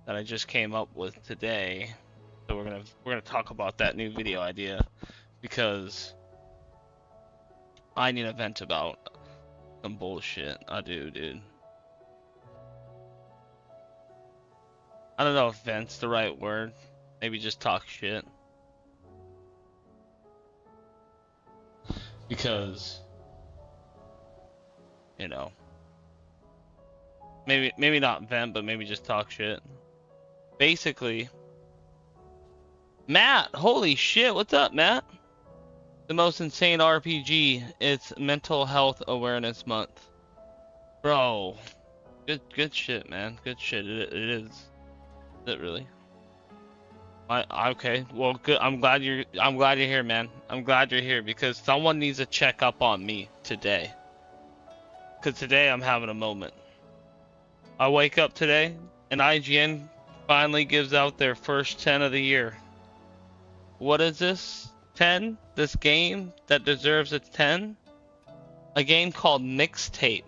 that I just came up with today. So we're gonna talk about that new video idea because I need to vent about some bullshit. I do, dude. I don't know if vent's the right word. Maybe just talk shit. Because, you know, maybe not vent, but maybe just talk shit. Basically, Matt, holy shit, what's up, Matt? The most insane RPG. It's Mental Health Awareness Month. Bro, good shit, man. Good shit. It is. Is it really? Okay. Well, good. I'm glad you're here, man. I'm glad you're here because someone needs to check up on me today. Cause today I'm having a moment. I wake up today and IGN finally gives out their first 10 of the year. What is this? 10? This game that deserves a 10? A game called Mixtape.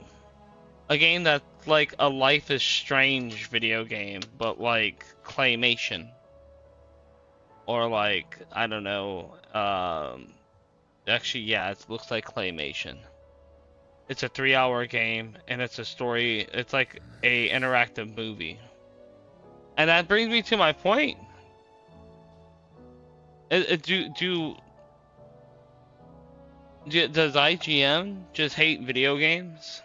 A game that's like a Life is Strange video game, but like claymation. Or like, I don't know, actually, yeah, it looks like claymation. It's a 3-hour game, and it's a story, it's like a interactive movie. And that brings me to my point. Does IGN just hate video games?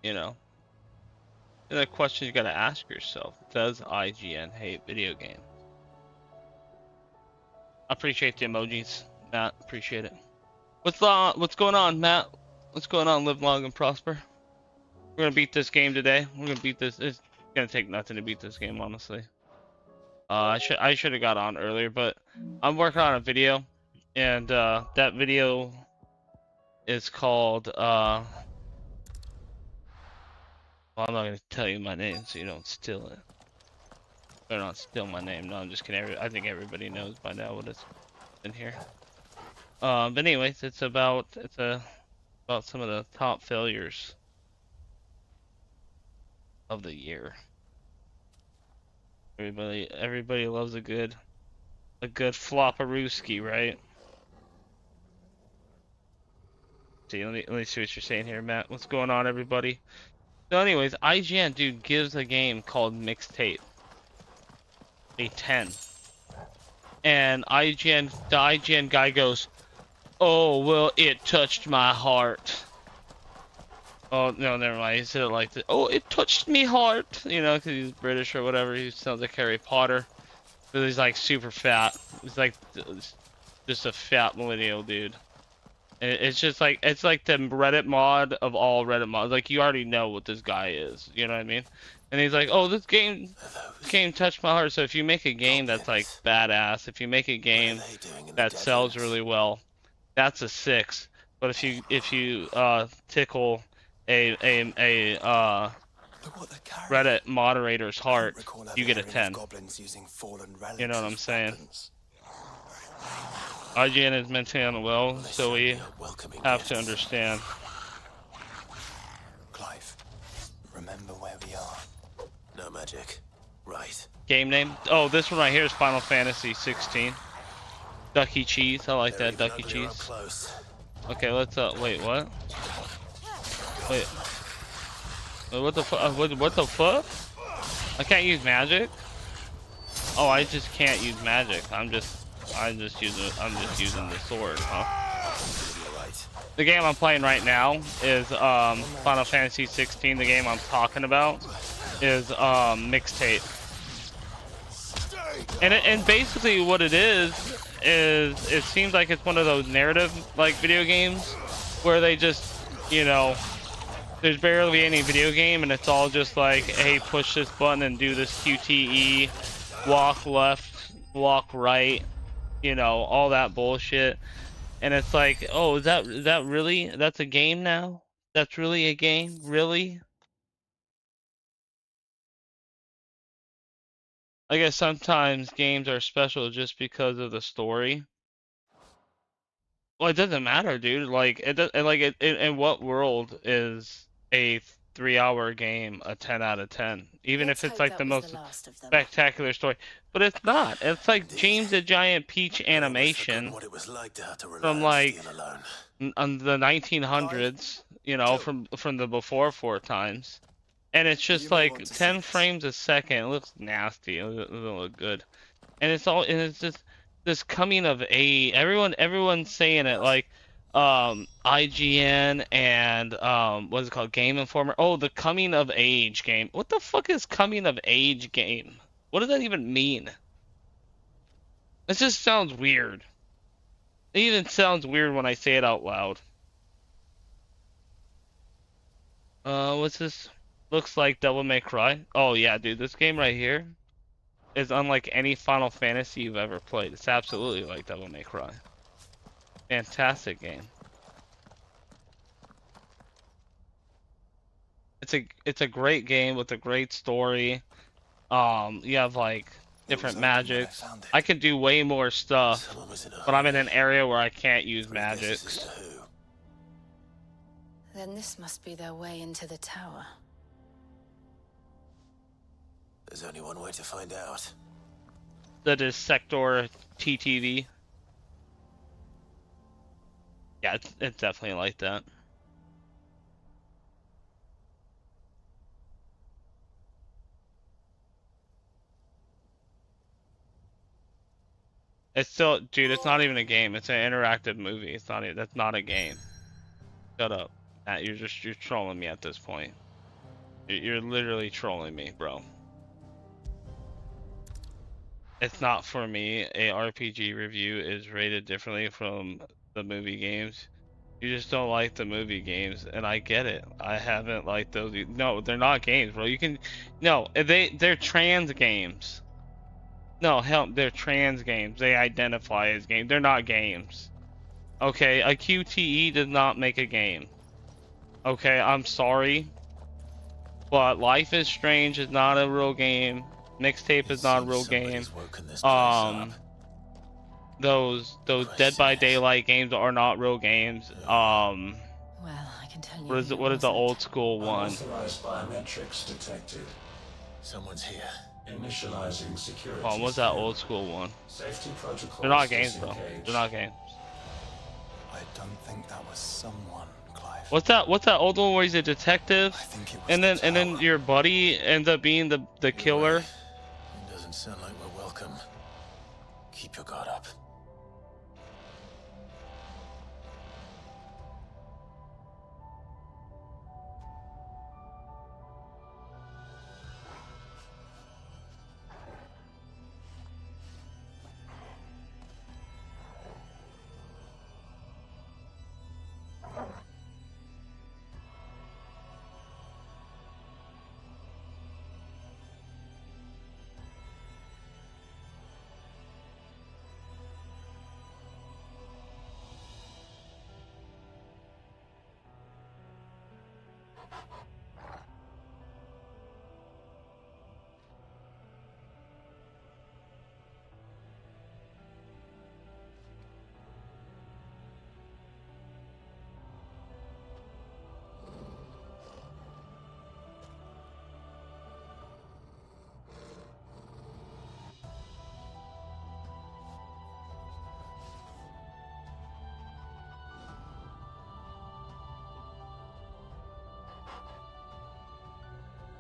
You know, the question you gotta ask yourself: does IGN hate video games? I appreciate the emojis, Matt. Appreciate it. What's going on, Matt? What's going on? Live long and prosper. We're gonna beat this game today. We're gonna beat this. It's gonna take nothing to beat this game, honestly. I should have got on earlier, but I'm working on a video, and that video is called Well, I'm not gonna tell you my name so you don't steal it. Better not steal my name. No, I'm just kidding. I think everybody knows by now what it's in here. But anyways, it's about some of the top failures of the year. Everybody loves a good flopperooski, right? See, let me see what you're saying here, Matt. What's going on, everybody? So anyways, IGN, dude, gives a game called Mixtape a 10. And the IGN guy goes, "Oh, well, it touched my heart." Oh, no, never mind. He said it like this. "Oh, it touched me heart." You know, because he's British or whatever. He sounds like Harry Potter. But he's like super fat. He's like just a fat millennial dude. It's just like, it's like the Reddit mod of all Reddit mods. Like, you already know what this guy is, you know what I mean? And he's like, "Oh, this game touched my heart." So if you make a game that's like badass, if you make a game that sells really well, that's a 6. But if you tickle a Reddit moderator's heart, you get a 10. You know what I'm saying? IGN is mentally unwell, so we have to understand. Clive, remember where we are. No magic, right? Game name? Oh, this one right here is Final Fantasy 16. Ducky Cheese. I like that, Ducky Cheese. Okay, let's wait, what? Wait, what the fuck? What the fuck? I can't use magic? Oh, I just can't use magic. I'm just using the sword, huh? The game I'm playing right now is Final Fantasy 16. The game I'm talking about is Mixtape. And basically what it is it seems like it's one of those narrative like video games where they just, you know, there's barely any video game and it's all just like, hey, push this button and do this QTE, walk left, walk right. you know, all that bullshit. And it's like, oh, is that really? That's a game now? That's really a game? Really? I guess sometimes games are special just because of the story. Well, it doesn't matter, dude. Like it does, like in what world is a 3 hour game a 10 out of 10? Even if Let's it's hope like that the was the most last of them. spectacular story. But it's not. It's like Indeed. James the Giant Peach I'd almost forgotten animation what it was like to have to rely from on like steel alone. on the 1900s, you know, from the before four times. And it's You just may like want to see 10 this. frames a second. It looks nasty. It doesn't look good. And it's just this coming of age. Everyone's saying it like IGN and what's it called? Game Informer. Oh, the coming of age game. What the fuck is coming of age game? What does that even mean? It just sounds weird. It even sounds weird when I say it out loud. What's this? Looks like Devil May Cry. Oh yeah, dude, this game right here is unlike any Final Fantasy you've ever played. It's absolutely like Devil May Cry. Fantastic game. It's a great game with a great story. You have like It was different open when I magics. found it. I could do way more stuff, Someone was in a but I'm in hurry. an area where I can't use 3 guesses as magics. to who. Then this must be their way into the tower. There's only one way to find out. That is Sector TTV. Yeah, it's definitely like that. It's still, dude, it's not even a game. It's an interactive movie. It's not, that's not a game. Shut up. Matt, you're trolling me at this point. You're literally trolling me, bro. It's not for me. A RPG review is rated differently from the movie games. You just don't like the movie games, and I get it. I haven't liked those. No, they're not games, bro. You can, no, they're trans games. No, hell, they're trans games. They identify as games. They're not games. Okay, a QTE does not make a game. Okay, I'm sorry, but Life is Strange is not a real game. Mixtape is not a real game. Those Dead by Daylight games are not real games. Well, I can tell you. What is the old school one? Unauthorized biometrics detected. Someone's here. Initializing security. What's that old school one? Safety protocols. They're not games, though. disengaged. They're not games. I don't think that was someone, Clive. What's that old one where he's a detective, I think it was and the then tower. your buddy ends up being the killer? It doesn't sound like we're welcome. Keep your guard up.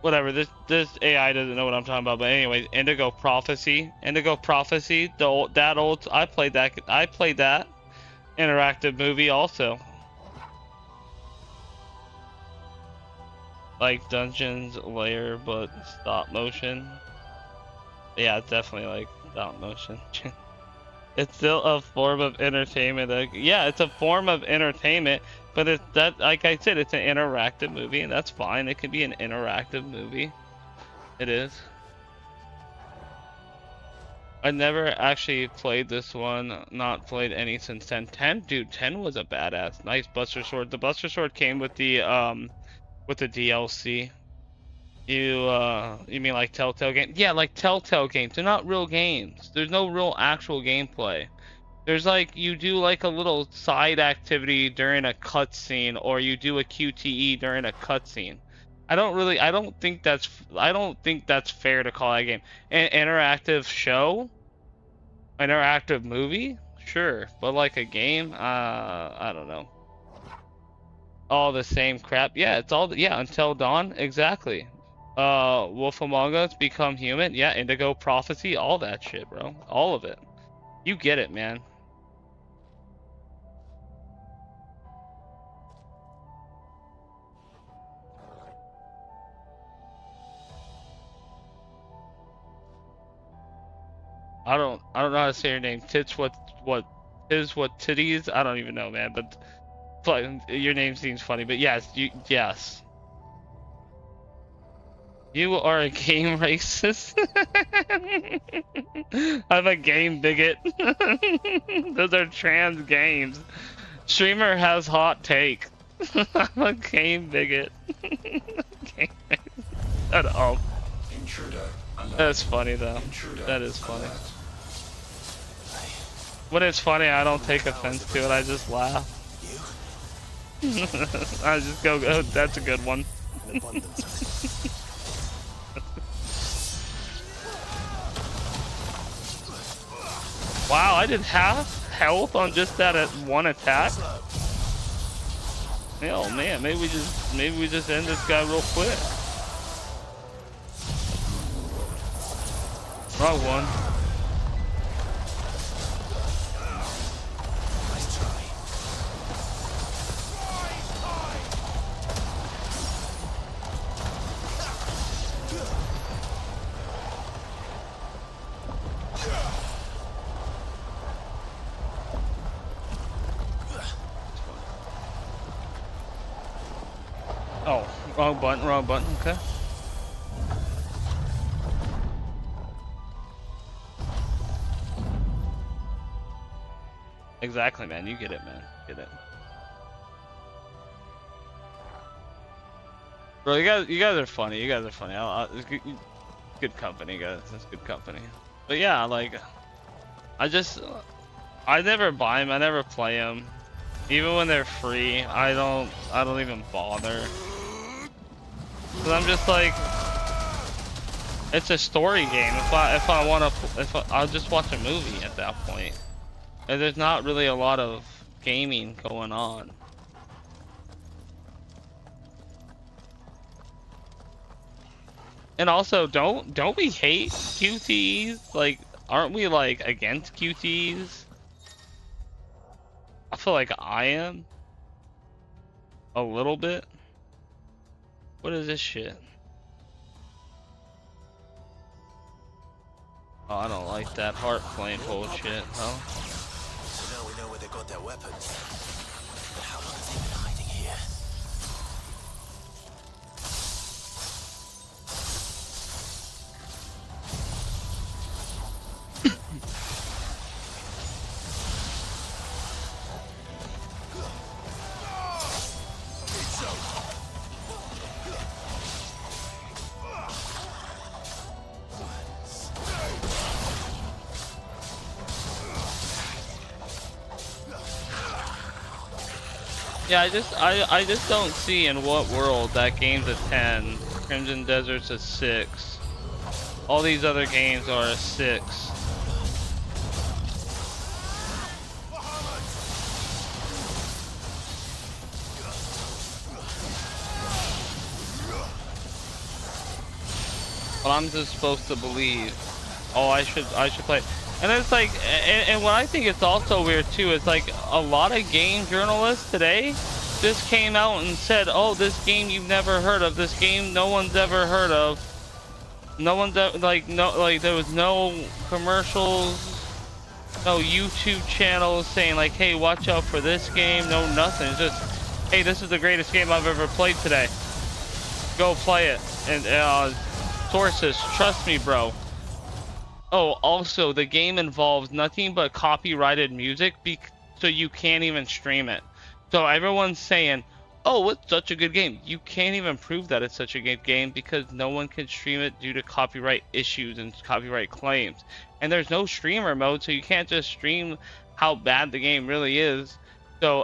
Whatever. This AI doesn't know what I'm talking about. But anyway, Indigo Prophecy. That old. I played that. Interactive movie also. Like Dungeons Lair, but stop motion. Yeah, it's definitely like stop motion. It's still a form of entertainment. Yeah, it's a form of entertainment, but it's that, like I said, it's an interactive movie, and that's fine. It can be an interactive movie. It is. I never actually played this one. Not played any since 10. 10, dude, 10 was a badass. Nice Buster Sword. The Buster Sword came with the DLC. You mean like Telltale games? Yeah, like Telltale games. They're not real games. There's no real actual gameplay. There's like you do like a little side activity during a cutscene, or you do a QTE during a cutscene. I don't think that's fair to call that a game. An interactive show, interactive movie, sure, but like a game, I don't know. All the same crap. Yeah, it's all yeah, Until Dawn, exactly. Wolf Among Us, Become Human, yeah, Indigo Prophecy, all that shit, bro. All of it. You get it, man. I don't know how to say your name. Tits what titties? I don't even know, man, but your name seems funny, but yes, yes. You are a game racist. I'm a game bigot. Those are trans games. Streamer has hot take. I'm a game bigot. Game Shut up. Intruder alert. That's funny though. Intruder That is funny. alert. When it's funny, I don't take offense to it. I just laugh. I just go, oh, that's a good one. Wow, I did half health on just that at one attack. Oh man, maybe we just end this guy real quick. Wrong one. Oh, wrong button, okay. Exactly, man, you get it, man, get it. Bro, you guys are funny, It's good company, guys, it's good company. But yeah, like, I never buy them, I never play them. Even when they're free, I don't even bother. Cause I'm just like, it's a story game. I'll just watch a movie at that point. And there's not really a lot of gaming going on. And also, don't we hate QTEs? Like, aren't we like against QTEs? I feel like I am. A little bit. What is this shit? Oh, I don't like that heart flame bullshit, huh? So now we know where they got their weapons. But how long have they been hiding here? Yeah, I just don't see in what world that game's a 10, Crimson Desert's a 6. All these other games are a 6. But I'm just supposed to believe. Oh, I should play. And it's like, and what I think is also weird too is like a lot of game journalists today just came out and said, oh, this game you've never heard of, this game no one's ever heard of. No one's ever, like, no, like there was no commercials, no YouTube channels saying like, hey, watch out for this game, no nothing. It's just, hey, this is the greatest game I've ever played today. Go play it. And sources, trust me, bro. oh, also the game involves nothing but copyrighted music, so you can't even stream it. So everyone's saying, oh, it's such a good game. You can't even prove that it's such a good game because no one can stream it due to copyright issues and copyright claims. And there's no streamer mode, so you can't just stream how bad the game really is. So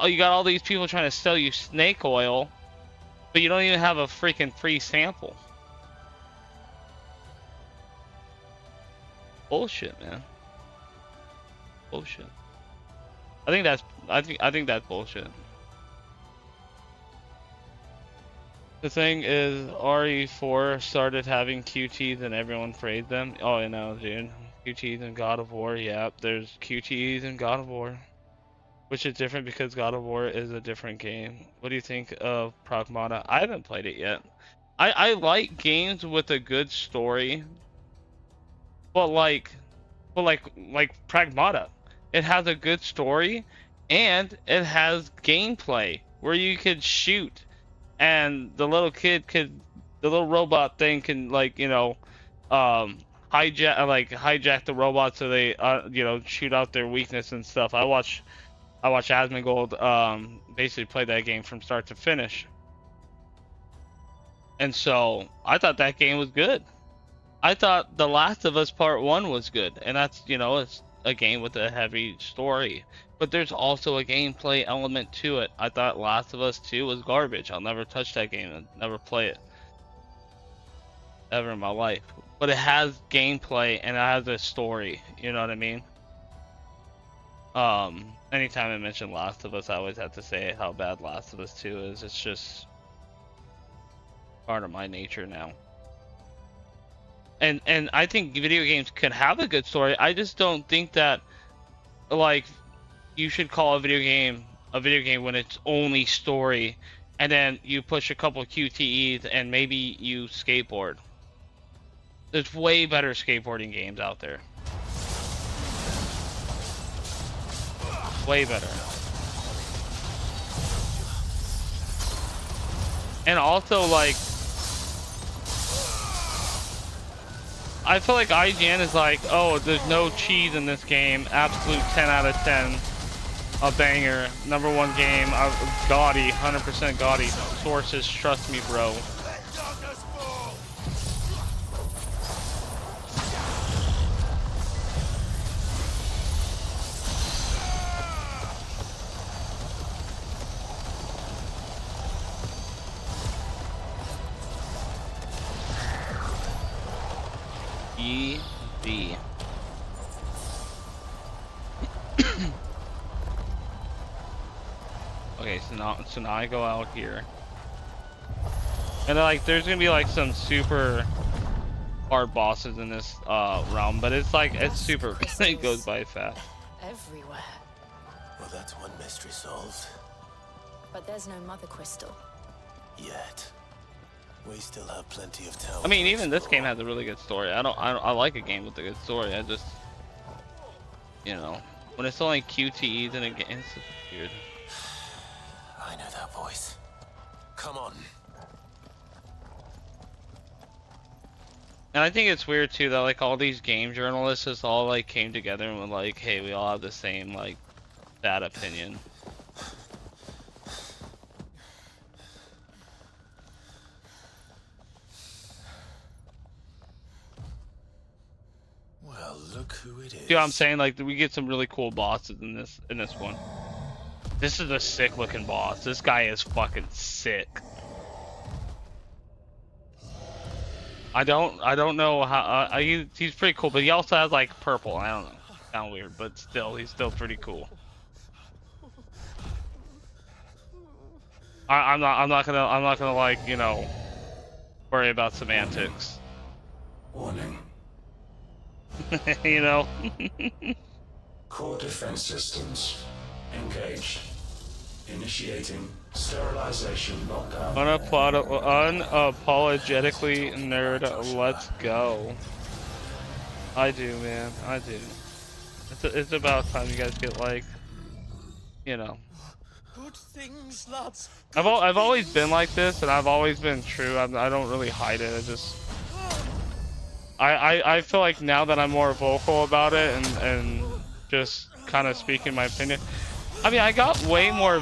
you got all these people trying to sell you snake oil, but you don't even have a freaking free sample. Bullshit, man. Bullshit. I think that's bullshit. The thing is, RE4 started having QTs and everyone praised them. Oh, I know, dude. QTs in God of War, yeah. There's QTs in God of War. Which is different because God of War is a different game. What do you think of Pragmata? I haven't played it yet. I like games with a good story. But like Pragmata. It has a good story and it has gameplay where you could shoot and the little robot thing can, like, you know, hijack the robot so they you know, shoot out their weakness and stuff. I watched Asmongold basically play that game from start to finish, and so I thought that game was good. I thought The Last of Us Part 1 was good, and that's, you know, it's a game with a heavy story, but there's also a gameplay element to it. I thought Last of Us 2 was garbage. I'll never touch that game and never play it ever in my life, but it has gameplay and it has a story, you know what I mean? Anytime I mention Last of Us, I always have to say how bad Last of Us 2 is. It's just part of my nature now. And I think video games can have a good story. I just don't think that, like, you should call a video game when it's only story, and then you push a couple QTEs and maybe you skateboard. There's way better skateboarding games out there. Way better. And also, like, I feel like IGN is like, oh, there's no cheese in this game. Absolute 10 out of 10. A banger. #1 game. Gaudy. 100% gaudy. Sources, trust me, bro. EV. Okay, so now I go out here, and like there's gonna be like some super hard bosses in this realm, but it's like it's super. It goes by fast. Everywhere. Well, that's one mystery solved. But there's no mother crystal. Yet. We still have plenty of time. I mean, even this game has a really good story. I like a game with a good story. I just, you know, when it's only QTEs in a game, it's just weird. I know that voice. Come on. And I think it's weird too that like all these game journalists just all like came together and were like, hey, we all have the same like bad opinion. Well, look who it is. See what I'm saying? Like, we get some really cool bosses in this one. This is a sick looking boss. This guy is fucking sick. I don't know how he's pretty cool, but he also has like purple. I don't know. Sound weird, but still, he's still pretty cool. I'm not gonna like, you know, worry about semantics. Warning. You know. Core defense systems engaged. Initiating sterilization lockdown. Unapologetically nerd, let's go. I do, man. I do. It's about time you guys get like, you know. Good things, lads. I've always been like this, and I've always been true. I don't really hide it. I just, I feel like now that I'm more vocal about it and just kind of speaking my opinion. I mean, I got way more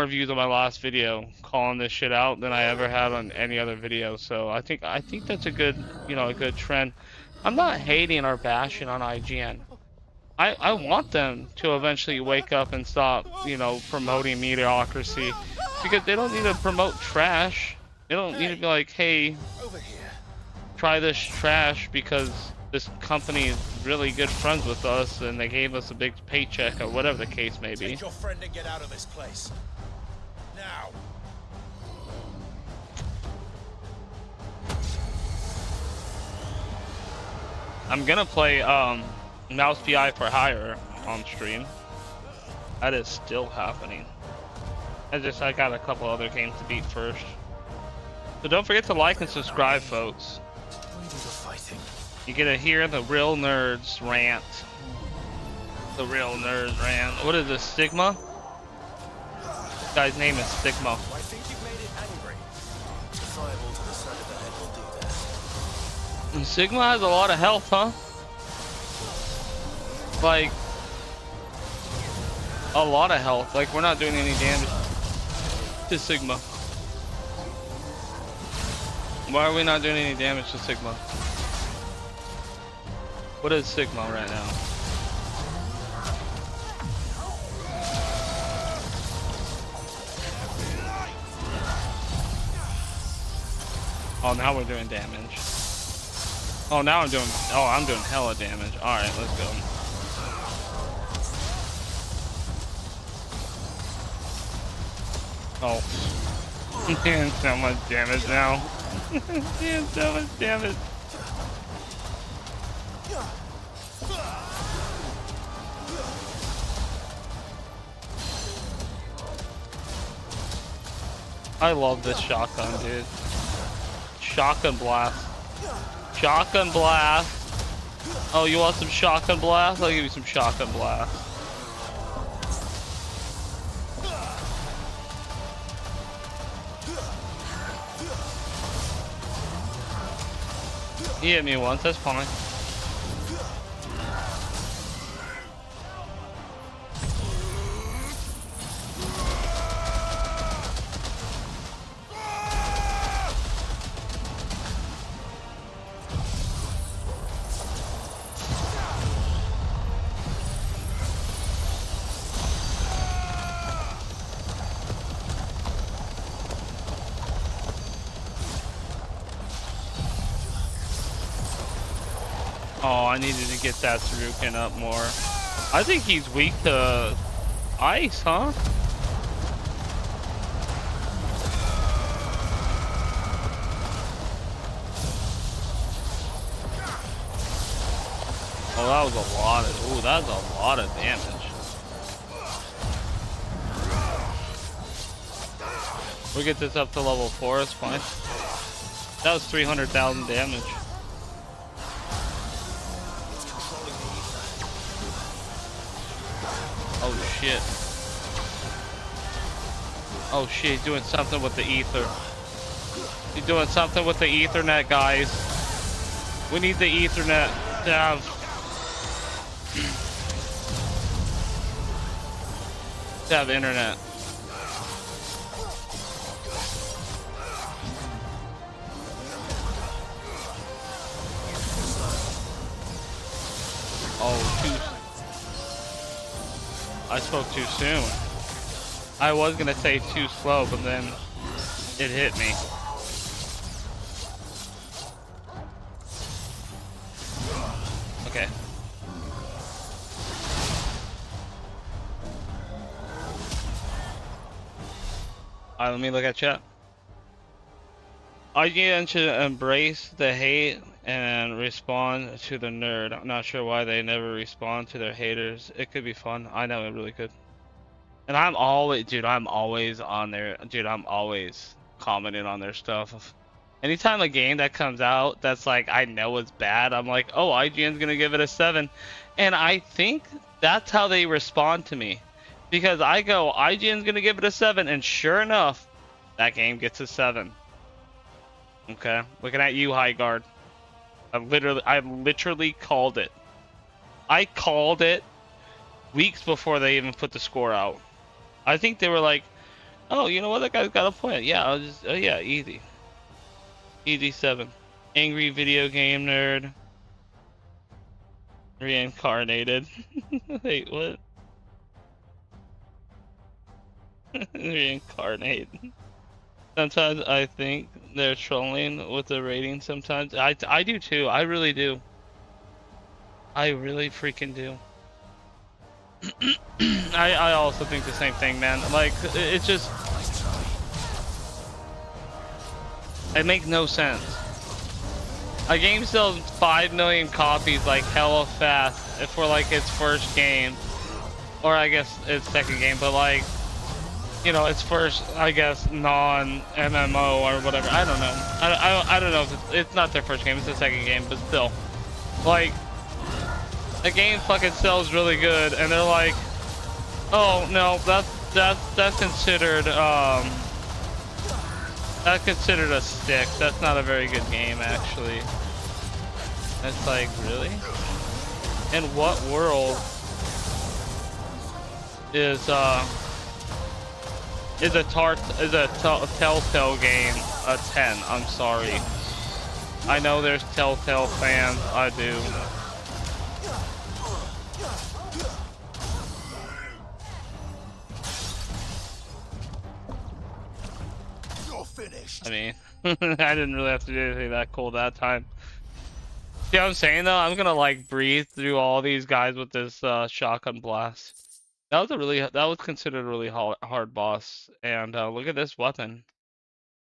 views on my last video calling this shit out than I ever had on any other video. So I think that's a good, you know, a good trend. I'm not hating or bashing on IGN. I want them to eventually wake up and stop, you know, promoting mediocrity, because they don't need to promote trash. They don't need to be like, hey, Over here. try this trash because this company is really good friends with us and they gave us a big paycheck or whatever the case may be. Take your friend and get out of this place. Now. I'm gonna play Mouse PI for Hire on stream. That is still happening. I got a couple other games to beat first. So don't forget to like and subscribe, folks. We do the fighting. You get to hear the real nerds rant. The real nerds rant. What is this, Stigma? This guy's name is Stigma. I think you've made it angry. The fireball to the side of the head will do that. And Sigma has a lot of health, huh? Like, a lot of health. Like, we're not doing any damage to Sigma. Why are we not doing any damage to Sigma? What is Sigma right now? Oh, now we're doing damage. Oh, now I'm doing hella damage. Alright, let's go. Oh. Doing so much damage now. Doing so much damage. I love this shotgun, dude. Shotgun blast. Shotgun blast. Oh, you want some shotgun blast? I'll give you some shotgun blast. He hit me once, that's fine. Oh, I needed to get that Tsuruken up more. I think he's weak to ice, huh? Oh, that was a lot of, ooh, that's a lot of damage. We'll get this up to level 4, it's fine. That was 300,000 damage. Oh shit. Oh shit, he's doing something with the ether. He's doing something with the Ethernet, guys. We need the Ethernet to have... to have internet. Oh, I spoke too soon. I was gonna say too slow, but then it hit me. Okay. Alright, let me look at chat. IGN should embrace the hate and respond to the nerd. I'm not sure why they never respond to their haters. It could be fun. I know it really could. And I'm always, dude, I'm always on there. Dude, I'm always commenting on their stuff. Anytime a game that comes out that's like, I know it's bad, I'm like, oh, IGN's gonna give it a 7. And I think that's how they respond to me. Because I go, IGN's gonna give it a 7, and sure enough, that game gets a 7. Okay, looking at you, High Guard. I literally called it. I called it weeks before they even put the score out. I think they were like, "Oh, you know what? That guy's got a point. Yeah, I'll just, oh yeah, easy, easy 7. Angry video game nerd, reincarnated. Wait, what? Reincarnate. Sometimes I think they're trolling with the rating. Sometimes I do too. I really do. I really freaking do. I also think the same thing, man. Like, it's just, it makes no sense. A game sells 5 million copies like hella fast for like its first game, or I guess its second game, but like, you know, its first, I guess, non-MMO or whatever. I don't know. I don't know if it's not their first game. It's the second game, but still, like, the game fucking sells really good, and they're like, oh no, that's considered that's considered a stick. That's not a very good game, actually. It's like, really? In what world is a Telltale game a 10? I'm sorry. I know there's Telltale fans. I do. Finished. I mean, I didn't really have to do anything that cool that time. See what I'm saying though? I'm gonna like breathe through all these guys with this shotgun blast. That was considered a really hard boss. And look at this weapon.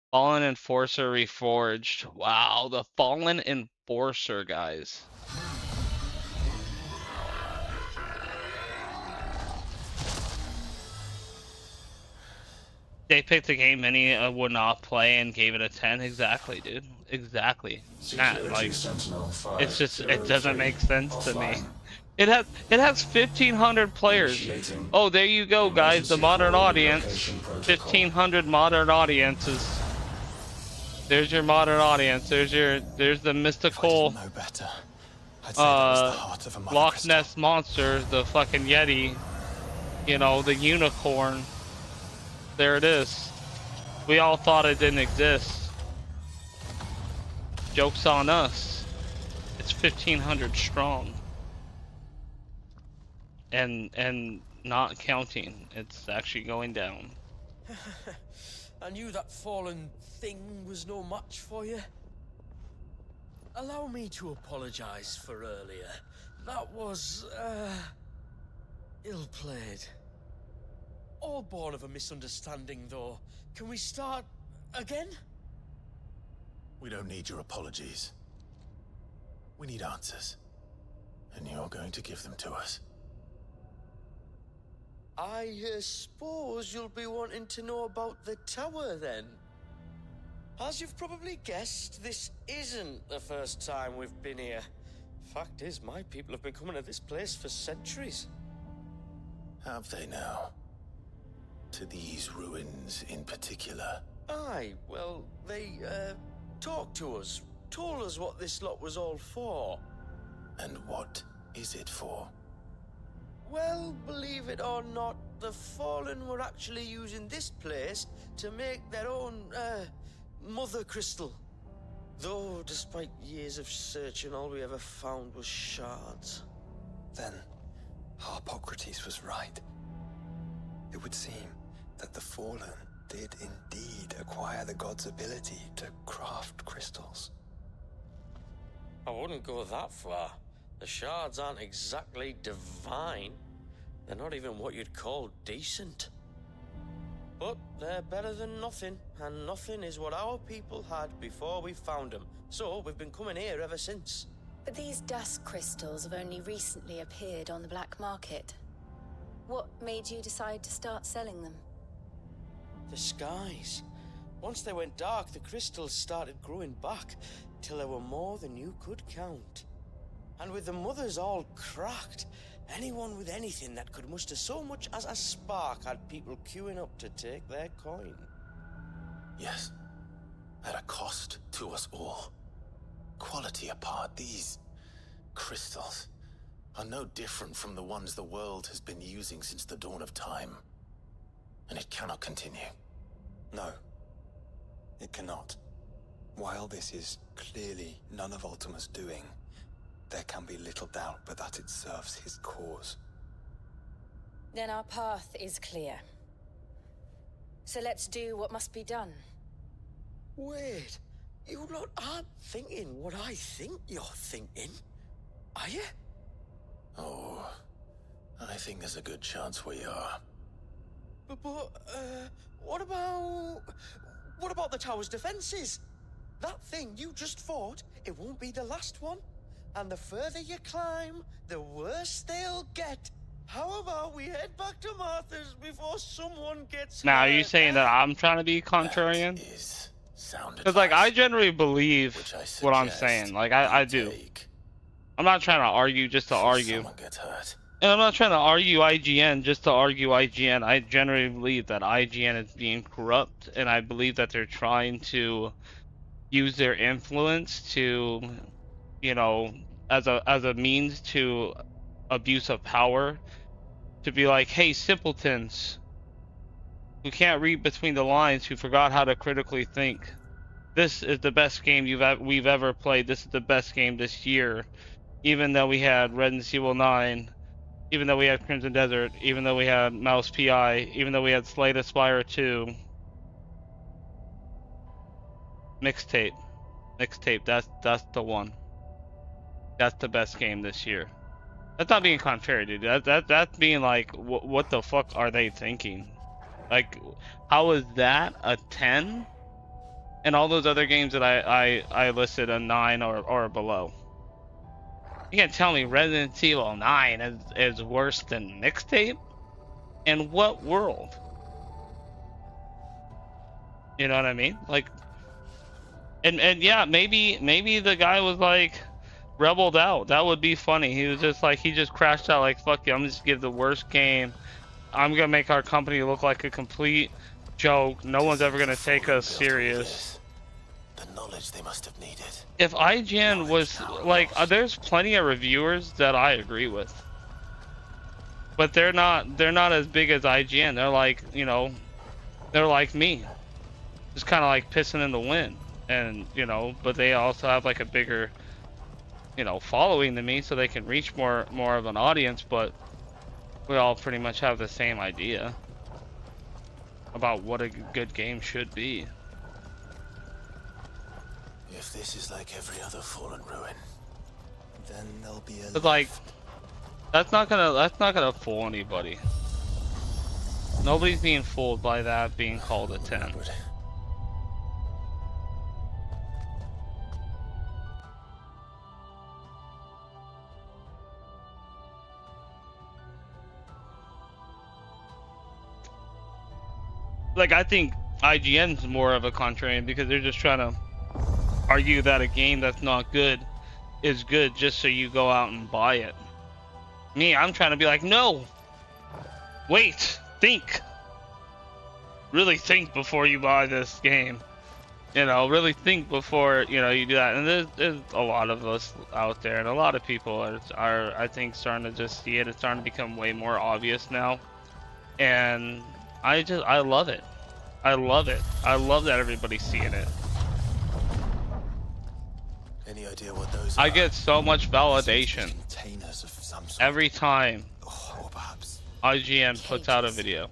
Fallen Enforcer Reforged. Wow, the Fallen Enforcer, guys. They picked a game many would not play and gave it a 10. Exactly, dude. Exactly. Matt, like, it's just, it doesn't make sense to me. It has 1,500 players. Oh, there you go, guys. The modern audience. 1,500 modern audiences. There's your modern audience. There's the mystical Loch Ness monster, the fucking Yeti. You know, the unicorn. There it is. We all thought it didn't exist. Joke's on us. It's 1,500 strong. And not counting. It's actually going down. I knew that fallen thing was no match for you. Allow me to apologize for earlier. That was, ill-played. All born of a misunderstanding, though. Can we start again? We don't need your apologies. We need answers. And you're going to give them to us. I suppose you'll be wanting to know about the tower, then. As you've probably guessed, this isn't the first time we've been here. Fact is, my people have been coming to this place for centuries. Have they now? To these ruins in particular? Aye, well, they, talked to us. Told us what this lot was all for. And what is it for? Well, believe it or not, the Fallen were actually using this place to make their own, mother crystal. Though, despite years of searching, all we ever found was shards. Then, Harpocrates was right. It would seem that the Fallen did indeed acquire the god's ability to craft crystals. I wouldn't go that far. The shards aren't exactly divine. They're not even what you'd call decent. But they're better than nothing, and nothing is what our people had before we found them. So we've been coming here ever since. But these dust crystals have only recently appeared on the black market. What made you decide to start selling them? The skies. Once they went dark, the crystals started growing back, till there were more than you could count. And with the mothers all cracked, anyone with anything that could muster so much as a spark had people queuing up to take their coin. Yes. At a cost to us all. quality apart. These crystals are no different from the ones the world has been using since the dawn of time. And it cannot continue. No, it cannot. While this is clearly none of Ultima's doing, there can be little doubt but that it serves his cause. Then our path is clear. So let's do what must be done. Wait, you lot aren't thinking what I think you're thinking, are you? Oh, I think there's a good chance we are. But what about the tower's defenses? That thing you just fought, it won't be the last one. And the further you climb, the worse they'll get. How about we head back to Martha's before someone gets Now, are you hurt, saying that I'm trying to be contrarian? That is sound Because, like, I advice, generally believe which I what I'm suggest saying. Like, I you do. take I'm not trying to argue just to before argue. someone gets hurt. And I'm not trying to argue IGN just to argue IGN. I generally believe that IGN is being corrupt, and I believe that they're trying to use their influence to, you know, as a means to abuse of power, to be like, hey, simpletons who can't read between the lines, who forgot how to critically think. This is the best game we've ever played. This is the best game this year. Even though we had Resident Evil 9, even though we had Crimson Desert, even though we had Mouse PI, even though we had Slay the Spire 2. Mixtape, that's the one. That's the best game this year. That's not being contrary, dude. That's being like, what the fuck are they thinking? Like, how is that a 10? And all those other games that I listed a 9 or below. You can't tell me Resident Evil 9 is worse than Mixtape? In what world? You know what I mean? Like, and yeah, maybe the guy was like rebelled out. That would be funny. He was just like, he just crashed out like, fuck you, I'm just give the worst game. I'm gonna make our company look like a complete joke. No one's ever gonna take us serious. The knowledge they must have needed. If IGN was like, there's plenty of reviewers that I agree with, but they're not as big as IGN. They're like, you know, they're like me, just kind of like pissing in the wind, and you know, but they also have like a bigger, you know, following than me, so they can reach more of an audience. But we all pretty much have the same idea about what a good game should be. If this is like every other fallen ruin, Then there'll be a But like, that's not gonna fool anybody. Nobody's being fooled by that being called a 10. Like, I think IGN's more of a contrarian because they're just trying to argue that a game that's not good is good just so you go out and buy it. Me, I'm trying to be like, no! Wait! Think! Really think before you buy this game. You know, really think before, you know, you do that. And there's a lot of us out there, and a lot of people are I think, starting to just see it. It's starting to become way more obvious now. And I love it. I love it. I love that everybody's seeing it. any idea what those I are? get so much validation containers of some sort. every time Or perhaps IGN puts out a Cages. video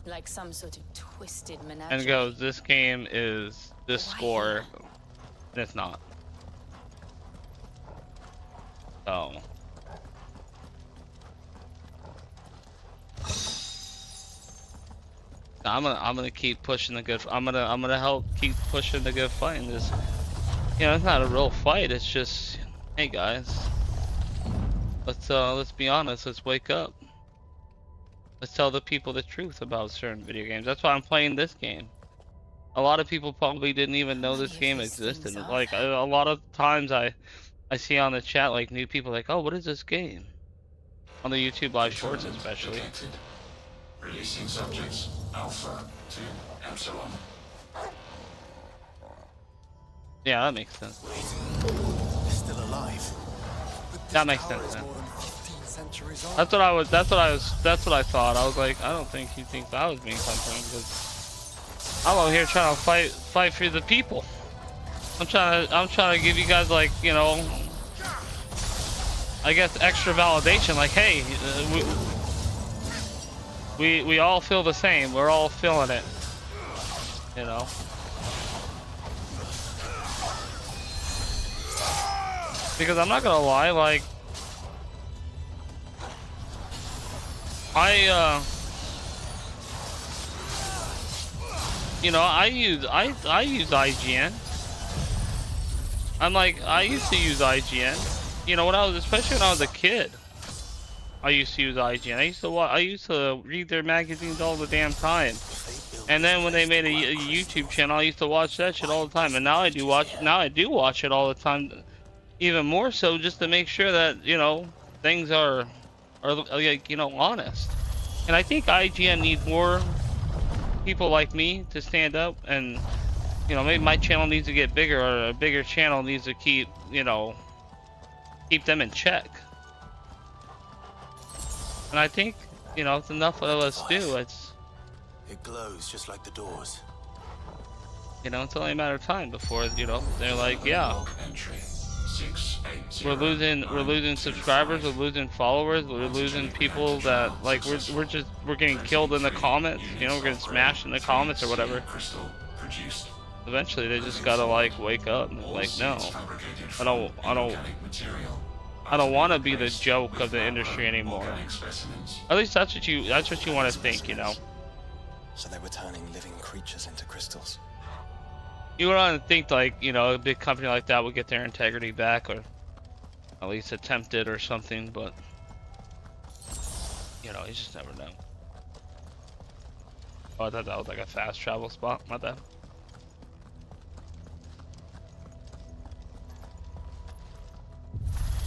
Like some sort of twisted menagerie. and goes, this game is this Why score, here? and it's not. So I'm gonna keep pushing the good. I'm gonna help keep pushing the good fight. And this, you know, it's not a real fight. It's just, hey guys, let's be honest. Let's wake up. Let's tell the people the truth about certain video games. That's why I'm playing this game. A lot of people probably didn't even know this many of game these existed. things are Like there? a lot of times I see on the chat like new people like, oh, what is this game? On the YouTube live shorts especially. Detected. Releasing subjects Alpha to Epsilon. Yeah, that makes sense. Wait, they're still alive. But That this makes tower sense, is man. more than 15 centuries old. That's what I was. That's what I thought. I was like, I don't think he thinks I was being funny because I'm over here trying to fight for the people. I'm trying to give you guys, like, you know, I guess extra validation. Like, hey, we all feel the same. We're all feeling it. You know. Because I'm not gonna lie, like, you know, I use IGN. I used to use IGN. You know, especially when I was a kid, I used to use IGN. I used to read their magazines all the damn time. And then when they made a YouTube channel, I used to watch that shit all the time. And now I do watch it all the time, even more so, just to make sure that, you know, things are like, you know, honest. And I think IGN needs more people like me to stand up, and, you know, maybe my channel needs to get bigger, or a bigger channel needs to keep, you know, keep them in check. And I think, you know, it's enough of us do. It glows just like the doors. You know, it's only a matter of time before, you know, they're like, yeah, Log entry we're 680. losing subscribers, we're losing followers, we're losing people that, like, we're getting killed in the comments, you know, we're getting smashed in the comments or whatever. Crystal produced. Eventually they just gotta, like, wake up and, like, no, I don't want to be the joke of the industry anymore. At least that's what you want to think, you know. So they were turning living creatures into crystals. You want to think, like, you know, a big company like that would get their integrity back, or at least attempt it or something, but, you know, you just never know. Oh, I thought that was like a fast travel spot. My bad.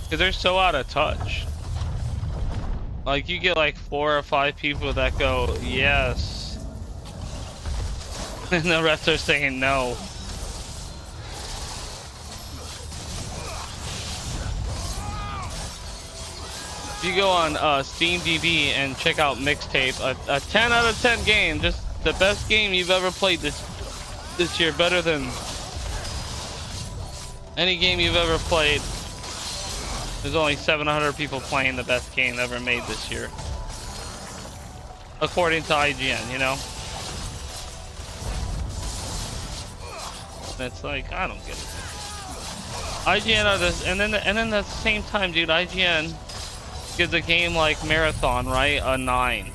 Because they're so out of touch. Like, you get like 4 or 5 people that go, yes. And the rest are saying no. If you go on SteamDB and check out Mixtape, a 10 out of 10 game, just the best game you've ever played this year, better than any game you've ever played. There's only 700 people playing the best game ever made this year, according to IGN, you know? And it's like, I don't get it. IGN are this, and then at the same time, dude, IGN gives a game like Marathon, right, a 9.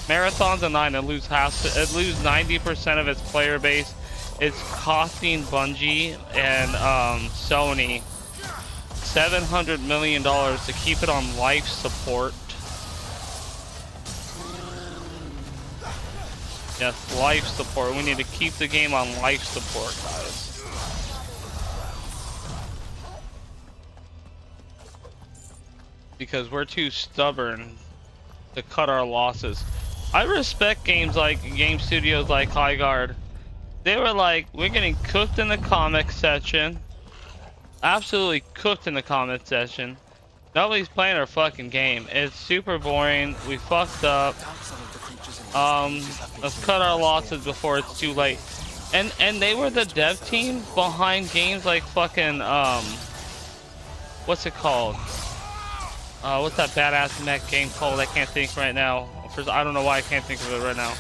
Marathon's a 9. It lose 90% of its player base. It's costing Bungie and Sony $700 million to keep it on life support. Yes, life support. We need to keep the game on life support, guys. Because we're too stubborn to cut our losses. I respect game studios like High Guard. They were like, we're getting cooked in the comic section. Absolutely cooked in the comment section. Nobody's playing our fucking game. It's super boring. We fucked up. Let's cut our losses before it's too late. And they were the dev team behind games like fucking what's it called? What's that badass mech game called? I can't think right now. I don't know why I can't think of it right now.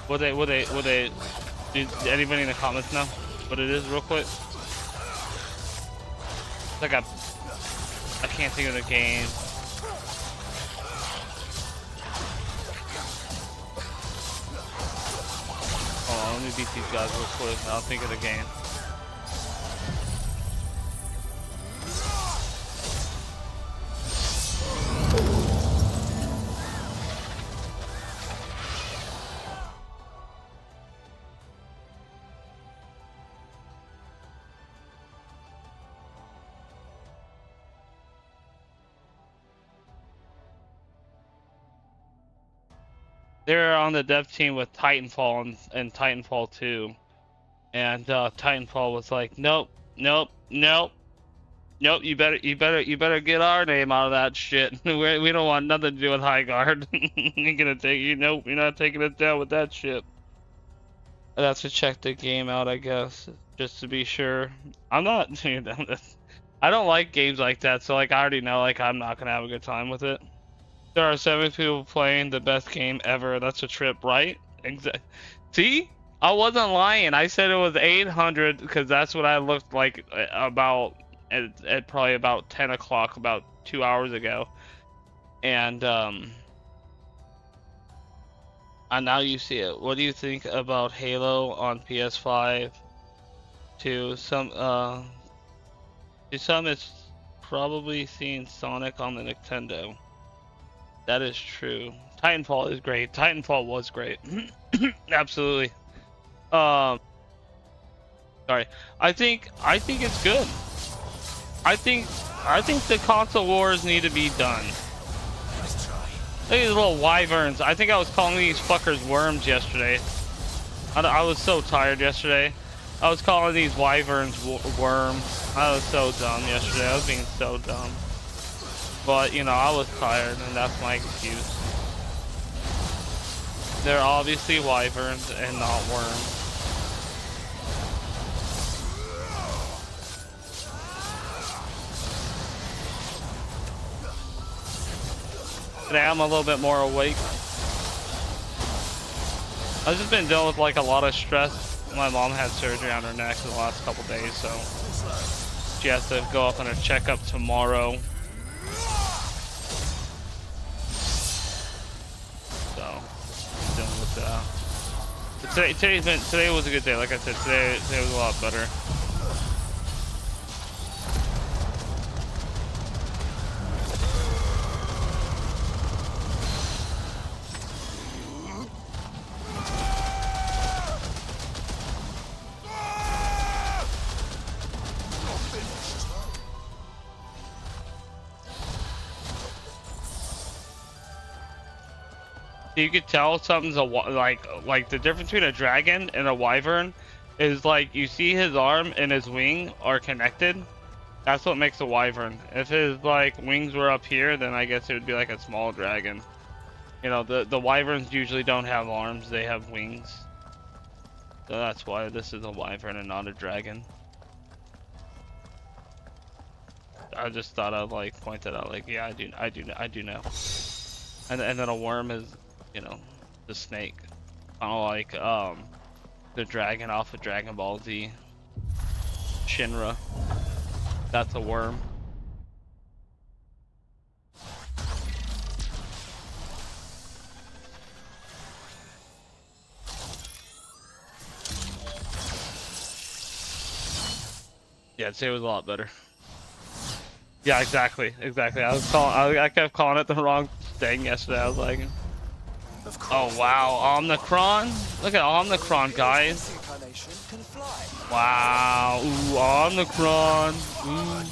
Would they? Did anybody in the comments know what it is, real quick? It's like I can't think of the game. Hold on, let me beat these guys real quick. I'll think of the game. they're on the dev team with Titanfall and Titanfall 2, and Titanfall was like, nope, nope, nope, nope. You better get our name out of that shit. We don't want nothing to do with High Guard. You're gonna take you. Nope, you're not taking us down with that shit. I'd have to check the game out, I guess, just to be sure. I'm not. I don't like games like that, so like I already know like I'm not gonna have a good time with it. There are 7 people playing the best game ever. That's a trip, right? See? I wasn't lying. I said it was 800 because that's what I looked like about at probably about 10 o'clock, about 2 hours ago. And now you see it. What do you think about Halo on PS5? To some it's probably seen Sonic on the Nintendo. That is true. Titanfall is great. Titanfall was great. Absolutely. Sorry. I think it's good. I think the console wars need to be done. Look at these little wyverns. I think I was calling these fuckers worms yesterday. I was so tired yesterday. I was calling these wyverns worms. I was so dumb yesterday. I was being so dumb. But, you know, I was tired, and that's my excuse. They're obviously wyverns and not worms. Today I'm a little bit more awake. I've just been dealing with like a lot of stress. My mom had surgery on her neck in the last couple days, so she has to go up on a checkup tomorrow. So dealing with that. Today was a good day. Like I said, today was a lot better. You could tell something's like the difference between a dragon and a wyvern is like you see his arm and his wing are connected. That's what makes a wyvern. If his like wings were up here, then I guess it would be like a small dragon. You know, the wyverns usually don't have arms; they have wings. So that's why this is a wyvern and not a dragon. I just thought I'd like point that out. Like, yeah, I do know. And then a worm is, you know, the snake, kind of like the dragon off of Dragon Ball Z. Shinra. That's a worm. Yeah, today was a lot better. Yeah, exactly. I kept calling it the wrong thing yesterday. I was like, oh wow, Omnicron! Look at Omnicron, guys. Wow, ooh, Omnicron. Ooh.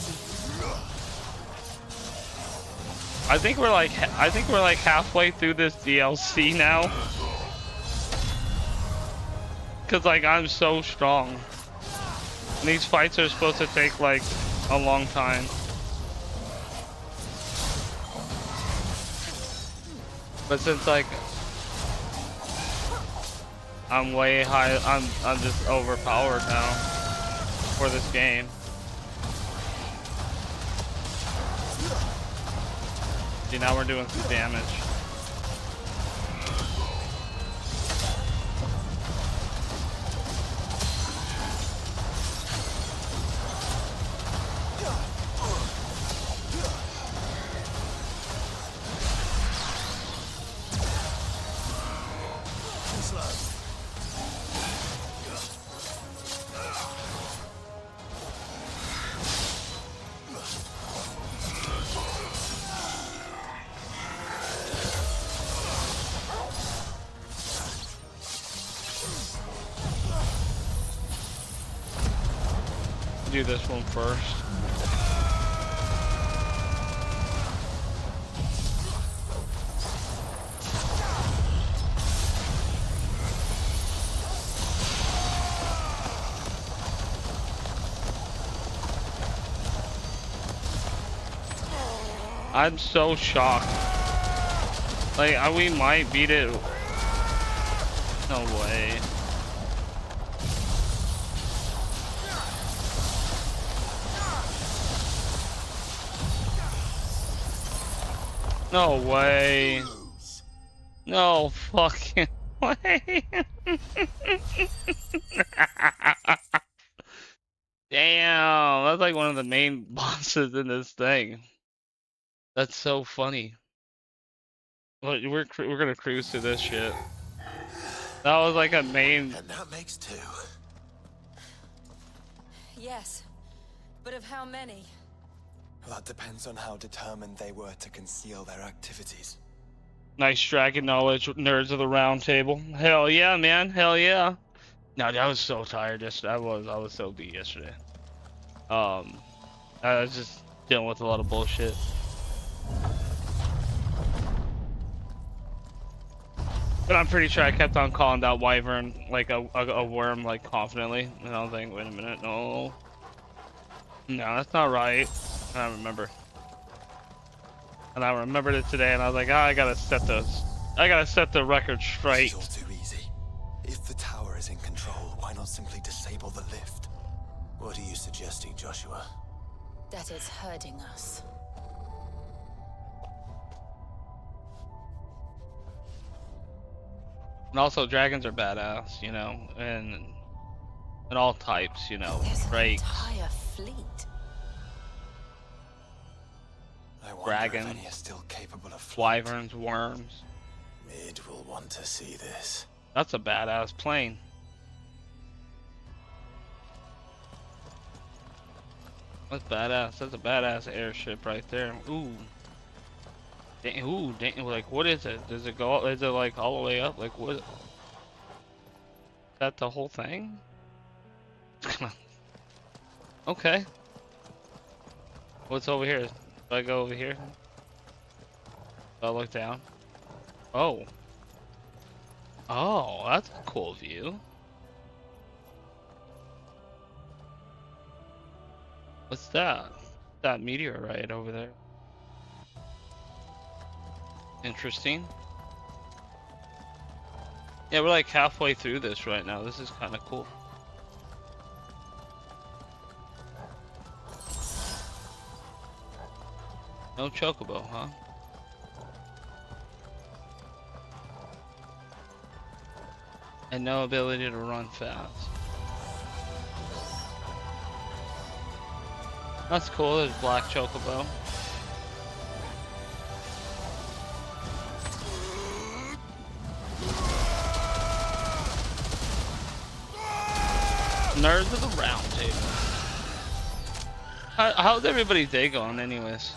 I think we're like halfway through this DLC now. Cause like I'm so strong. And these fights are supposed to take like a long time. But since like I'm way high, I'm just overpowered now for this game. See, now we're doing some damage. Do this one first. I'm so shocked. Like, we might beat it. No way. No way. No fucking way. Damn, that's like one of the main bosses in this thing. That's so funny. But we're gonna cruise through this shit. That was like a main. And that makes 2. Yes, but of how many? Well, that depends on how determined they were to conceal their activities. Nice dragon knowledge, nerds of the round table. Hell yeah, man. Hell yeah. No, I was so tired yesterday. I was so beat yesterday. I was just dealing with a lot of bullshit. But I'm pretty sure I kept on calling that wyvern like a worm, like confidently, and I was like, wait a minute, no, that's not right. And I remember, and I remembered it today, and I was like, I gotta set the record straight. It's all too easy. If the tower is in control, why not simply disable the lift? What are you suggesting, Joshua? That is hurting us. And also, dragons are badass, you know, and all types, you know, There's an drakes, entire fleet. I wonder Dragon. if any are still capable of flight. wyverns, worms. Mid will want to see this. That's a badass plane. That's badass. That's a badass airship right there. Ooh. Ooh, dang, like, what is it? Does it go, is it like all the way up? Like, what? Is that the whole thing? Okay. What's over here? Do I go over here? Do I look down? Oh. Oh, that's a cool view. What's that? That meteorite over there. Interesting. Yeah, we're like halfway through this right now. This is kind of cool. No chocobo, huh? And no ability to run fast. That's cool. There's black chocobo. Nerds of the round table. How's everybody's day going, anyways?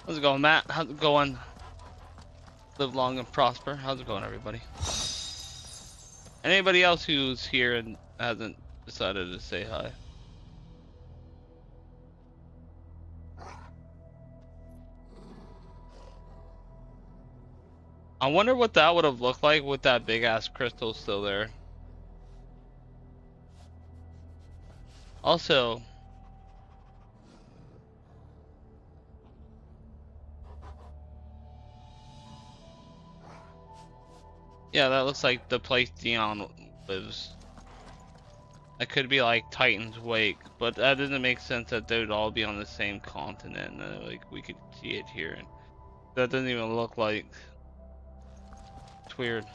How's it going, Matt? How's it going? Live long and prosper. How's it going, everybody? Anybody else who's here and hasn't decided to say hi? I wonder what that would have looked like with that big ass crystal still there. Also, yeah, that looks like the place Dion lives. That could be like Titan's Wake, but that doesn't make sense that they would all be on the same continent. Like we could see it here. That doesn't even look like. It's weird.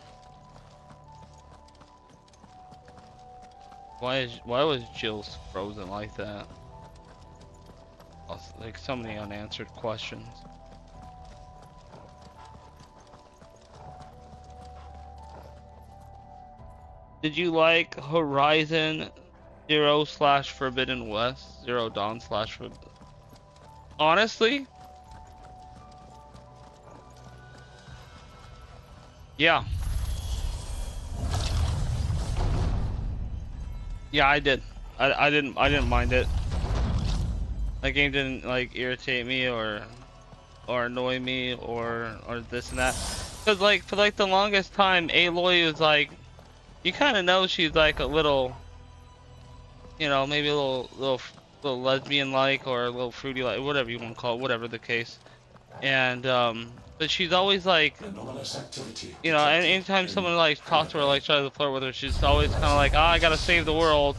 Why was Jill frozen like that? Like so many unanswered questions. Did you like Horizon Zero/Forbidden West? Zero Dawn/Forbidden? Honestly? Yeah. Yeah, I did. I didn't mind it. That game didn't like irritate me or annoy me or this and that. Cause like for like the longest time, Aloy was like, you kind of know she's like a little, you know, maybe a little little lesbian like or a little fruity like, whatever you want to call it, whatever the case. And but she's always like, Anomalous activity you know, and detected anytime in someone like talks to her, like tries to flirt with her, she's always kind of like, ah, I gotta save the world.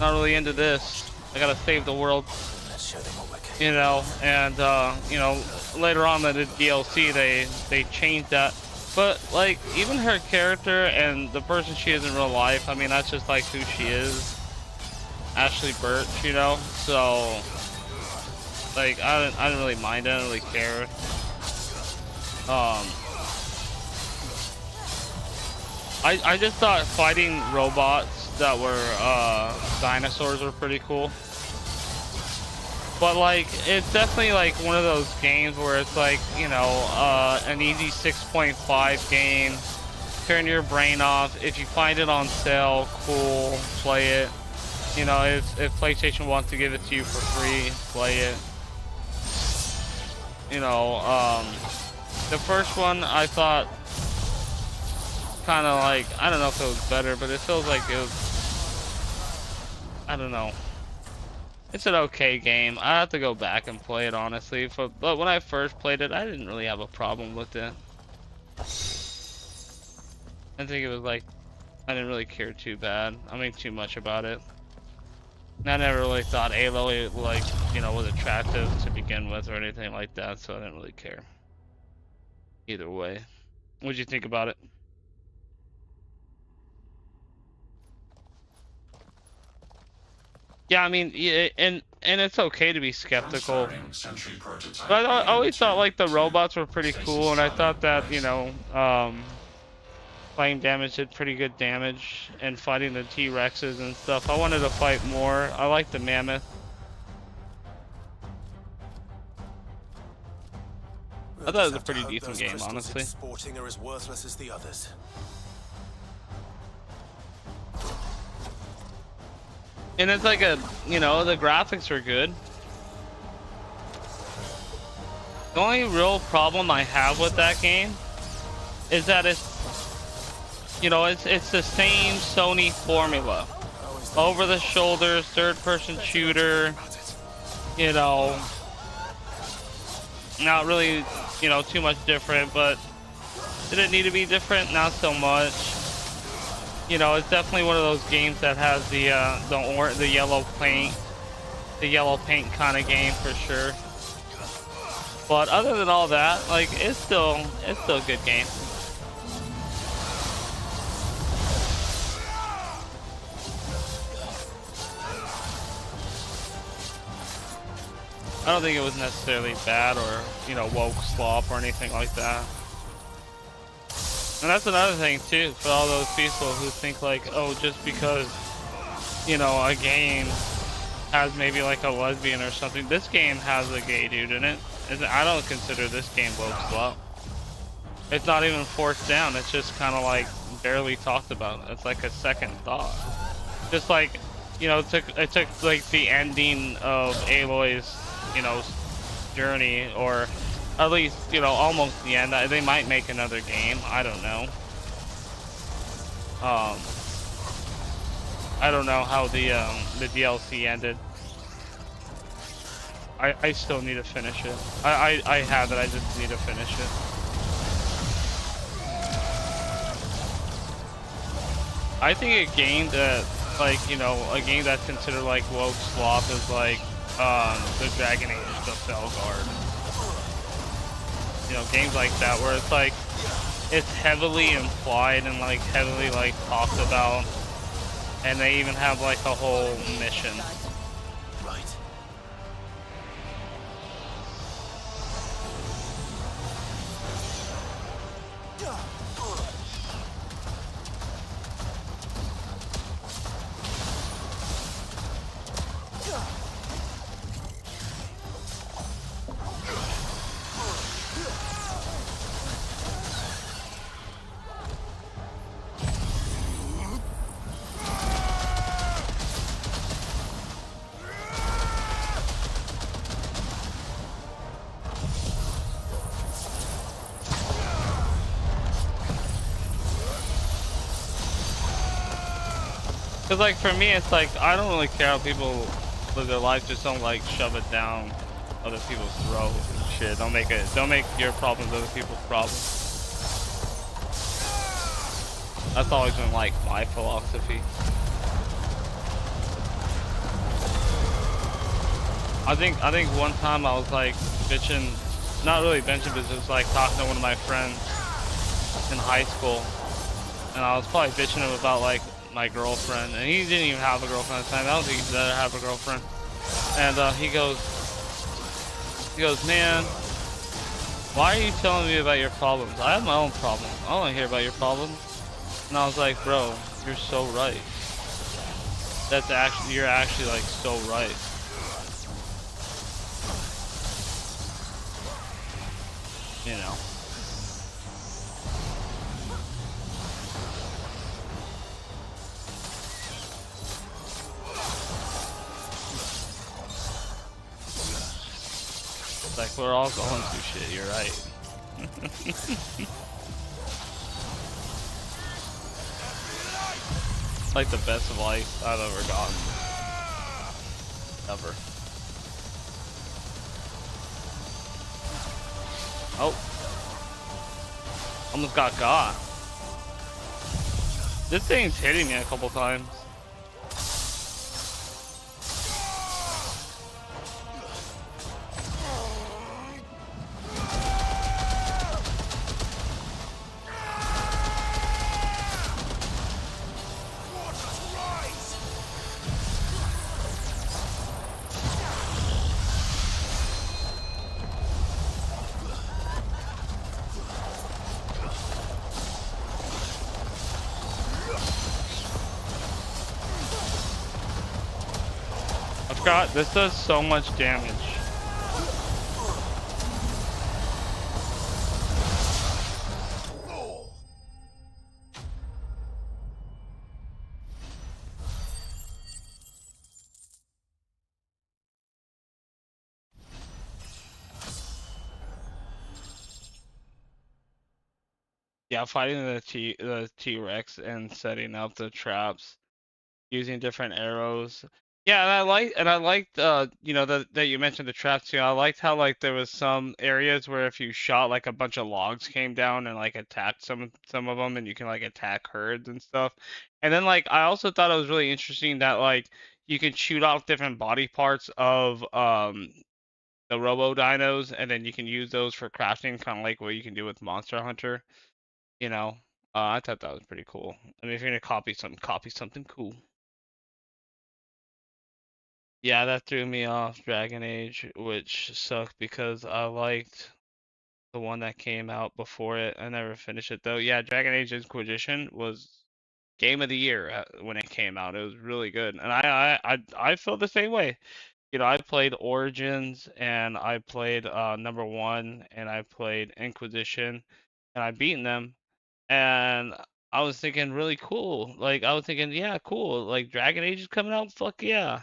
Not really into this. I gotta save the world, Let's show them what we're capable you know. of. And you know, later on in the DLC, they changed that. But like, even her character and the person she is in real life, I mean, that's just like who she is. Ashley Birch, you know. So like, I didn't really mind. I didn't really care. I just thought fighting robots that were dinosaurs were pretty cool. But like, it's definitely like one of those games where it's like, you know, an easy 6.5 game. Turn your brain off. If you find it on sale, cool, play it. You know, if PlayStation wants to give it to you for free, play it. You know, the first one I thought kind of like, I don't know if it was better, but it feels like it was, I don't know. It's an okay game. I have to go back and play it, honestly. But when I first played it, I didn't really have a problem with it. I think it was like, I didn't really care too bad. I mean, too much about it. I never really thought Aloy, like, you know, was attractive to begin with or anything like that, so I didn't really care. Either way. What'd you think about it? Yeah, I mean, yeah, and it's okay to be skeptical. transferring sentry prototype. But I always thought like the to robots were pretty stasis cool, and I thought that, device. you know, flame damage did pretty good damage, and fighting the T-Rexes and stuff. I wanted to fight more. I like the mammoth. I thought it was a pretty decent game, honestly. Sporting are as worthless as the others. And it's like a, you know, the graphics are good. The only real problem I have with that game is that it's, you know, it's the same Sony formula. Over the shoulders, third person shooter, you know, not really, you know, too much different, but did it need to be different? Not so much. You know, it's definitely one of those games that has the yellow paint kind of game for sure. But other than all that, like, it's still a good game. I don't think it was necessarily bad or, you know, woke slop or anything like that. And that's another thing too, for all those people who think like, oh, just because, you know, a game has maybe like a lesbian or something, this game has a gay dude in it. I don't consider this game woke slop. It's not even forced down, it's just kind of like barely talked about. It's like a second thought. Just like, you know, it took like the ending of Aloy's, you know, journey, or at least, you know, almost the end. They might make another game. I don't know. I don't know how the DLC ended. I still need to finish it. I have it. I just need to finish it. I think a game that, like, you know, a game that's considered like woke slop is like the Dragon Age, the Felguard. You know, games like that where it's like, it's heavily implied and like heavily like talked about, and they even have like a whole mission. Right. Cause like for me, it's like, I don't really care how people live their life. Just don't like shove it down other people's throat and shit. Don't make your problems other people's problems. That's always been like my philosophy. I think one time I was like bitching, not really bitching, but just like talking to one of my friends in high school, and I was probably bitching him about like my girlfriend, and he didn't even have a girlfriend at the time. I don't think he'd ever have a girlfriend. And he goes, man, why are you telling me about your problems? I have my own problems. I don't want to hear about your problems. And I was like, bro, you're so right. You're actually like so right. You know. Like, we're all going through shit, you're right. Like the best of life I've ever gotten. Ever. Oh. Almost got. This thing's hitting me a couple times. God, this does so much damage. Yeah, fighting the T-Rex and setting up the traps, using different arrows. Yeah, and I liked you know, that you mentioned the traps too. I liked how like there was some areas where if you shot like a bunch of logs came down and like attacked some of them, and you can like attack herds and stuff. And then like I also thought it was really interesting that like you can shoot off different body parts of the Robo Dinos, and then you can use those for crafting, kind of like what you can do with Monster Hunter. You know, I thought that was pretty cool. I mean, if you're gonna copy something cool. Yeah, that threw me off Dragon Age, which sucked because I liked the one that came out before it. I never finished it though. Yeah, Dragon Age Inquisition was game of the year when it came out. It was really good, and I feel the same way. You know, I played Origins and I played number one and I played Inquisition, and I beaten them, and I was thinking really cool. Like I was thinking, yeah, cool. Like Dragon Age is coming out, fuck yeah.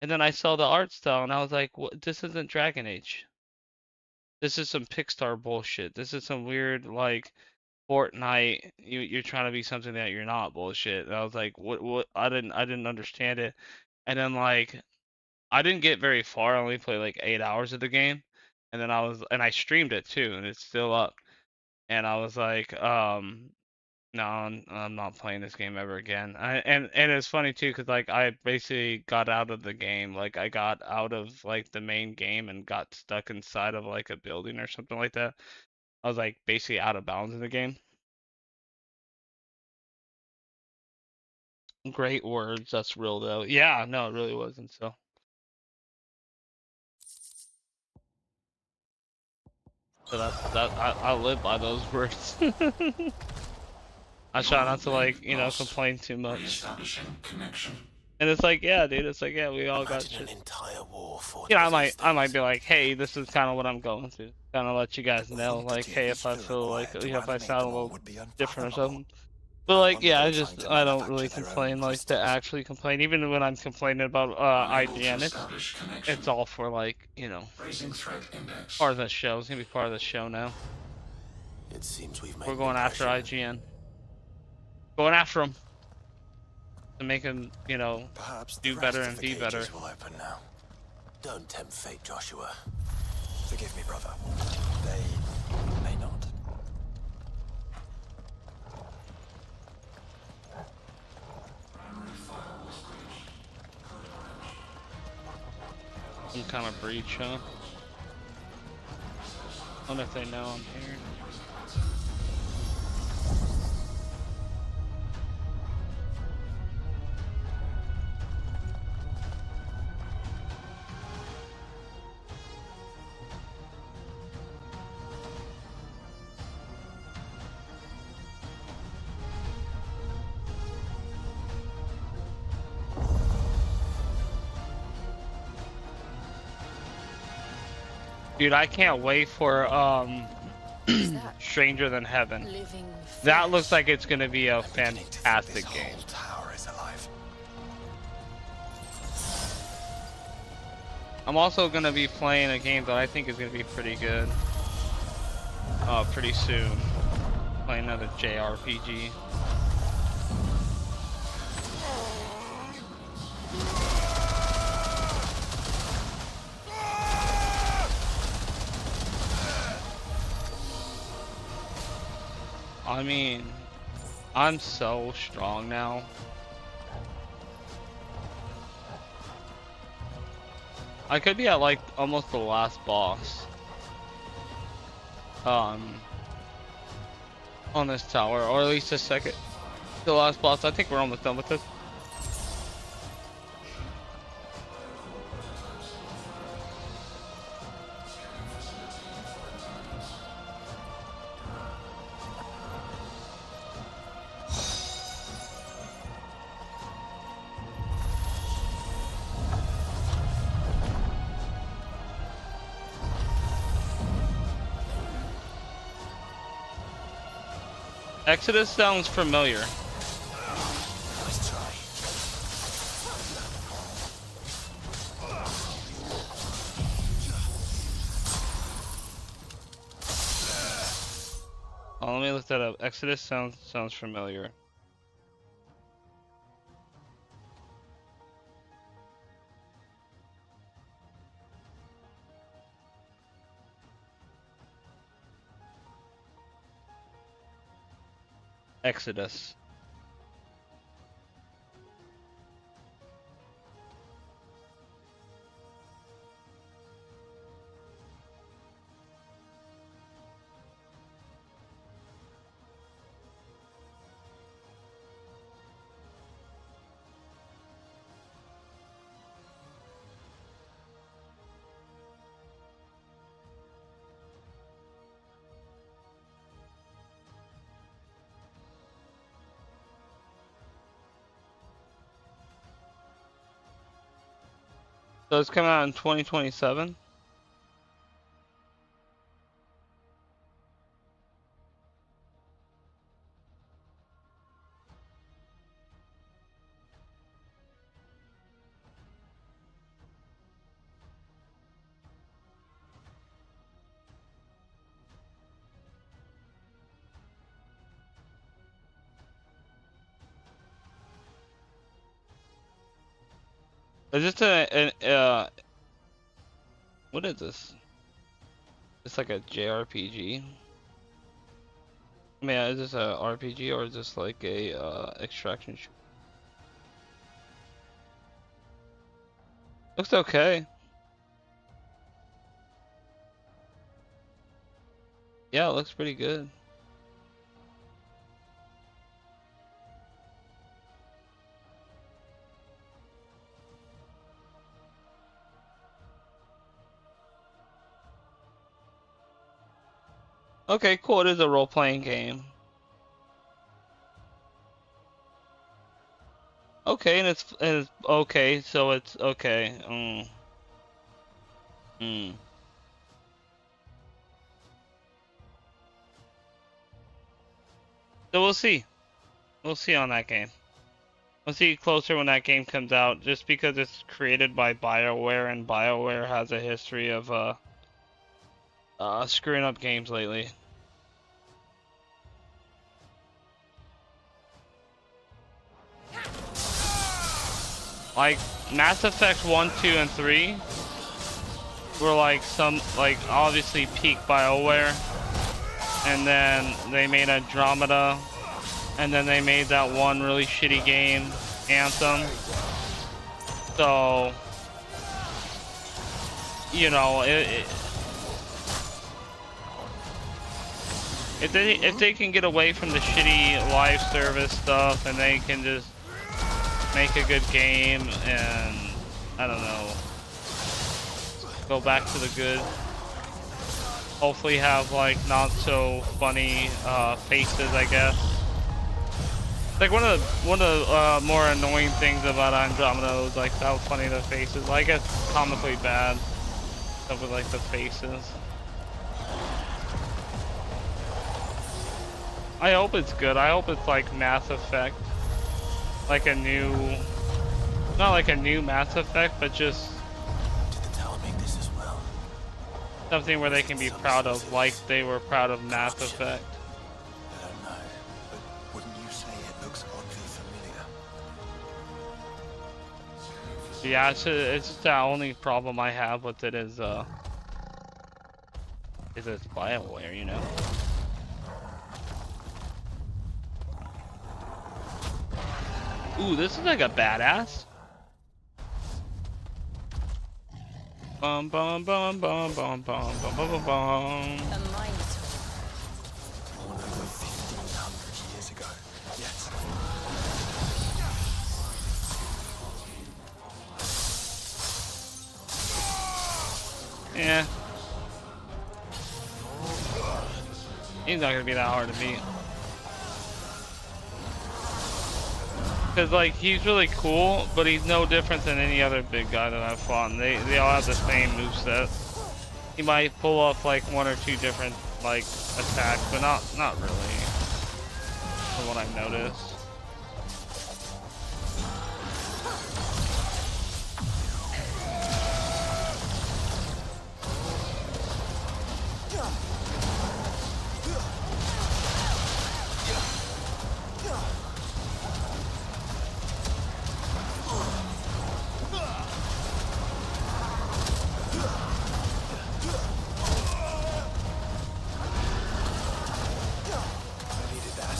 And then I saw the art style and I was like, what? This isn't Dragon Age. This is some Pixar bullshit. This is some weird like Fortnite. You're trying to be something that you're not bullshit. And I was like, what? I didn't understand it. And then like I didn't get very far. I only played like 8 hours of the game. And then I streamed it too, and it's still up. And I was like, no, I'm not playing this game ever again. And it's funny too, cause like I basically got out of the game. Like I got out of like the main game and got stuck inside of like a building or something like that. I was like basically out of bounds in the game. Great words. That's real though. Yeah, no, it really wasn't. So I live by those words. I try not to like, you know, complain too much. Reestablishing connection. And it's like, yeah, dude, it's like, yeah, we all got Imagine shit. an entire war fought You know, over these I might things. be like, hey, this is kind of what I'm going through. Kind of let you guys know, like, hey, if I feel like, you know, if I sound a little different or something. But like, yeah, I don't really complain like to actually complain. Even when I'm complaining about Unable to IGN, establish connection. it's all for like, you know, Raising threat index. part of the show. It's gonna be part of the show now. It seems we've made We're an going after impression. IGN. Going after them to make them, you know, Perhaps do the better rest and of be the better. cages will open now. Don't tempt fate, Joshua. Forgive me, brother. They may not. Some kind of breach, huh? I wonder if they know I'm here. Dude, I can't wait for Is that Stranger Than Heaven. living That looks flesh? like it's gonna be a I'm beginning to think fantastic this game. whole tower is alive. I'm also gonna be playing a game that I think is gonna be pretty good. Pretty soon. Playing another JRPG. I mean, I'm so strong now. I could be at like almost the last boss. On this tower, or at least the last boss. I think we're almost done with this. Exodus sounds familiar. Nice try. Oh, let me look that up. Exodus sounds familiar. Exodus. So it's coming out in 2027. Is this what is this? It's like a JRPG. I mean, is this a RPG or is this like a extraction? Looks okay. Yeah, it looks pretty good. Okay, cool. It is a role-playing game. Okay, and it's okay. So it's okay. Mm. So we'll see. We'll see on that game. We'll see closer when that game comes out. Just because it's created by BioWare, and BioWare has a history of screwing up games lately. Like Mass Effect 1, 2, and 3 were like some, like obviously peak BioWare, and then they made Andromeda, and then they made that one really shitty game, Anthem. So, you know, if they can get away from the shitty live service stuff and they can just make a good game and I don't know, go back to the good. Hopefully have like not so funny faces, I guess. Like one of the more annoying things about Andromeda was like how funny the faces. Like it's comically bad stuff with like the faces. I hope it's good. I hope it's like Mass Effect, like a new, not like a new Mass Effect, but just Did the tower make this as well? something where they can be proud of, like they were proud of Mass Effect. I don't know, but wouldn't you say it looks oddly familiar? Yeah, it's just the only problem I have with it is it's BioWare, you know. Ooh, this is like a badass. Bum bum bum bum bum bum bum bum bum bum. A Minotaur. Born over 1,500 years ago. Yes. Yeah. He's not gonna be that hard to beat. Cause like he's really cool, but he's no different than any other big guy that I've fought. And they all have the same moveset. He might pull off like one or two different like attacks, but not really. From what I've noticed. I needed that.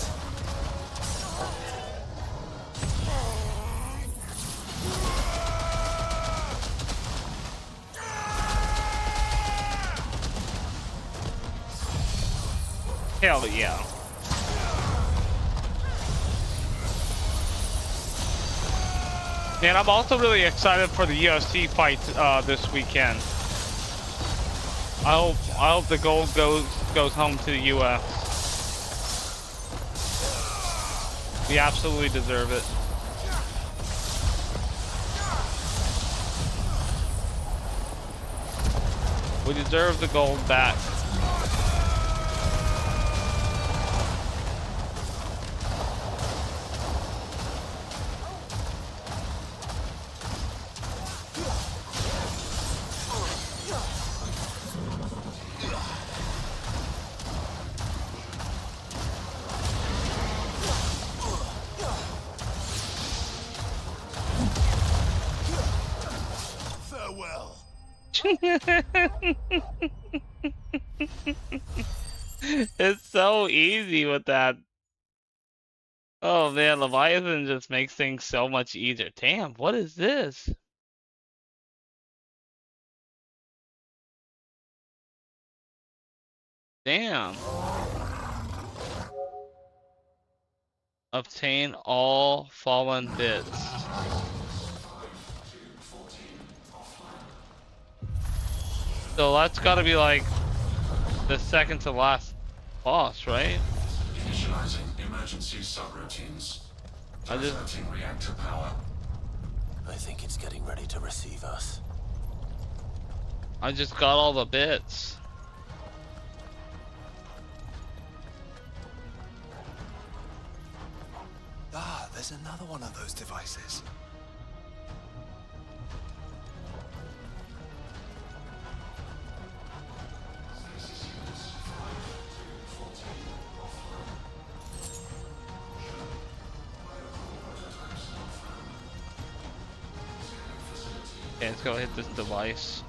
Hell yeah. And I'm also really excited for the UFC fight this weekend. I hope the gold goes home to the US. We absolutely deserve it. We deserve the gold back. Farewell. It's so easy with that. Oh man, Leviathan just makes things so much easier. Damn, what is this? Damn. Obtain all fallen bits. So that's gotta be like the second to last boss, right? Initializing emergency subroutines. I just- Diverting reactor power. I think it's getting ready to receive us. I just got all the bits. Ah, there's another one of those devices. Okay, let's go hit this device.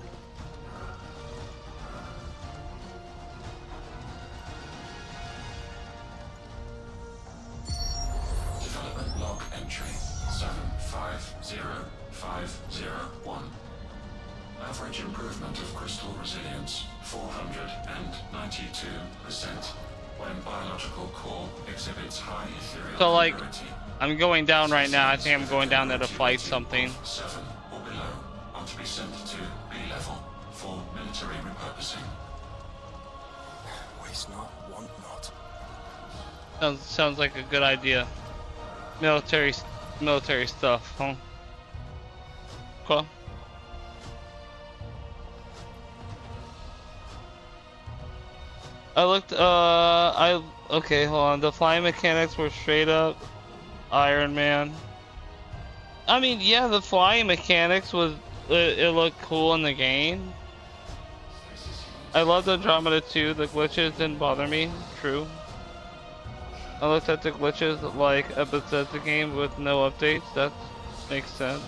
and 92% when biological core exhibits high ethereal So like, purity. I'm going down right now. I think I'm going down there to fight something. 7 or below are to be sent to B level for military repurposing. Waste not, want not. Sounds like a good idea. Military stuff, huh? Cool. Okay, hold on. The flying mechanics were straight up Iron Man. I mean, yeah, the flying mechanics it looked cool in the game. I loved Andromeda too. The glitches didn't bother me. True. I looked at the glitches like a Bethesda game with no updates. That makes sense.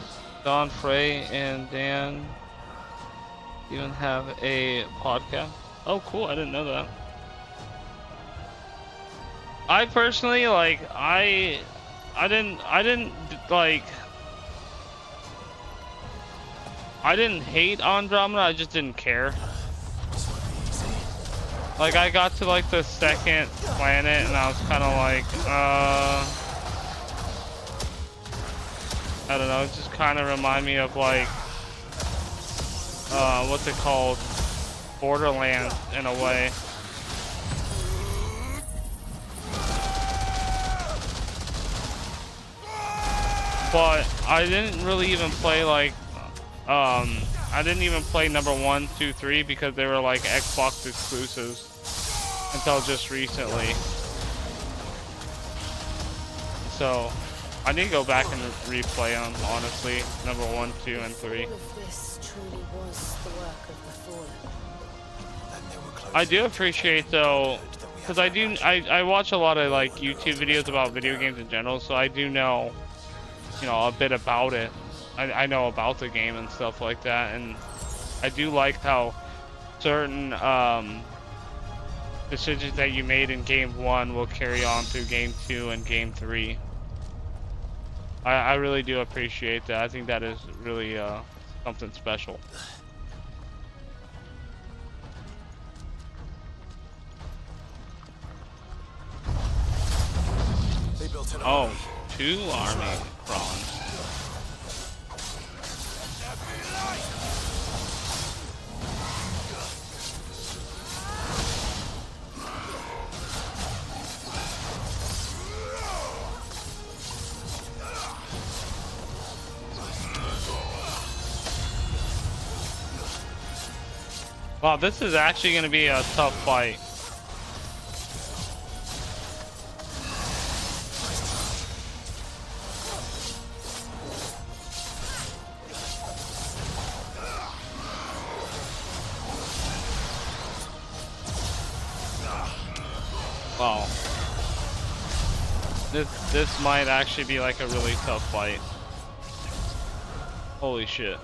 Don, Frey, and Dan even have a podcast. Oh, cool! I didn't know that. I personally like I didn't hate Andromeda. I just didn't care. Like I got to like the second planet and I was kind of like I don't know, it just kind of remind me of like what's it called, Borderlands in a way. But I didn't really even play like I didn't even play number 1, 2, 3 because they were like Xbox exclusives until just recently. So I need to go back and replay them, honestly. Number 1, 2, and 3. All of this truly was the work of the Fallen. I do appreciate though, because I watch a lot of like YouTube videos about video games in general, so I do know, you know, a bit about it. I know about the game and stuff like that, and I do like how certain decisions that you made in game 1 will carry on through game 2 and game 3. I really do appreciate that. I think that is really something special. They built an Oh, army. 2 army prawns. Wow, this is actually going to be a tough fight. Wow. This might actually be like a really tough fight. Holy shit.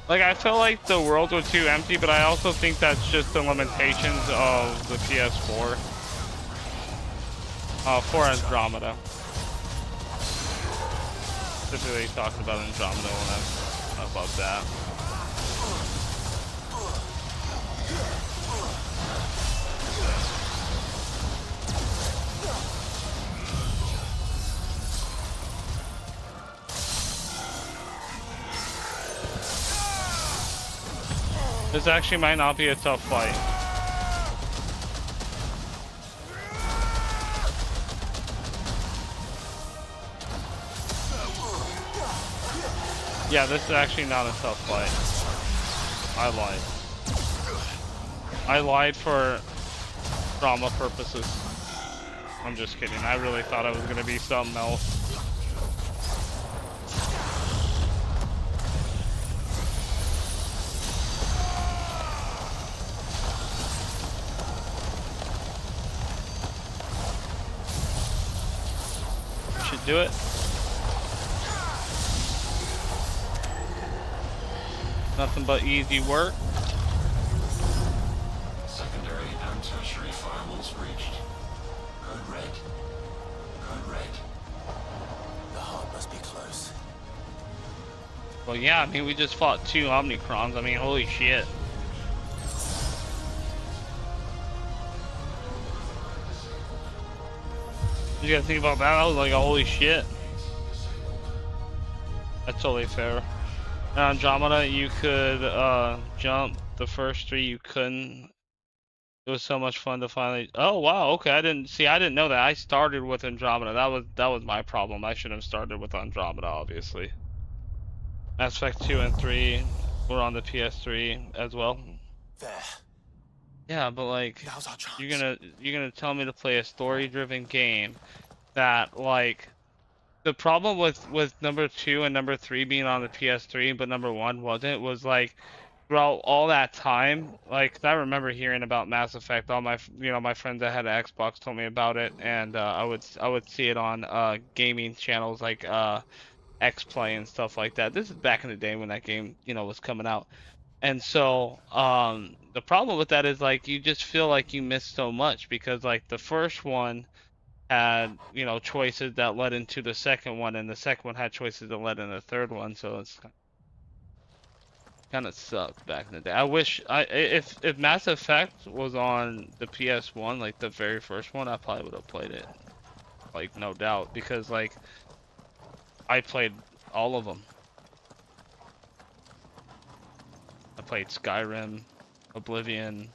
Like, I feel like the worlds were too empty, but I also think that's just the limitations of the PS4. For Andromeda. Specifically talking about Andromeda when I'm above that. This actually might not be a tough fight. Yeah, this is actually not a tough fight. I lied. I lied for drama purposes. I'm just kidding. I really thought it was gonna be something else. Should do it. Nothing but easy work. Secondary and tertiary firewalls breached. Code red. Code red. The Well, yeah, I mean, we just fought 2 Omnicrons. I mean, holy shit. You gotta think about that. That was like a holy shit. That's totally fair. And Andromeda, you could jump. The first 3 you couldn't. It was so much fun to finally. Oh wow, okay. I didn't know that. I started with Andromeda. That was my problem. I should have started with Andromeda, obviously. Mass Effect 2 and 3 were on the PS3 as well. There. Yeah, but like Now's our chance. you're gonna tell me to play a story-driven game that like the problem with number 2 and number 3 being on the PS3 but number 1 wasn't was like throughout all that time, like 'cause I remember hearing about Mass Effect. All my my friends that had an Xbox told me about it, and I would see it on gaming channels like X Play and stuff like that. This is back in the day when that game was coming out. And so the problem with that is like you just feel like you missed so much because like the first one had choices that led into the second one, and the second one had choices that led into the third one. So it's kind of sucked back in the day. I wish if Mass Effect was on the PS1, like the very first one, I probably would have played it, like no doubt, because like I played all of them. I played Skyrim, Oblivion.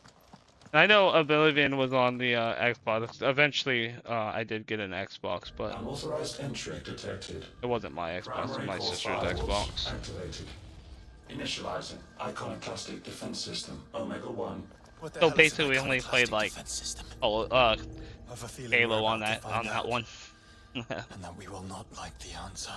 And I know Oblivion was on the Xbox. Eventually, I did get an Xbox, but Unauthorized entry detected. it wasn't my Xbox. It was Primary my core sister's firewalls Xbox. activated. Initializing iconoclastic defense system Omega-1. What the So hell is an basically, we only played iconoclastic like defense system? oh, I've a feeling Halo we're on about to that find out, one. and that we will not like the answer.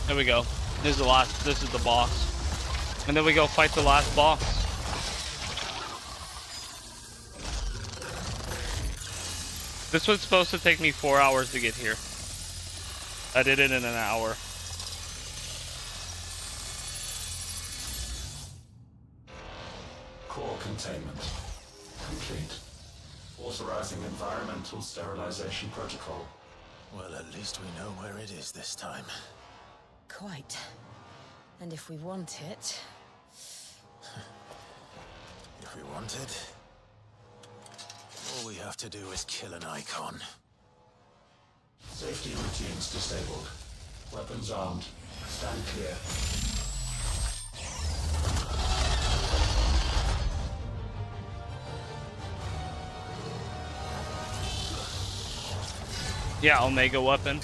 There we go. This is the last. This is the boss, and then we go fight the last boss. This was supposed to take me 4 hours to get here. I did it in an hour. Core containment complete. Authorizing environmental sterilization protocol. Well, at least we know where it is this time. Quite. And if we want it... If we want it, all we have to do is kill an icon. Safety routines disabled. Weapons armed. Stand clear. Yeah, Omega weapon.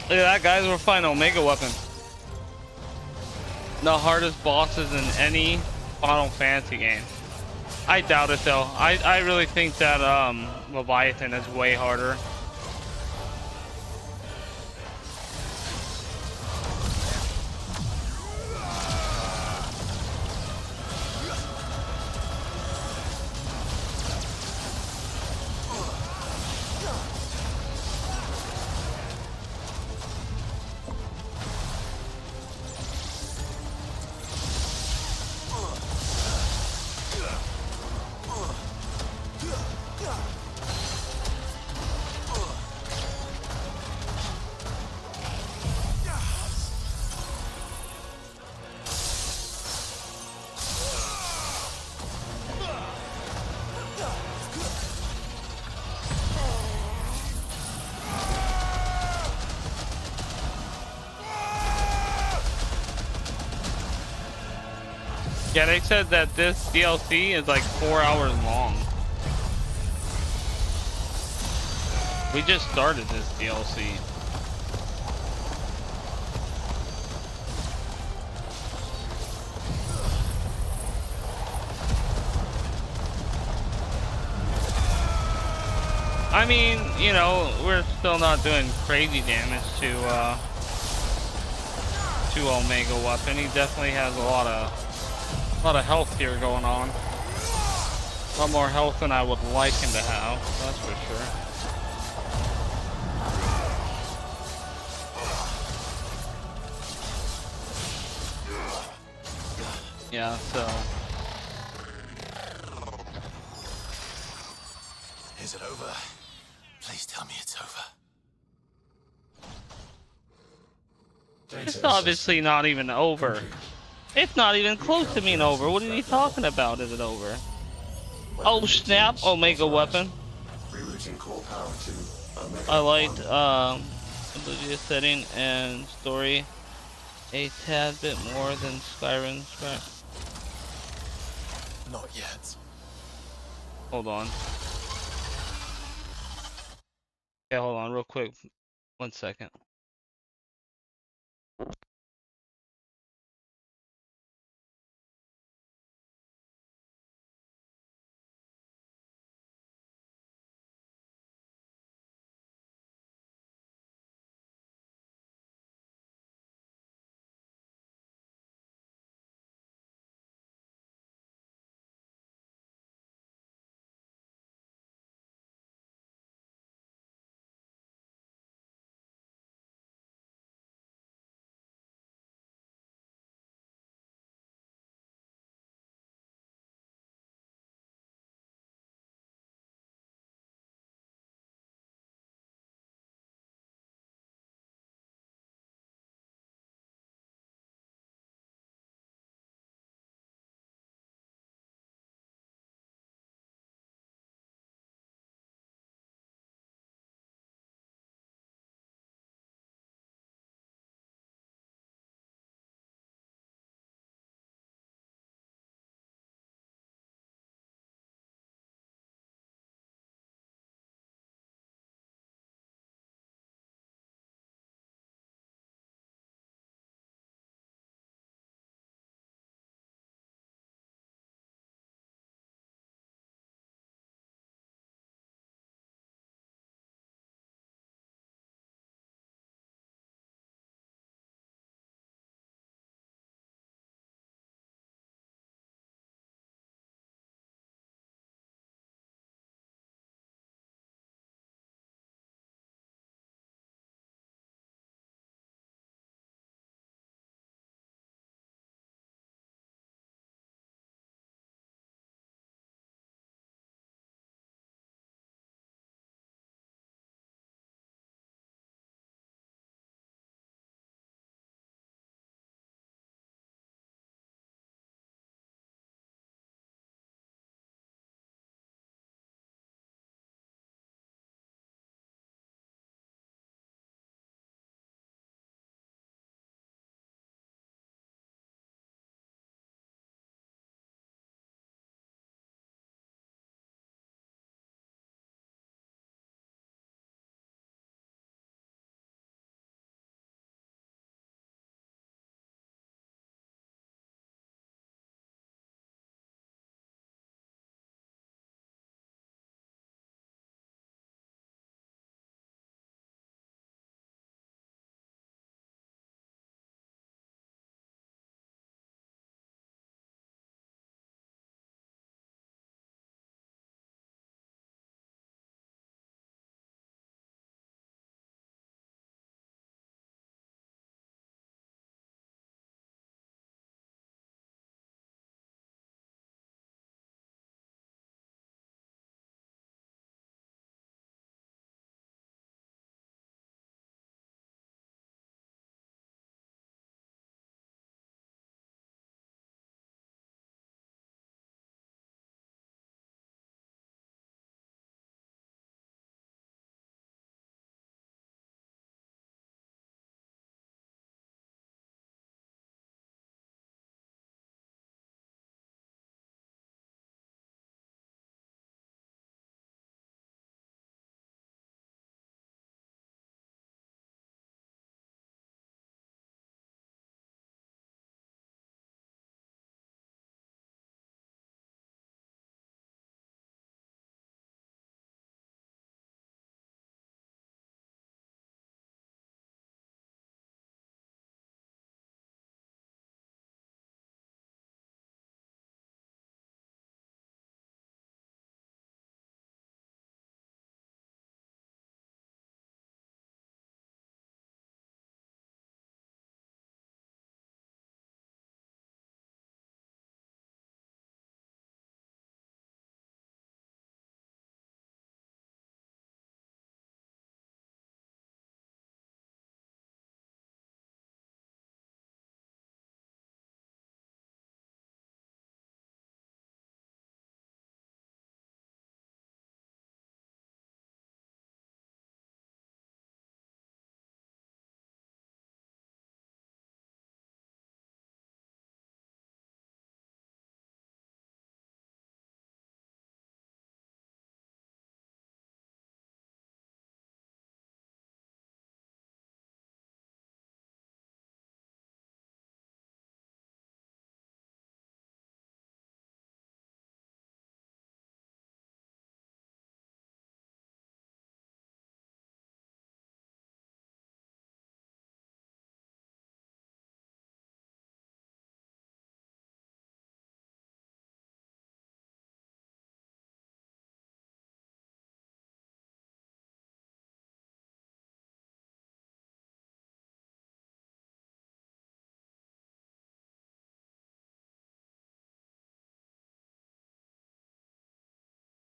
Look at that, guys. We're fighting Omega weapon. The hardest bosses in any Final Fantasy game. I doubt it though. I really think that Leviathan is way harder. Yeah, they said that this DLC is like 4 hours long. We just started this DLC. I mean, we're still not doing crazy damage to to Omega weapon. He definitely has a lot of health here going on. A lot more health than I would like him to have, that's for sure. Yeah, so. Is it over? Please tell me it's over. It's obviously not even over. It's not even close to being over. What are you talking about? Is it over? Oh snap! Omega weapon. Rerouting core power to Omega. I liked ability setting and story a tad bit more than Skyrim's. Not yet. Hold on. Yeah, hold on, real quick. 1 second.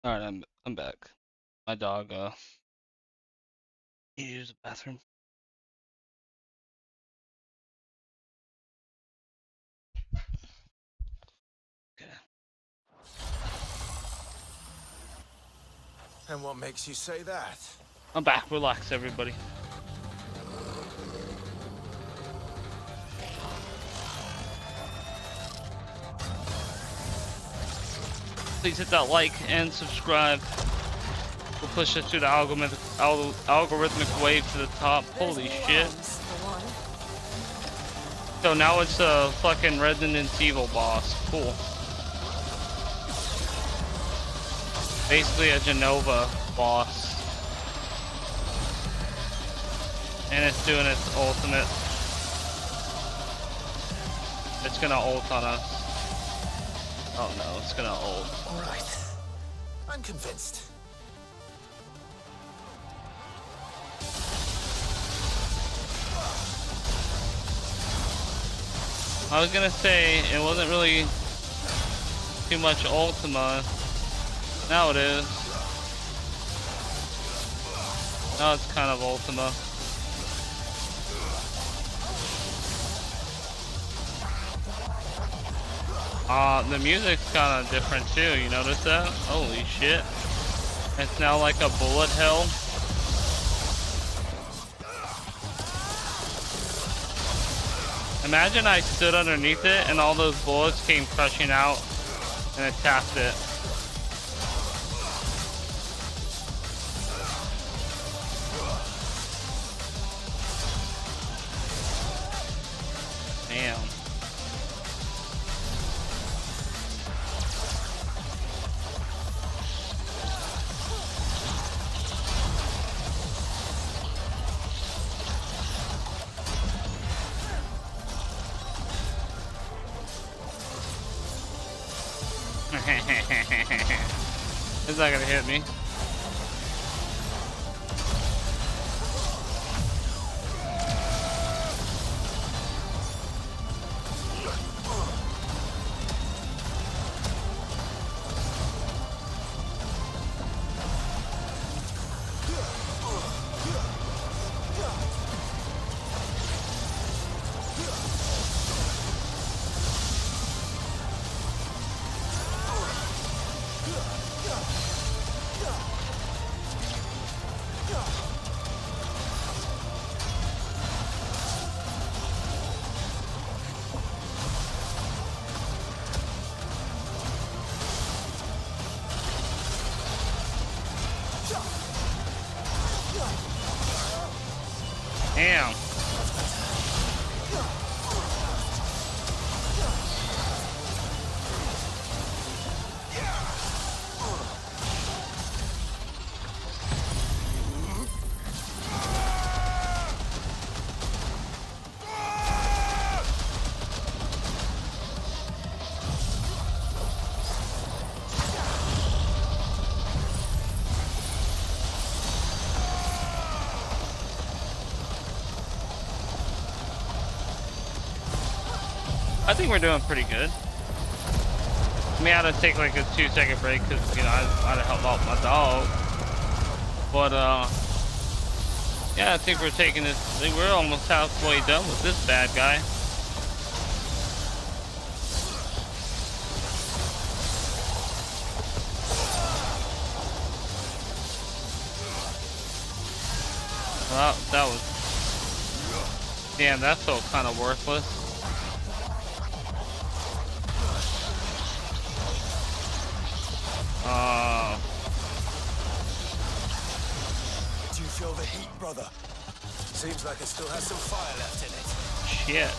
All right, I'm back. My dog he used the bathroom. Okay. And what makes you say that? I'm back. Relax, everybody. Please hit that like and subscribe. We'll push us through the algorithmic wave to the top. Holy shit. So now it's a fucking Resident Evil boss. Cool. Basically a Genova boss. And it's doing its ultimate. It's gonna ult on us. Oh no, it's gonna ult. Alright. I'm convinced. I was gonna say it wasn't really too much Ultima. Now it is. Now it's kind of Ultima. The music's kind of different too. You notice that? Holy shit! It's now like a bullet hell. Imagine I stood underneath it and all those bullets came crushing out and it tapped it. Damn. It's not gonna hit me. Damn. I think we're doing pretty good. I mean, I had to take like a 2-second break because, you know, I had to help out my dog. But, yeah, I think we're taking this. We're almost halfway done with this bad guy. Well, that was. Damn, that felt kind of worthless. Do you feel the heat, brother? Seems like it still has some fire left in it. Shit.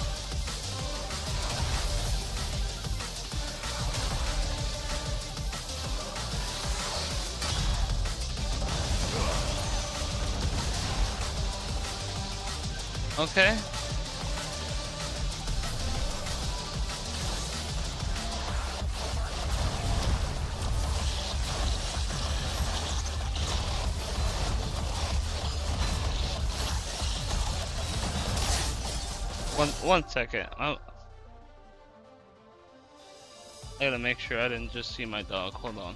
Okay. One second. I gotta make sure I didn't just see my dog. Hold on.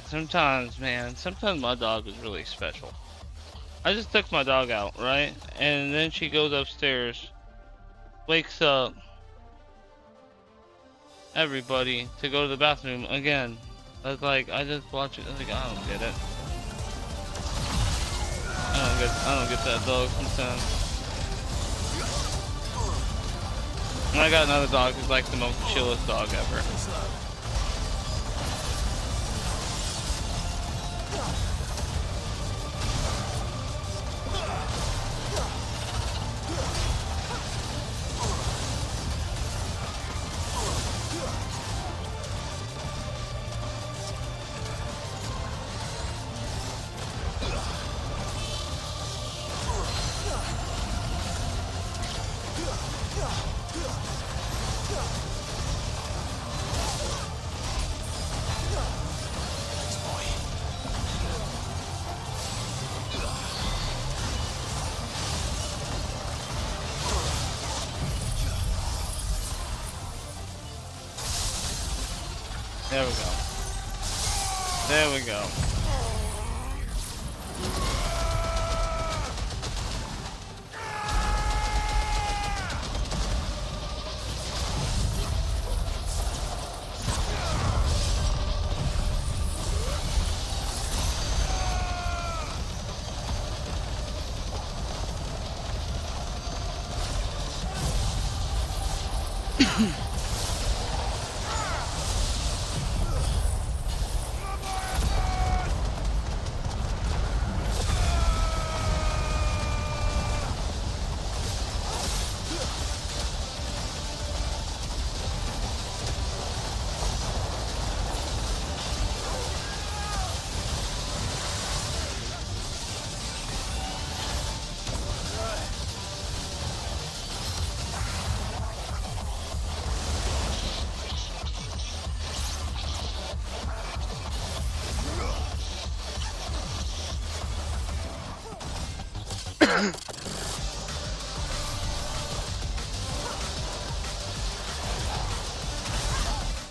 sometimes my dog is really special. I just took my dog out, right? And then she goes upstairs, wakes up everybody to go to the bathroom again. It's like, I just watch it, like, I don't get it. I don't get that dog sometimes. And I got another dog who's like the most chillest dog ever. There we go. There we go.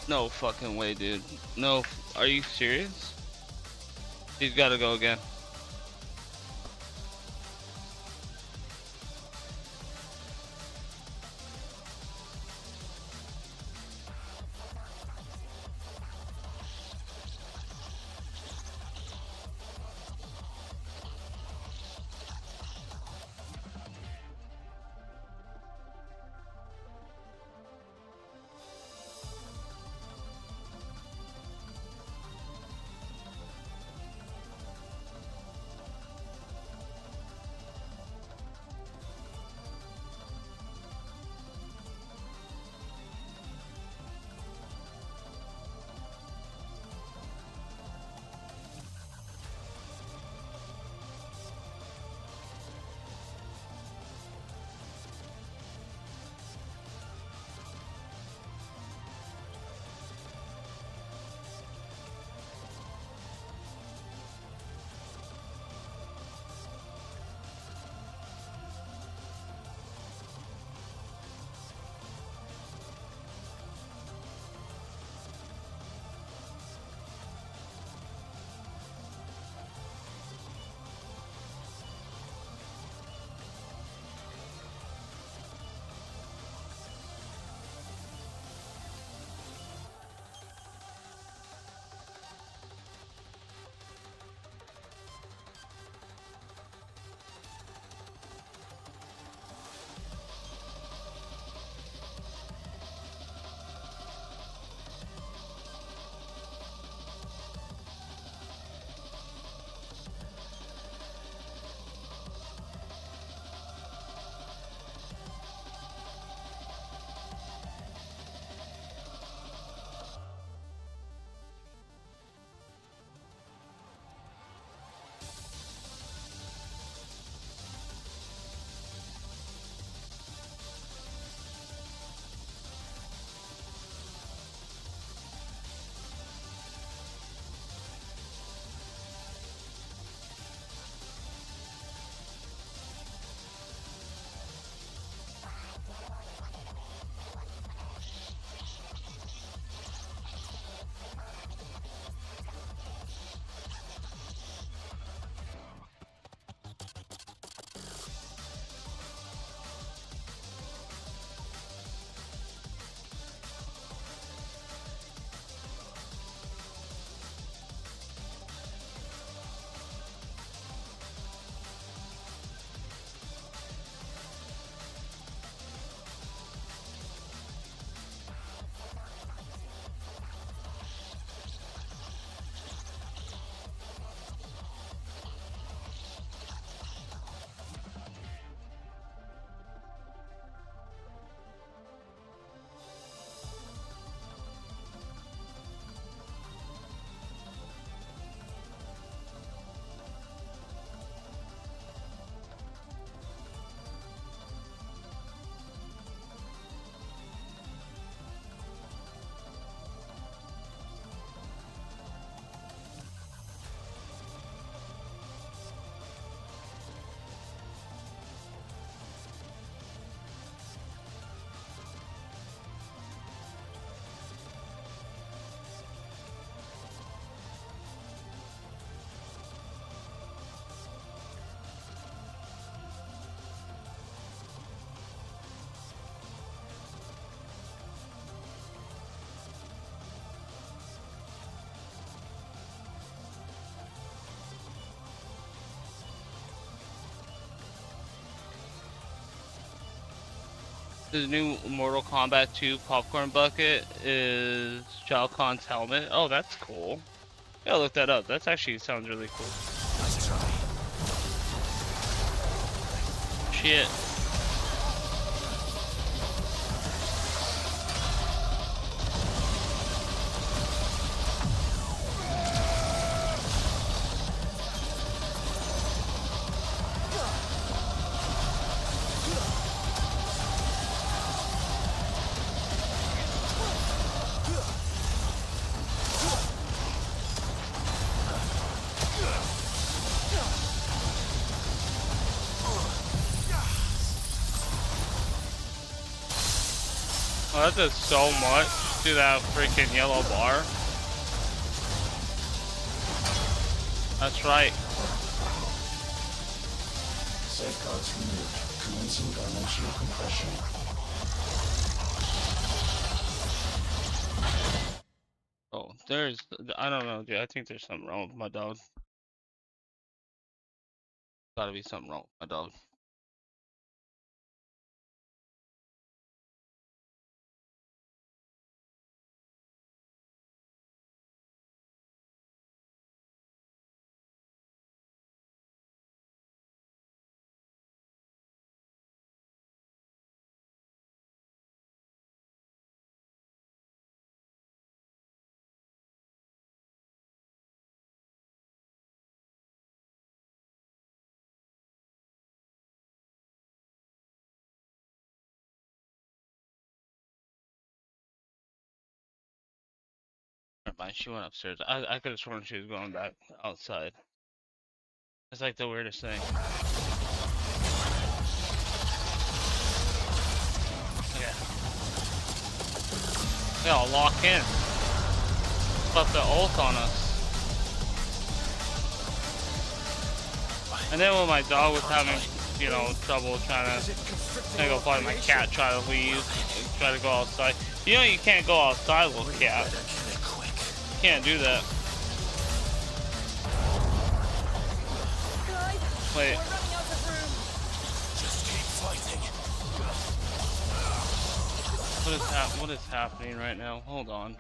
No fucking way, dude. No, are you serious? He's gotta go again. The new Mortal Kombat 2 popcorn bucket is Shao Kahn's helmet. Oh, that's cool. Yeah, look that up. That's actually sounds really cool. Nice try. Shit. Oh, that does so much to that freaking yellow bar. That's right. Safeguards removed. Commencing dimensional compression. Oh, there's, I don't know, dude. I think there's something wrong with my dog. Gotta be something wrong with my dog. Never mind, she went upstairs. I could have sworn she was going back outside. It's like the weirdest thing. Yeah. They all lock in. Left the ult on us. And then when my dog was having, you know, trouble trying to go find my cat, try to leave, try to go outside. You know you can't go outside with a cat. You can't do that. Wait. Just keep fighting. What is happening right now? Hold on.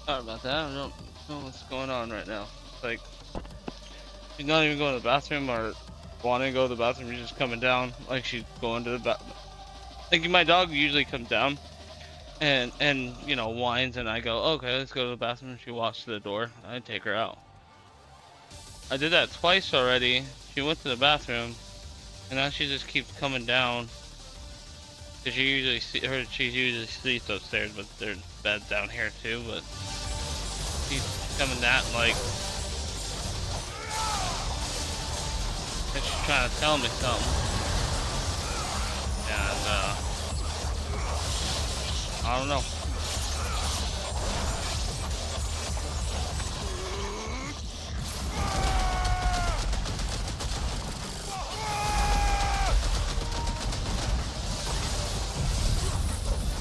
Sorry about that. I don't know what's going on right now. It's like she's not even going to the bathroom or wanting to go to the bathroom. She's just coming down like she's going to the bathroom. Like my dog usually comes down and you know whines, and I go, okay, let's go to the bathroom. She walks to the door. I take her out. I did that twice already. She went to the bathroom, and now she just keeps coming down. Cause she usually sleeps upstairs, but there's beds down here too. But she's coming that like, and she's trying to tell me something, and I don't know.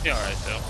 Be alright though.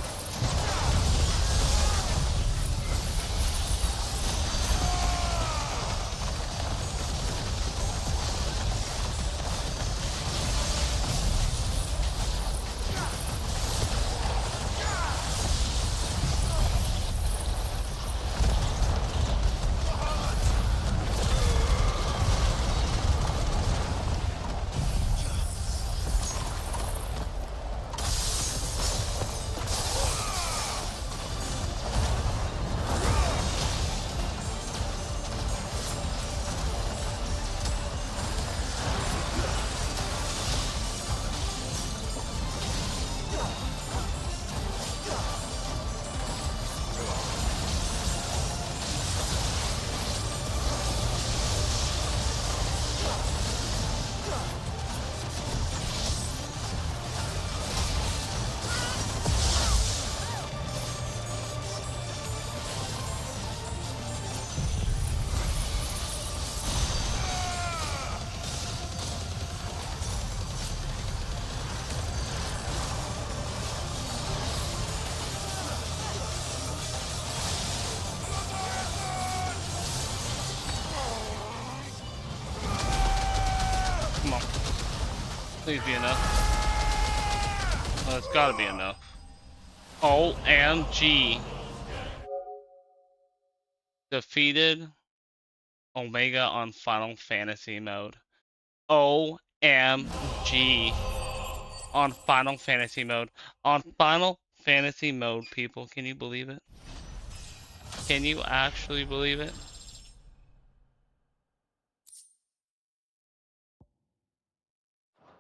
Come on. Please be enough. Well, it's gotta be enough. OMG. Defeated Omega on Final Fantasy mode. OMG. On Final Fantasy mode. On Final Fantasy mode, people. Can you believe it? Can you actually believe it?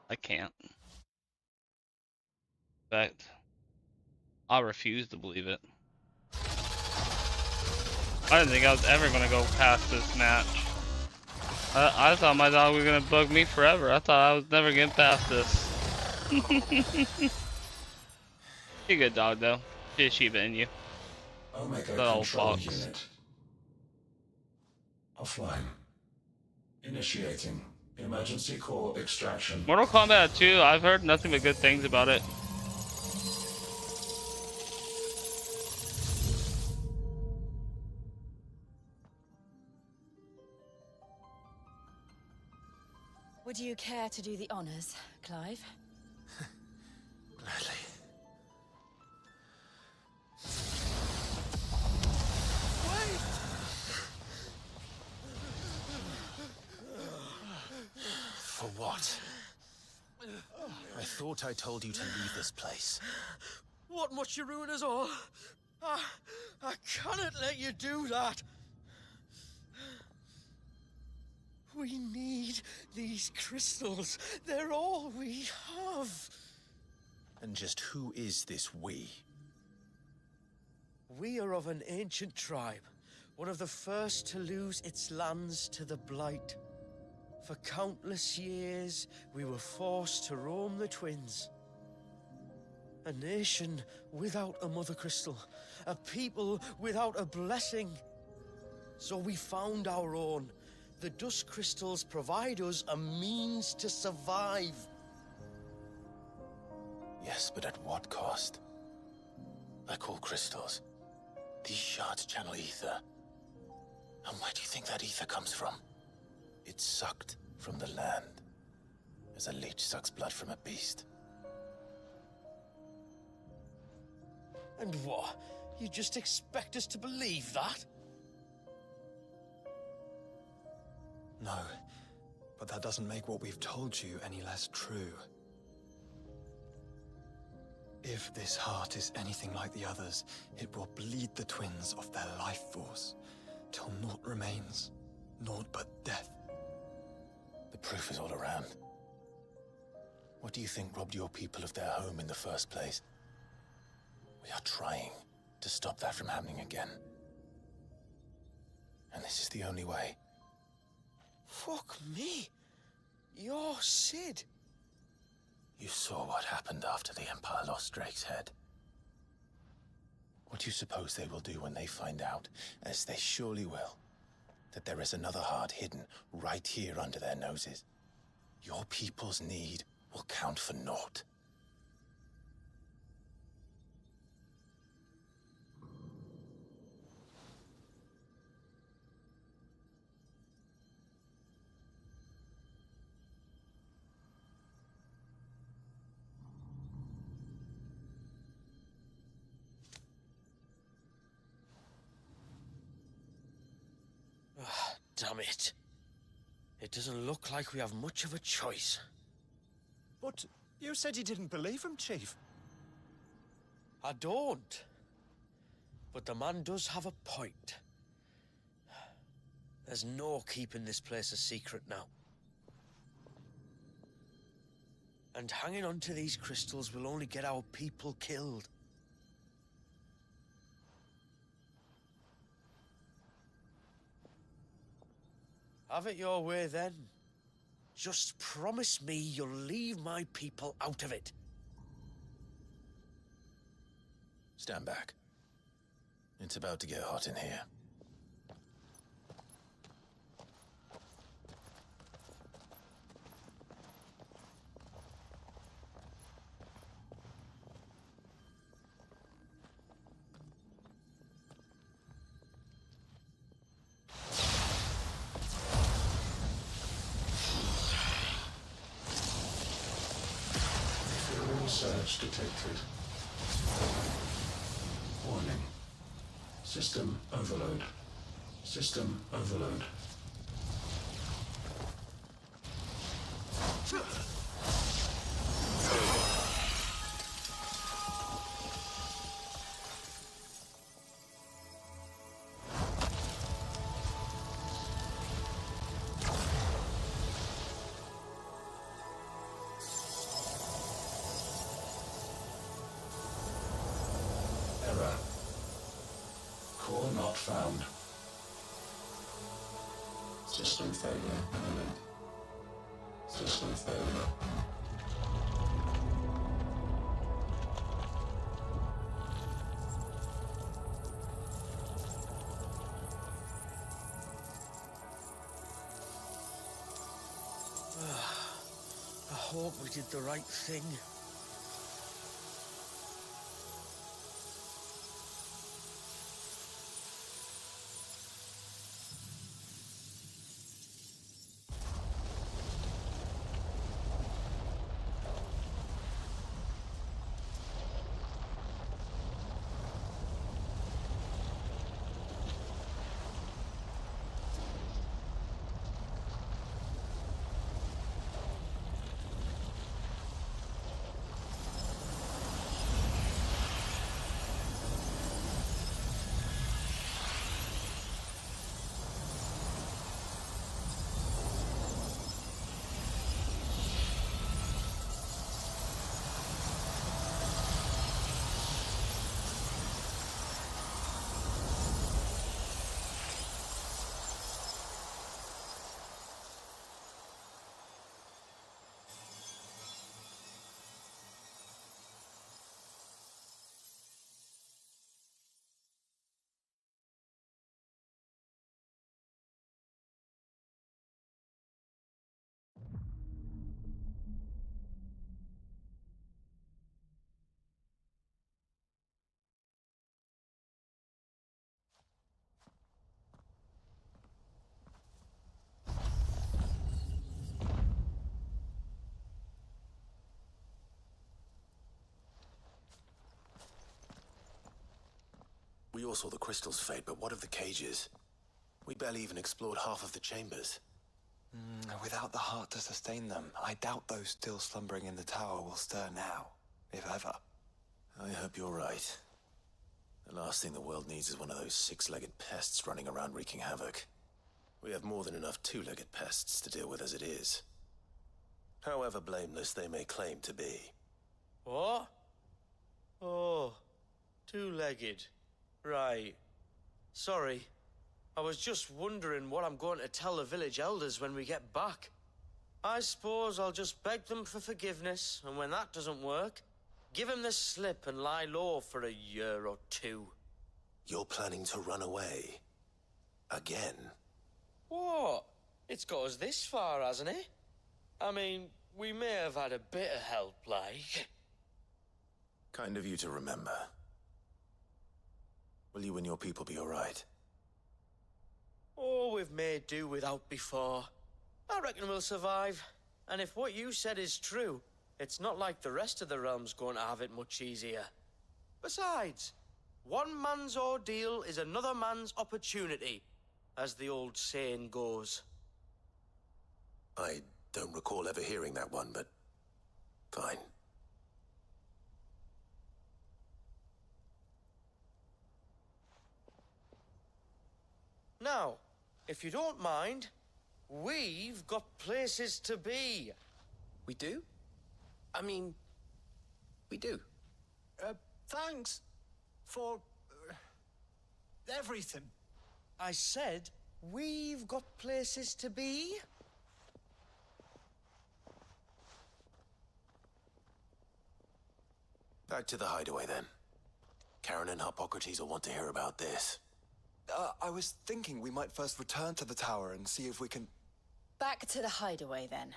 I can't. In fact, I refuse to believe it. I didn't think I was ever gonna go past this match. I thought my dog was gonna bug me forever. I thought I was never getting past this. She's a good dog though. She's Shiba in you. Omega That old control fox. unit offline. Initiating emergency core extraction. Mortal Kombat 2, I've heard nothing but good things about it. Would you care to do the honors, Clive? Gladly. For what? I thought I told you to leave this place. What must you ruin us all? I cannot let you do that. We need these crystals. They're all we have. And just who is this we? We are of an ancient tribe, one of the first to lose its lands to the Blight. For countless years, we were forced to roam the Twins. A nation without a mother crystal, a people without a blessing. So we found our own. The dust crystals provide us a means to survive. Yes, but at what cost? Like all crystals, these shards channel ether. And where do you think that ether comes from? It's sucked from the land, as a leech sucks blood from a beast. And what? You just expect us to believe that? No, but that doesn't make what we've told you any less true. If this heart is anything like the others, it will bleed the twins of their life force, till naught remains, naught but death. The proof is all around. What do you think robbed your people of their home in the first place? We are trying to stop that from happening again. And this is the only way. Fuck me. You're Sid. You saw what happened after the Empire lost Drake's head. What do you suppose they will do when they find out, as they surely will, that there is another heart hidden right here under their noses? Your people's need will count for naught. Damn it. It doesn't look like we have much of a choice. But you said you didn't believe him, Chief. I don't. But the man does have a point. There's no keeping this place a secret now. And hanging on to these crystals will only get our people killed. Have it your way, then. Just promise me you'll leave my people out of it. Stand back. It's about to get hot in here. Surge detected. Warning. System overload. System overload. Error. Core not found. System failure imminent. System failure. I hope we did the right thing. all saw the crystal's fate, but what of the cages? We barely even explored half of the chambers. Without the heart to sustain them, I doubt those still slumbering in the tower will stir now, if ever. I hope you're right. The last thing the world needs is one of those six-legged pests running around wreaking havoc. We have more than enough two-legged pests to deal with as it is. However blameless they may claim to be. What? Oh, two-legged. Right. Sorry. I was just wondering what I'm going to tell the village elders when we get back. I suppose I'll just beg them for forgiveness, and when that doesn't work, give them the slip and lie low for a year or two. You're planning to run away? Again? What? It's got us this far, hasn't it? I mean, we may have had a bit of help, like. Kind of you to remember. Will you and your people be alright? Oh, we've made do without before. I reckon we'll survive. And if what you said is true, it's not like the rest of the realm's going to have it much easier. Besides, one man's ordeal is another man's opportunity, as the old saying goes. I don't recall ever hearing that one, but fine. Now, if you don't mind, we've got places to be. We do? I mean, we do. Thanks for everything. I said, we've got places to be. Back to the hideaway, then. Karen and Hippocrates will want to hear about this. I was thinking we might first return to the tower and see if we can... Back to the hideaway, then.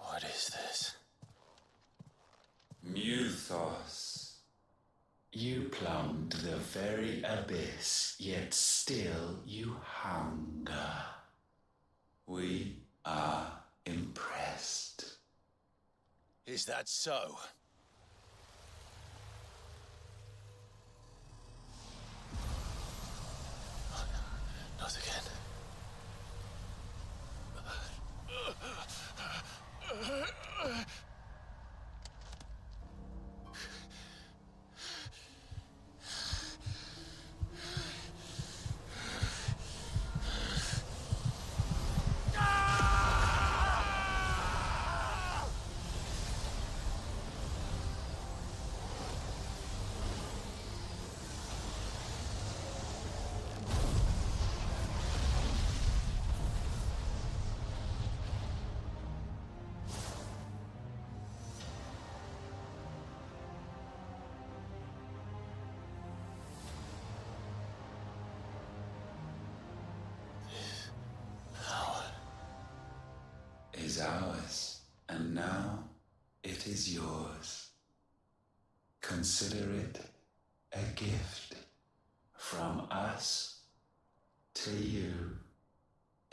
What is this? Muthos. You plumbed the very abyss, yet still you hunger. We are impressed. Is that so? Not again. Is ours, and now it is yours. Consider it a gift from us to you,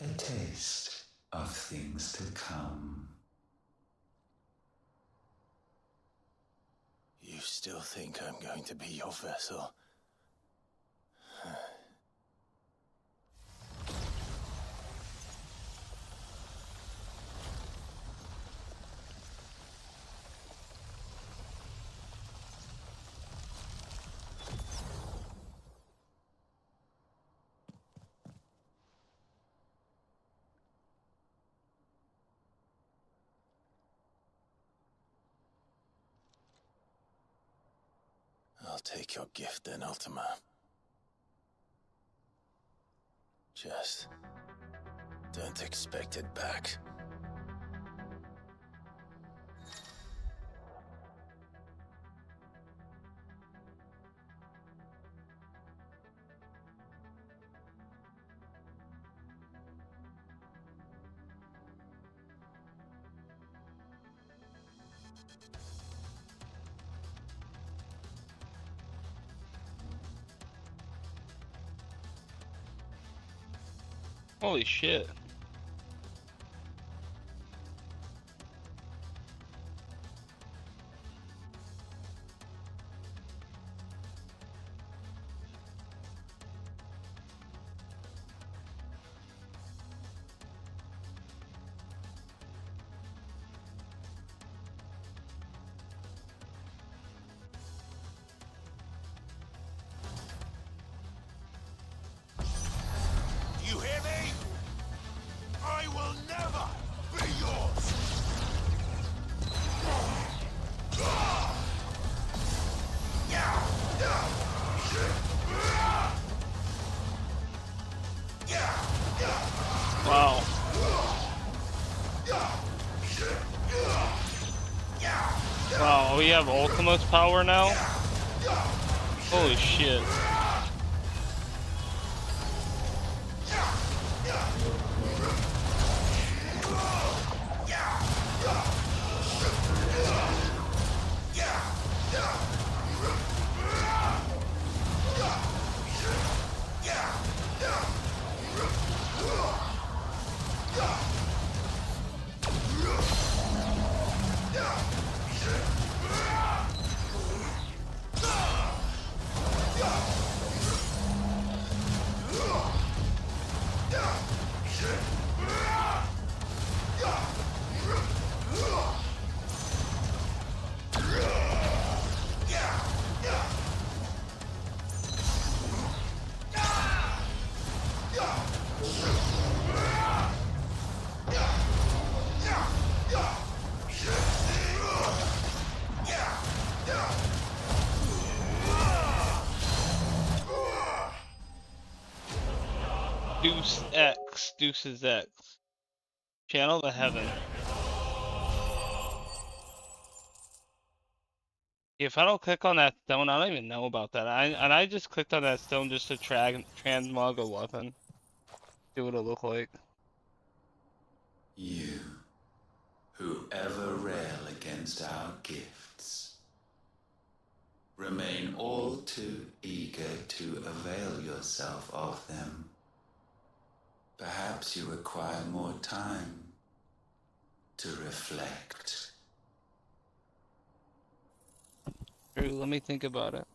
a taste of things to come. You still think I'm going to be your vessel? I'll take your gift then, Ultima. Just don't expect it back. Holy shit. You hear me? I will never be yours! Wow. Wow, we have Ultima's power now? Holy shit. Deuce X, Deuce's X. Channel to heaven. If I don't click on that stone, I don't even know about that. I just clicked on that stone just to transmog a weapon. See what it look like. You, who ever rail against our gifts, remain all too eager to avail yourself of them. Perhaps you require more time to reflect. True, let me think about it.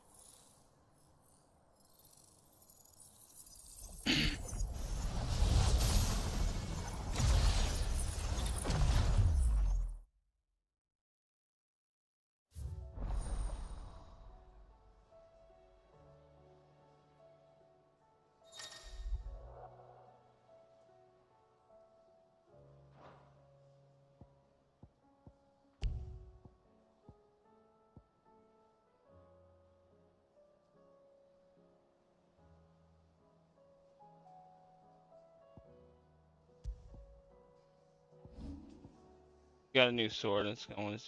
Got a new sword. It's going to.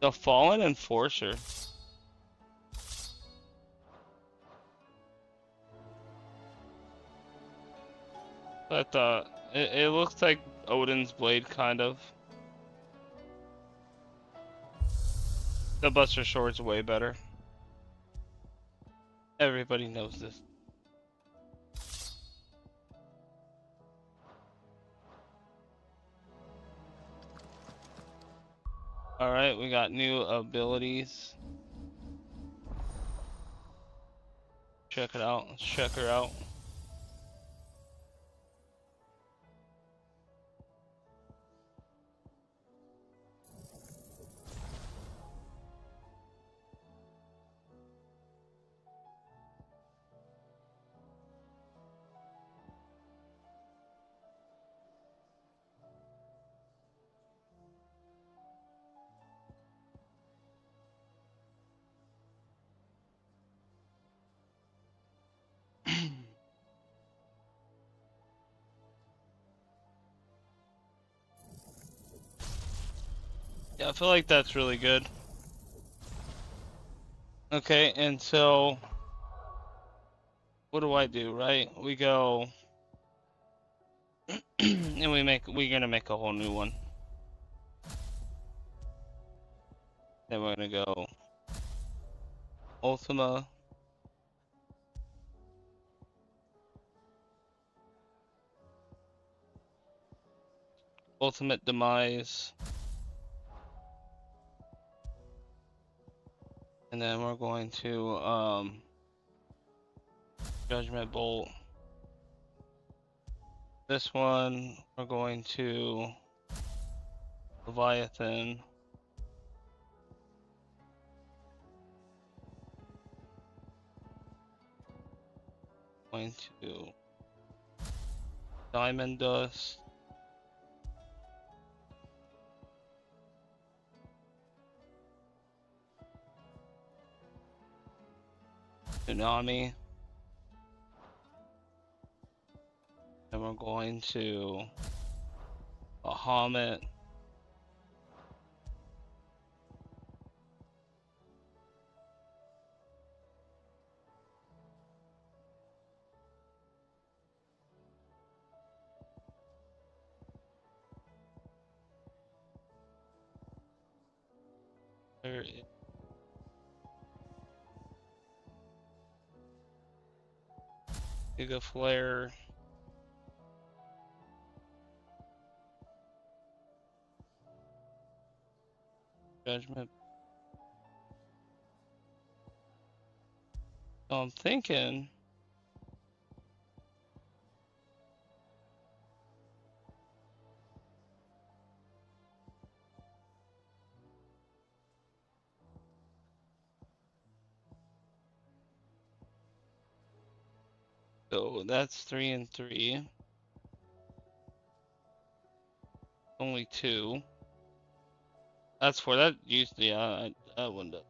The Fallen Enforcer. But it looks like Odin's blade, kind of. The Buster Sword's way better. Everybody knows this. Alright, we got new abilities. Check it out. Let's check her out. Yeah, I feel like that's really good. Okay, and so what do I do, right? We go and we're gonna make a whole new one. Then we're gonna go Ultima. Ultimate Demise. And then we're going to Judgment Bolt. This one we're going to Leviathan. Going to Diamond Dust. Tsunami. And we're going to Bahamut. There is Giga Flare. Judgment. So I'm thinking so that's 3 and 3. Only 2. That's 4. That used to, yeah, that one does.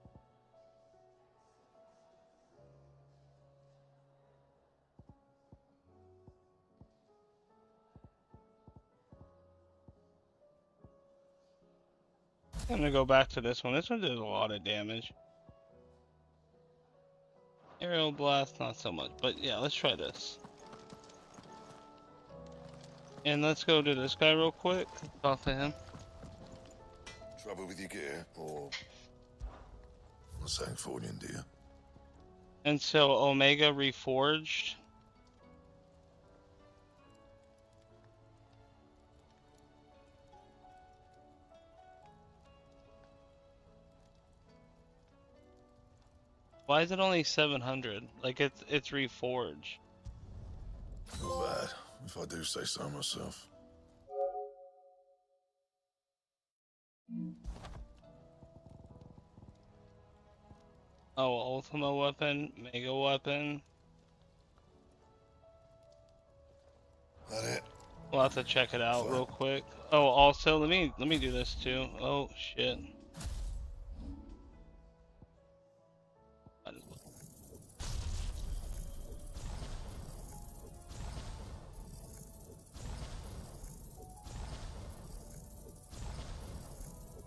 I'm gonna go back to this one. This one did a lot of damage. Aerial Blast, not so much. But yeah, let's try this. And let's go to this guy real quick. Talk to him. Trouble with your gear, or not saying Fornian, do you? And so Omega Reforged. Why is it only 700? Like it's Reforged. Not bad, if I do say so myself. Oh, Ultima weapon, Mega weapon. That it? We'll have to check it out real quick. Oh, also let me do this too. Oh shit.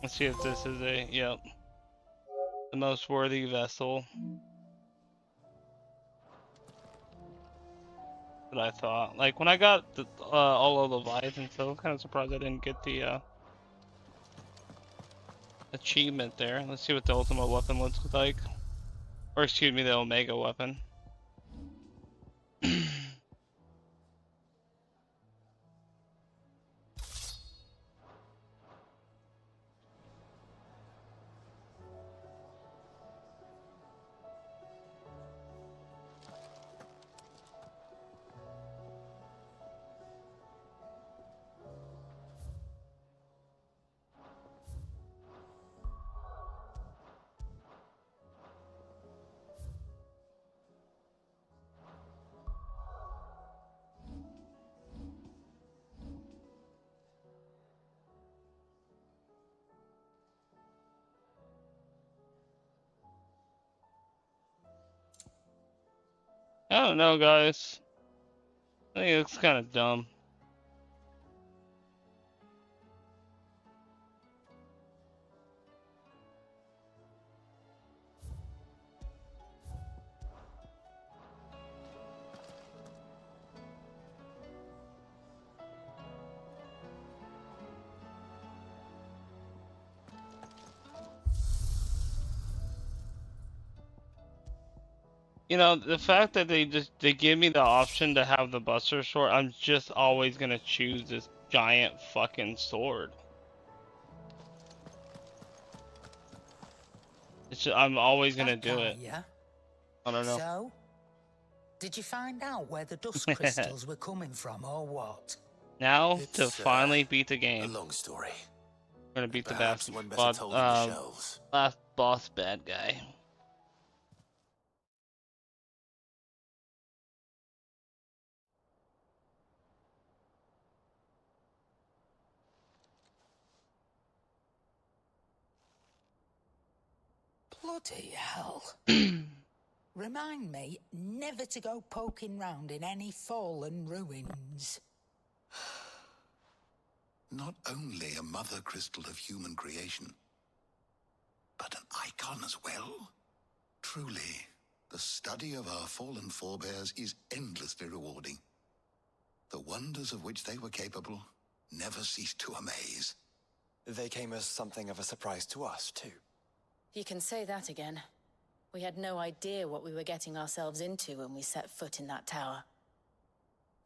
Let's see if this is yep. The most worthy vessel. That I thought. Like when I got the, all of the Leviathan, so I'm kind of surprised I didn't get the achievement there. Let's see what the ultimate weapon looks like. Or excuse me, the Omega weapon. I don't know, guys. I think it's kind of dumb. You know, the fact that they give me the option to have the Buster Sword, I'm just always gonna choose this giant fucking sword. I'm always gonna Back do are it. ya? I don't know. So, did you find out where the dust crystals were coming from, or what? Now to It's finally beat the a game. long story. We're gonna beat the Perhaps one better told in the shells. last boss bad guy. Bloody hell. Remind me never to go poking round in any fallen ruins. Not only a mother crystal of human creation, but an icon as well. Truly, the study of our fallen forebears is endlessly rewarding. The wonders of which they were capable never ceased to amaze. They came as something of a surprise to us, too. You can say that again. We had no idea what we were getting ourselves into when we set foot in that tower.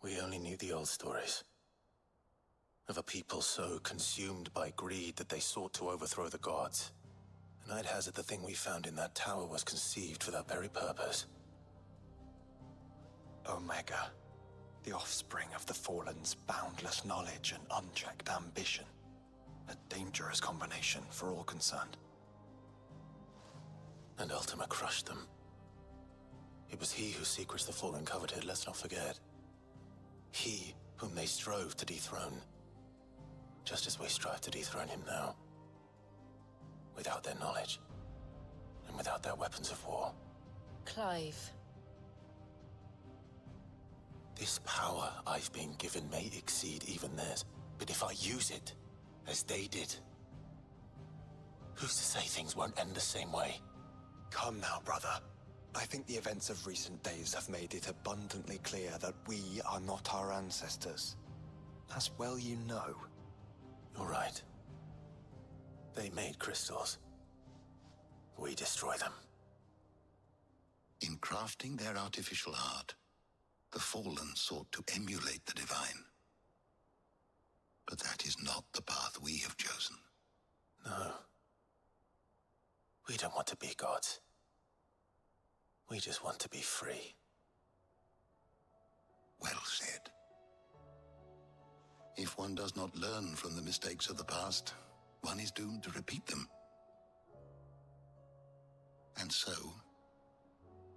We only knew the old stories. Of a people so consumed by greed that they sought to overthrow the gods. And I'd hazard the thing we found in that tower was conceived for that very purpose. Omega, the offspring of the Fallen's boundless knowledge and unchecked ambition. A dangerous combination for all concerned. And Ultima crushed them. It was he whose secrets the Fallen coveted, let's not forget. He whom they strove to dethrone. Just as we strive to dethrone him now. Without their knowledge. And without their weapons of war. Clive. This power I've been given may exceed even theirs. But if I use it, as they did, who's to say things won't end the same way? Come now, brother. I think the events of recent days have made it abundantly clear that we are not our ancestors. As well you know. You're right. They made crystals. We destroy them. In crafting their artificial art, the Fallen sought to emulate the divine. But that is not the path we have chosen. No. We don't want to be gods. We just want to be free. Well said. If one does not learn from the mistakes of the past, one is doomed to repeat them. And so,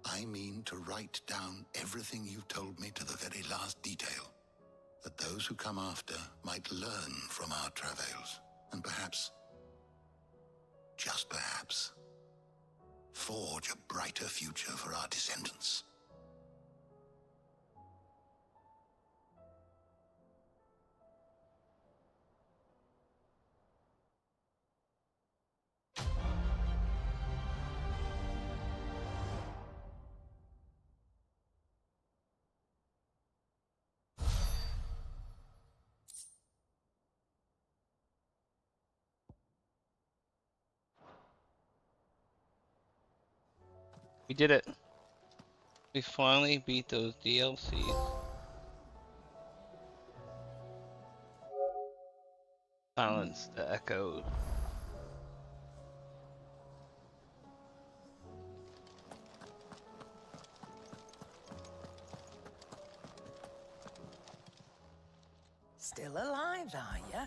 I mean to write down everything you've told me to the very last detail, that those who come after might learn from our travails, and perhaps, just perhaps, forge a brighter future for our descendants. We did it. We finally beat those DLCs. Silence the echoes. Still alive, are ya?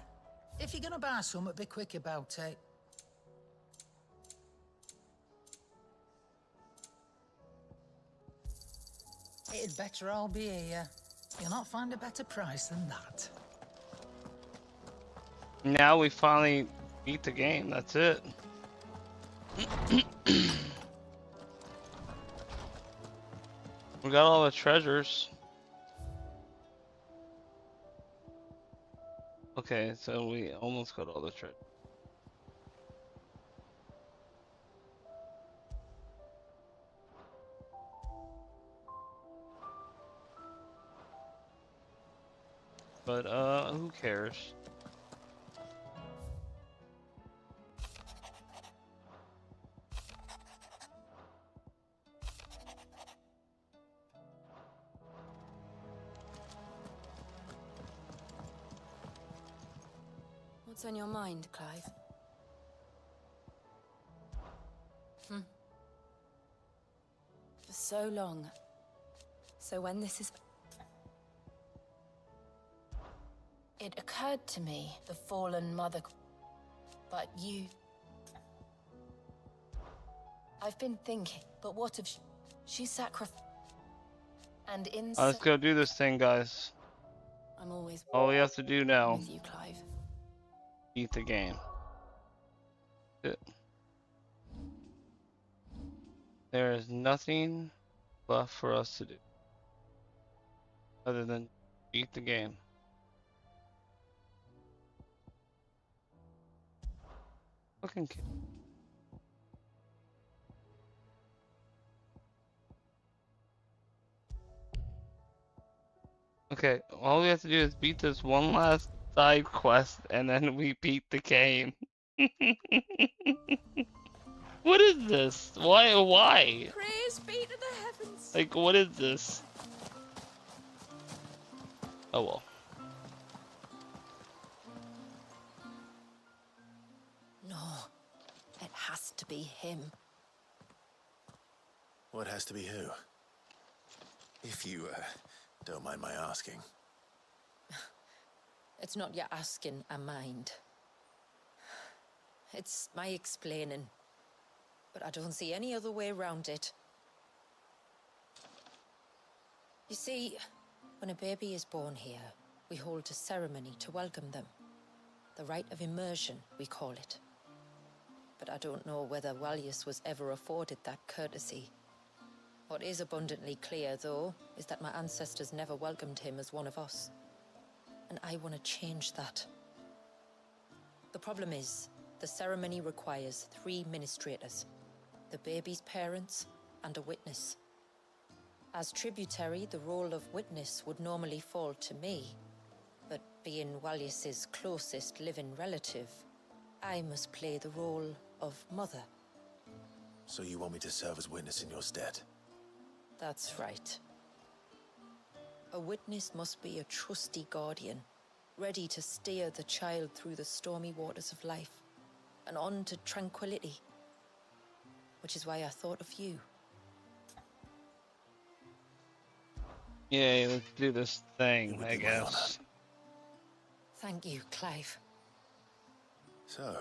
If you're gonna buy something, be quick about it. It'd better all be here. You'll not find a better price than that. Now we finally beat the game. That's it. We got all the treasures. Okay, so we almost got all the treasures. But who cares? What's on your mind, Clive? For so long. So when this is... It occurred to me, the fallen mother... But you... I've been thinking, but what if she sacrificed... And in... Let's go do this thing, guys. I'm always... All we have to do now... with you, Clive. Beat the game. There is nothing left for us to do. Other than beat the game. Fucking kid. Okay, all we have to do is beat this one last side quest and then we beat the game. What is this? Why? Praise be to the heavens. Like, what is this? Oh well. No, it has to be him. What has to be who? If you, don't mind my asking. It's not your asking, I mind. It's my explaining. But I don't see any other way around it. You see, when a baby is born here, we hold a ceremony to welcome them. The rite of immersion, we call it. But I don't know whether Walyus was ever afforded that courtesy. What is abundantly clear, though, is that my ancestors never welcomed him as one of us. And I want to change that. The problem is, the ceremony requires 3 ministrators. The baby's parents and a witness. As tributary, the role of witness would normally fall to me. But being Walyus's closest living relative, I must play the role of mother. So you want me to serve as witness in your stead? That's right. A witness must be a trusty guardian, ready to steer the child through the stormy waters of life, and on to tranquility. Which is why I thought of you. Yay, let's do this thing, I be my honor. guess. Thank you, Clive. So,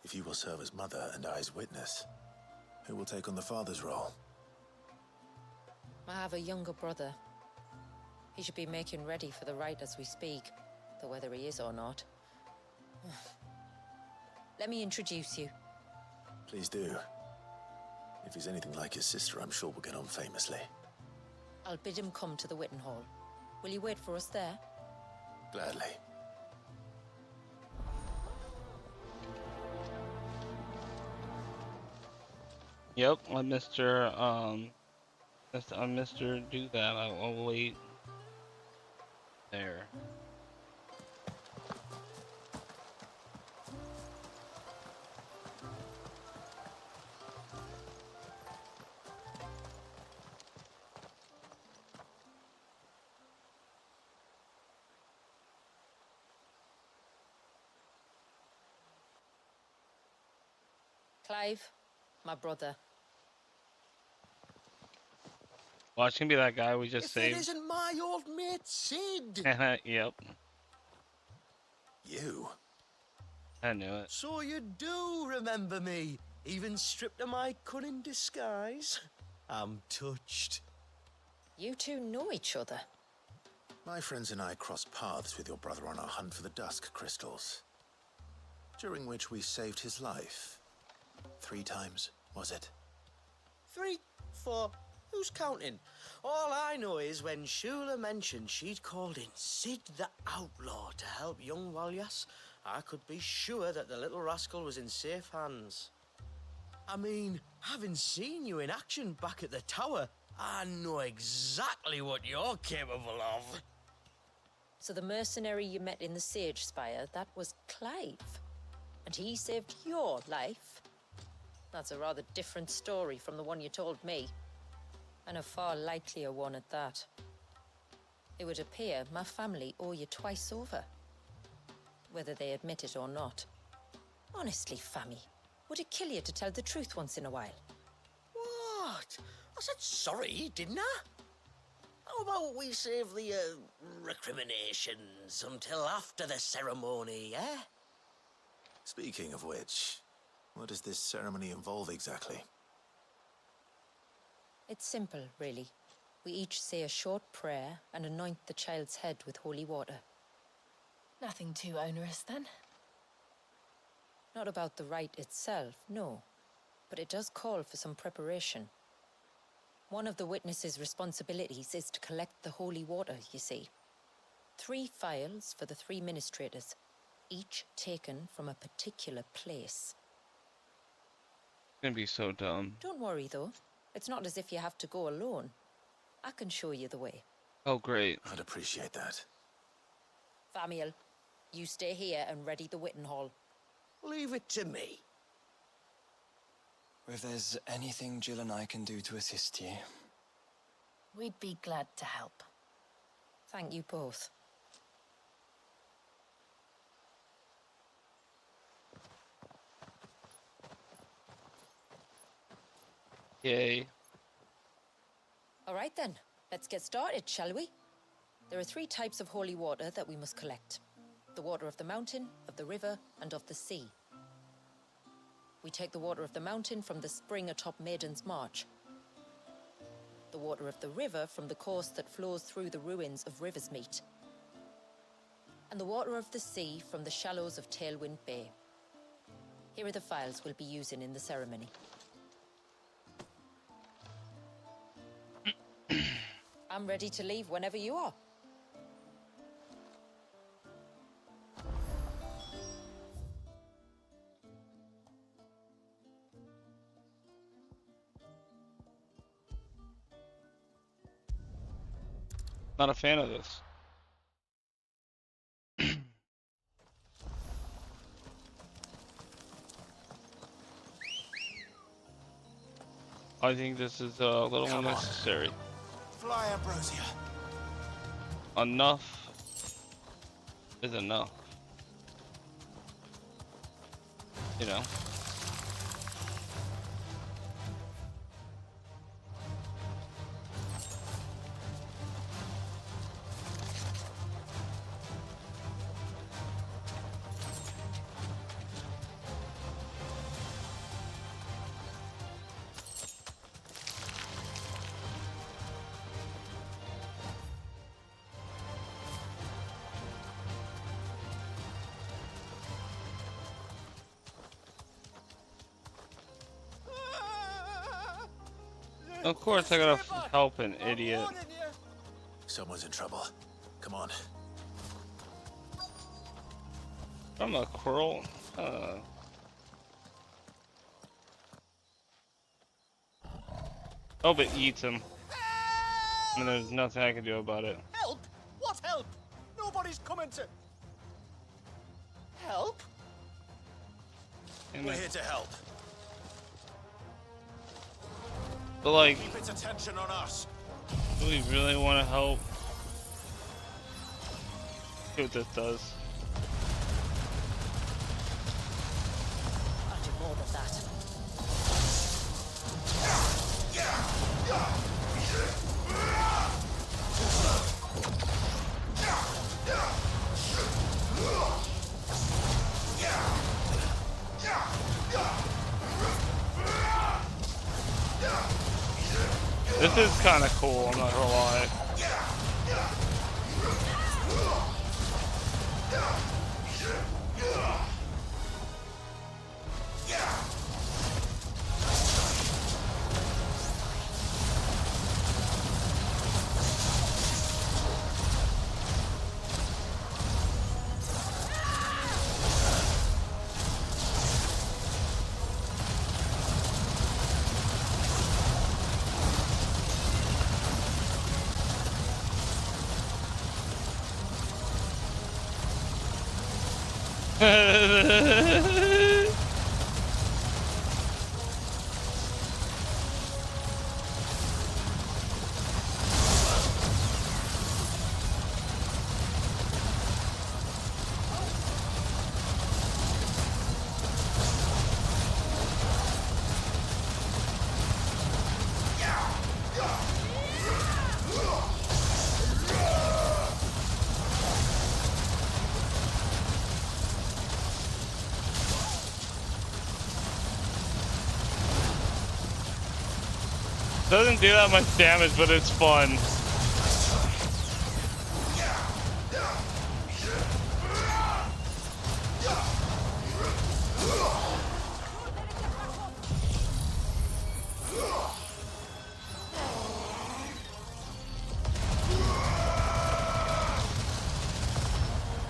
if you will serve as mother and I as witness, who will take on the father's role? I have a younger brother. He should be making ready for the rite as we speak, though whether he is or not. Let me introduce you. Please do. If he's anything like his sister, I'm sure we'll get on famously. I'll bid him come to the Witten Hall. Will you wait for us there? Gladly. Yep, I'm Mr. I'm Mr. Do that. I'll wait there. Clive, my brother. Watch him be that guy we just If saved. it isn't my old mate Sid! Yep, You? I knew it. So you do remember me, even stripped of my cunning disguise? I'm touched. You two know each other. My friends and I crossed paths with your brother on our hunt for the dusk crystals, during which we saved his life. 3 times, was it? 3, 4, who's counting? All I know is when Shula mentioned she'd called in Sid the Outlaw to help young Walyus, I could be sure that the little rascal was in safe hands. I mean, having seen you in action back at the tower, I know exactly what you're capable of. So the mercenary you met in the Sage Spire, that was Clive. And he saved your life? That's a rather different story from the one you told me. And a far likelier one at that. It would appear my family owe you twice over. whether they admit it or not. Honestly, Fammy, would it kill you to tell the truth once in a while? What? I said sorry, didn't I? How about we save the recriminations until after the ceremony, eh? Speaking of which, what does this ceremony involve exactly? It's simple, really. We each say a short prayer and anoint the child's head with holy water. Nothing too onerous, then. Not about the rite itself, no. But it does call for some preparation. One of the witness's responsibilities is to collect the holy water, you see. 3 phials for the 3 ministrators, each taken from a particular place. It's gonna be so dumb. Don't worry, though. It's not as if you have to go alone. I can show you the way. Oh, great. I'd appreciate that. Famiel, you stay here and ready the Witten Hall. Leave it to me. If there's anything Jill and I can do to assist you. We'd be glad to help. Thank you both. Yay. All right then, let's get started, shall we? There are 3 types of holy water that we must collect. The water of the mountain, of the river, and of the sea. We take the water of the mountain from the spring atop Maiden's March. The water of the river from the course that flows through the ruins of Riversmeet. And the water of the sea from the shallows of Tailwind Bay. Here are the phials we'll be using in the ceremony. I'm ready to leave whenever you are. Not a fan of this. I think this is a little unnecessary. Fly, Ambrosia. Enough is enough. You know? Of course I gotta help an idiot. Someone's in trouble. Come on. I'm a crow. Hope it eats him. And there's nothing I can do about it. Help? What help? Nobody's coming to... Help? We're here to help. But like, Keep its attention on us. do we really want to help? See what this does. I'll do more than that. This is kind of cool, I'm not gonna lie. Doesn't do that much damage, but it's fun.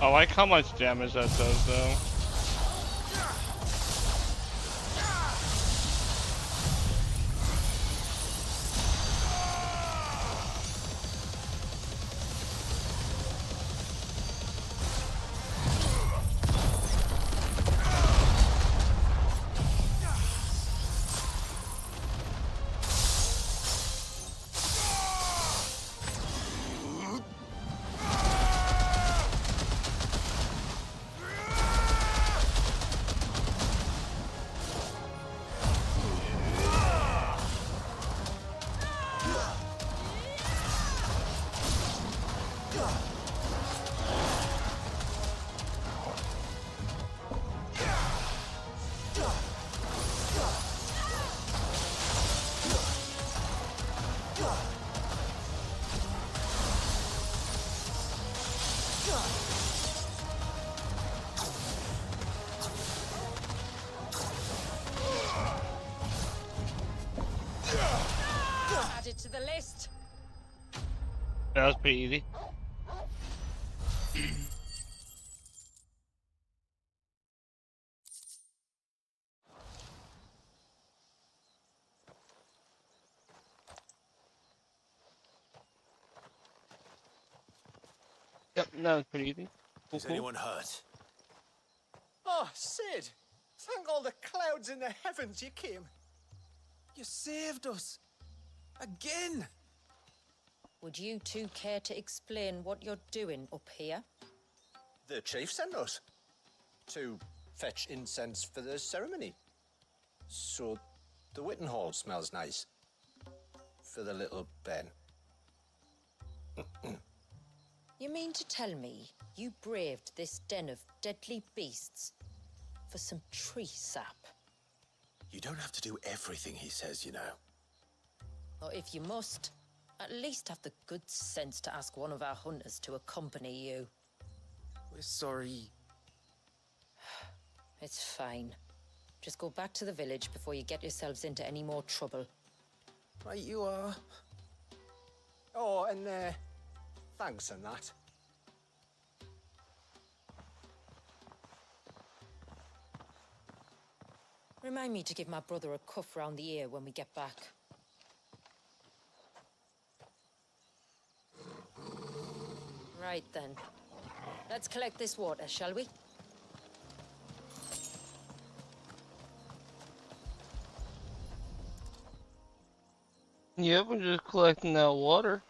I like how much damage that does, though. Add it to the list. That was pretty easy. Yep, that was pretty easy. Cool, Is cool. anyone hurt? Oh, Sid! Thank all the clouds in the heavens you came. You saved us. Again! Would you two care to explain what you're doing up here? The chief sent us to fetch incense for the ceremony. So the Witten Hall smells nice. For the little Ben. You mean to tell me you braved this den of deadly beasts for some tree sap? You don't have to do everything he says, you know. Or if you must, at least have the good sense to ask one of our hunters to accompany you. We're sorry. It's fine. Just go back to the village before you get yourselves into any more trouble. Right, you are. Oh, and thanks and that. Remind me to give my brother a cuff round the ear when we get back. Right then. Let's collect this water, shall we? Yep, we're just collecting that water.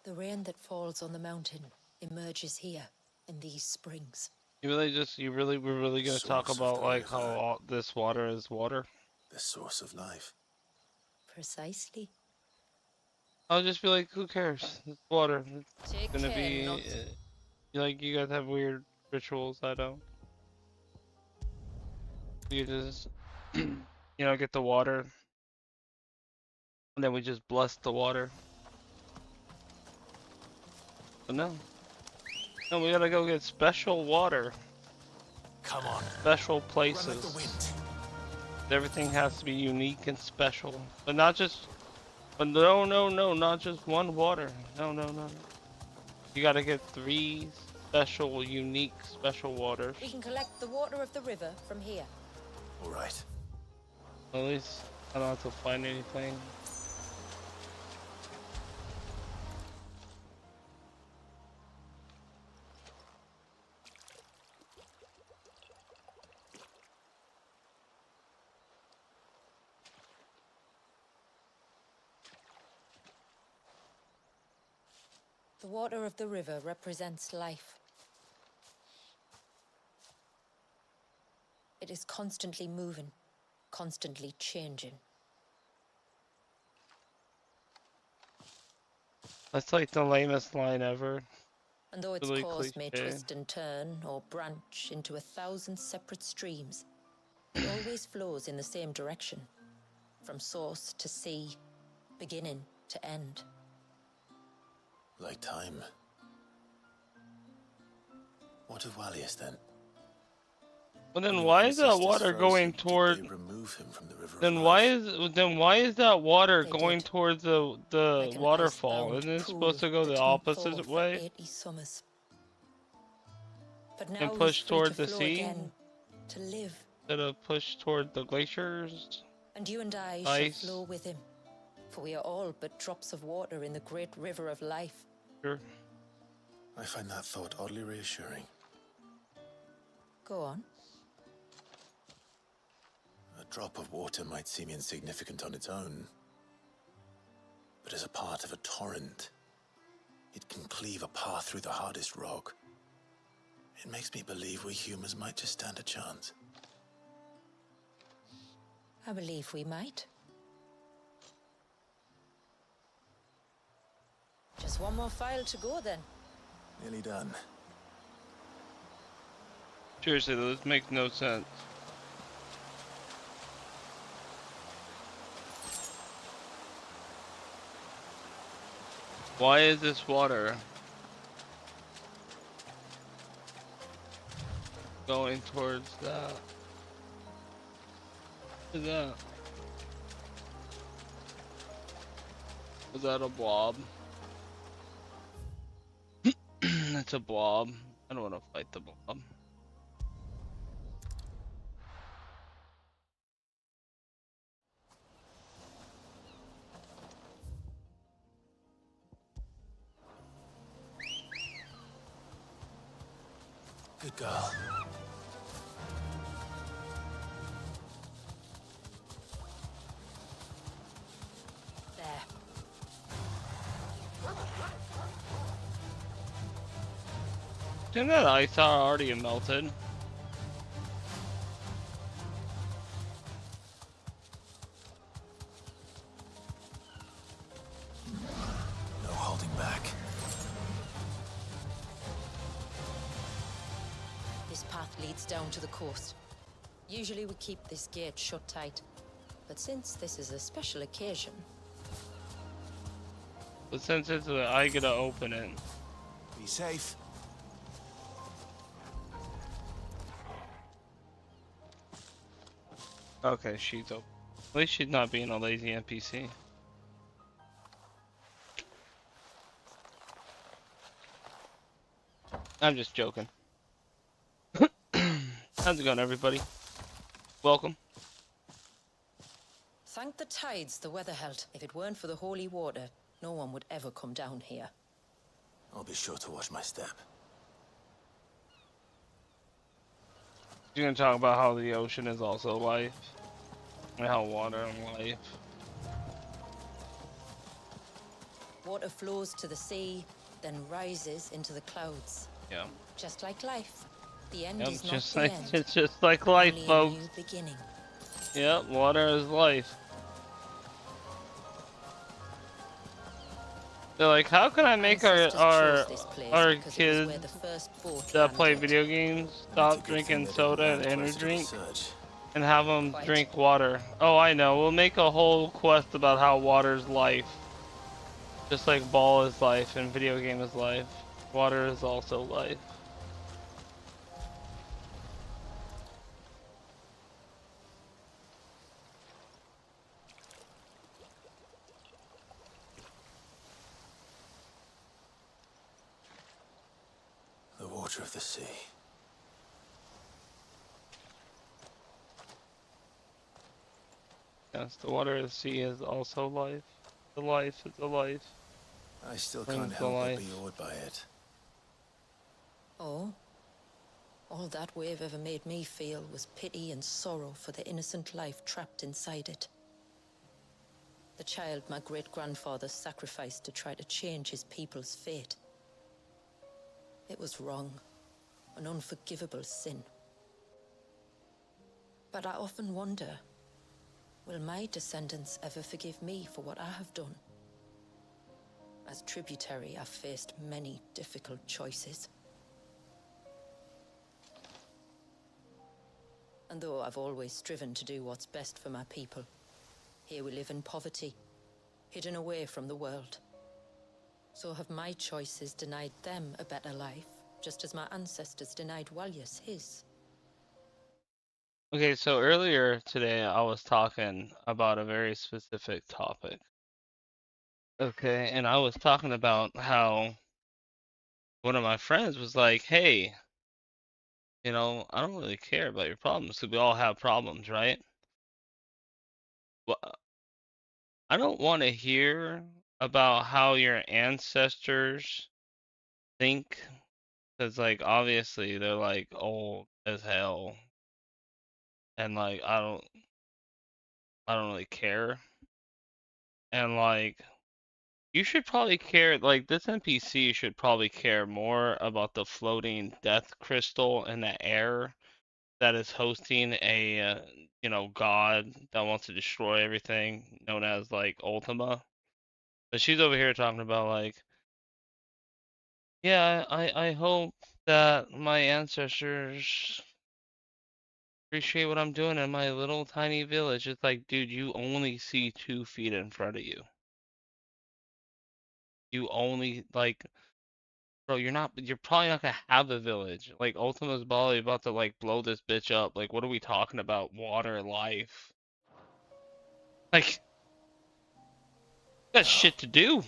The rain that falls on the mountain emerges here in these springs. We're really gonna talk Source of about the like how river. all this water is water? The source of life. Precisely. I'll just be like, who cares? It's water. It's Take gonna care, be not. like you guys have weird rituals. I don't. You just get the water, and then we just bless the water. But no, we gotta go get special water. Come on. Special Run places. like the wind. Everything has to be unique and special, but not just. But no, not just one water. No. You gotta get 3 special, unique, special waters. We can collect the water of the river from here. All right. At least I don't have to find anything. The water of the river represents life. It is constantly moving, constantly changing. That's like the lamest line ever. And though its Really course may cliche. twist and turn or branch into 1,000 separate streams, it always flows in the same direction, from source to sea, beginning to end. Like time. What of Wallius then? But then When why is that ancestors water froze going him, did toward? they remove him from the river of Then life? why is that water They going did. towards the Like an waterfall? icebound Isn't it pool supposed to go the that didn't thaw opposite for way 80 summers. But and now he's push free to toward the flow sea again, to live. instead of push toward the glaciers? And you and I Ice. shall flow with him, for we are all but drops of water in the great river of life. Sure. I find that thought oddly reassuring. Go on. A drop of water might seem insignificant on its own, but as a part of a torrent, it can cleave a path through the hardest rock. It makes me believe we humans might just stand a chance. I believe we might. Just one more file to go then. Nearly done. Seriously, this makes no sense. Why is this water going towards that? What is that? Was that a blob? It's a blob. I don't want to fight the blob. Good girl. There. Isn't that ice already melted? No holding back. This path leads down to the coast. Usually we keep this gate shut tight, but since this is a special occasion... But since it's I gotta open it. Be safe. Okay, she's open. At least she's not being a lazy NPC. I'm just joking. How's it going, everybody? Welcome. Thank the tides the weather held. If it weren't for the holy water, no one would ever come down here. I'll be sure to watch my step. You're gonna talk about how the ocean is also life, and how water and life. Water flows to the sea, then rises into the clouds. Yeah. Just like life. The end Yep, is not just the like end. it's just like life, Only a folks. new beginning. Yep, water is life. They're like, how can I make our kids that play video games stop drinking soda and energy drink and have them drink water? Oh, I know. We'll make a whole quest about how water's life. Just like ball is life and video game is life. Water is also life. The water of the sea. Yes, the water of the sea is also life. The life is the life. I still Brings can't the help but life. be awed by it. Oh? All that wave ever made me feel was pity and sorrow for the innocent life trapped inside it. The child my great-grandfather sacrificed to try to change his people's fate. It was wrong, an unforgivable sin. But I often wonder, will my descendants ever forgive me for what I have done? As tributary, I've faced many difficult choices. And though I've always striven to do what's best for my people, here we live in poverty, hidden away from the world. So have my choices denied them a better life, just as my ancestors denied Walyas his. Okay, so earlier today I was talking about a very specific topic. Okay, and I was talking about how one of my friends was like, hey, you know, I don't really care about your problems because we all have problems, right? Well, I don't want to hear about how your ancestors think because, like, obviously they're like old as hell, and like I don't really care, and like you should probably care. Like this NPC should probably care more about the floating death crystal in the air that is hosting a you know, god that wants to destroy everything, known as like Ultima. But she's over here talking about like, yeah, I hope that my ancestors appreciate what I'm doing in my little tiny village. It's like, dude, you only see 2 feet in front of you. You only like, bro, you're probably not gonna have a village. Like Ultima's probably about to like blow this bitch up. Like, what are we talking about? Water, life. Like, got shit to do.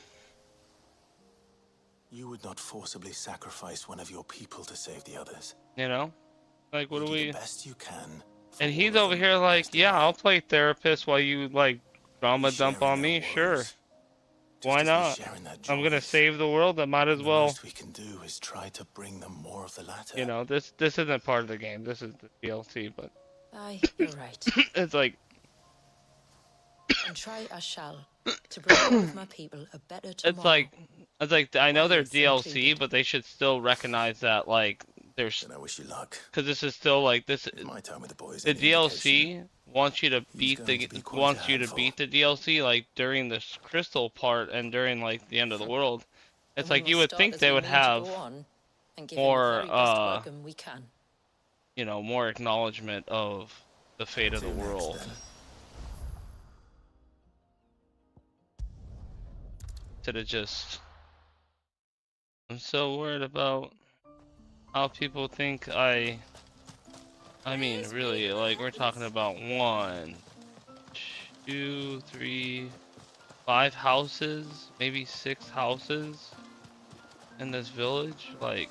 You would not forcibly sacrifice one of your people to save the others. You know? Like, what You do do we? the best you can for And all he's of over them here as like, they yeah, I'll live. play therapist while you like We drama share dump in on their me. Sure. woes, just Why as we not? share in their I'm gonna joys. save the world. I might as And the well. most we can do is try to bring them more of the latter. You know, this isn't part of the game. This is the DLC, but Aye, you're right. it's like, And try I shall, to bring all of my people a better it's tomorrow. like, I know they're Walyas DLC, included. but they should still recognize that like there's, Then I wish you luck. because this is still like this. If my time with the boys The any indication, DLC wants you to he's going to be quite a wants you to handful. beat the DLC like during this crystal part and during like the end of the world. It's Then we like you must would start think as they we would mean to have go on, and give him the more very best welcome we can. you know, more acknowledgement of the fate of the Till next, world. then. Instead of just, I'm so worried about how people think I mean, really, like we're talking about 1, 2, 3, 5 houses, maybe 6 houses in this village, like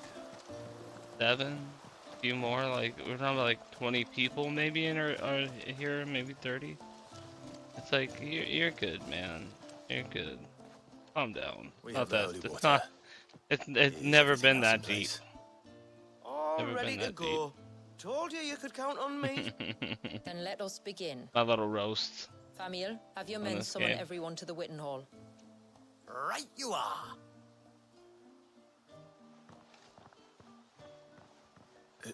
7, a few more, like we're talking about like 20 people maybe in or here, maybe 30. It's like you're good, man. You're good. Calm down. We Not have the that holy it's water. not. It's Is never everything been else in that deep. place? All Never ready been to that go. Told you could count on me. deep. Then let us begin. My little roast. Famiel, have your On men this summon game. everyone to the Witten Hall. Right you are.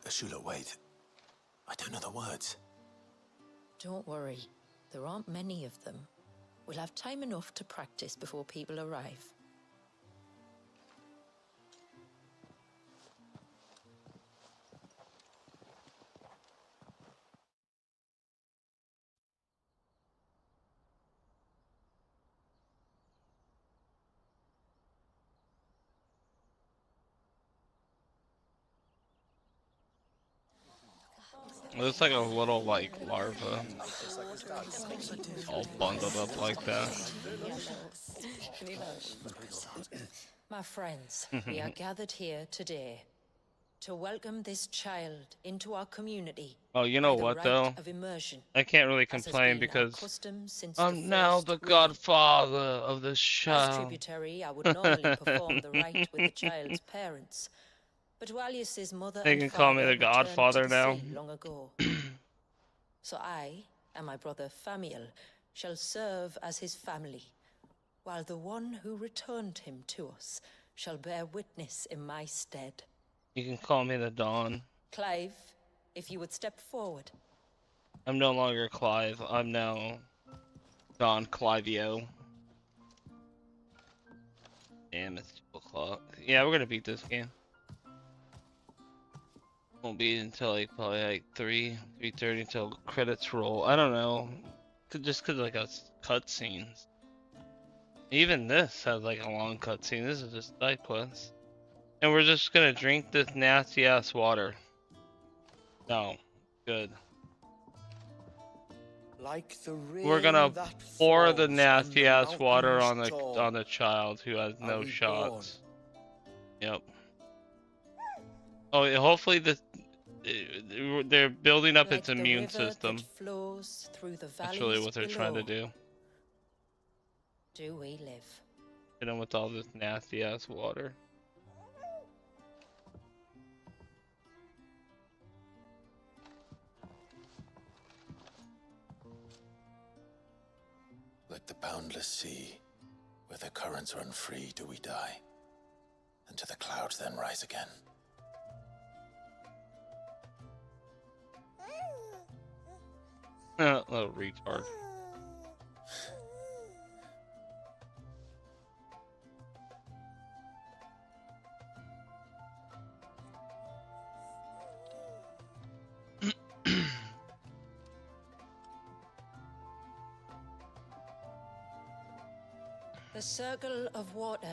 Ashula, wait. I don't know the words. Don't worry, there aren't many of them. We'll have time enough to practice before people arrive. It looks like a little like larva, all bundled up like that. My friends, we are gathered here today to welcome this child into our community. Oh, you know by the what rite though? of immersion, I can't really as has complain been our because custom since I'm now first the wooing. godfather of this As child. tributary, I would normally perform the rite with the child's parents, but Walyas's mother They and can call me father the returned to godfather the now. sea long ago. So I and my brother Famiel shall serve as his family, while the one who returned him to us shall bear witness in my stead. You can call me the Dawn. Clive, if you would step forward. I'm no longer Clive. I'm now Don Clivio. Damn, it's 2 o'clock. Yeah, we're gonna beat this game. Won't be until like probably like 3:30 until credits roll. I don't know. Just cause like us cutscenes. Even this has like a long cutscene. This is just side quest. And we're just gonna drink this nasty ass water. No, good. Like the We're gonna rain that pour the falls on nasty the ass water mountains tall. on the child who has Are no we shots. Yep. Oh, yeah, hopefully this they're building up Like its the immune river system. that flows through the That's really valleys what they're trying to below, do. do we live. Hit them with all this nasty ass water. Like the boundless sea, where the currents run free, do we die, and to the clouds then rise again. Little retard. The circle of water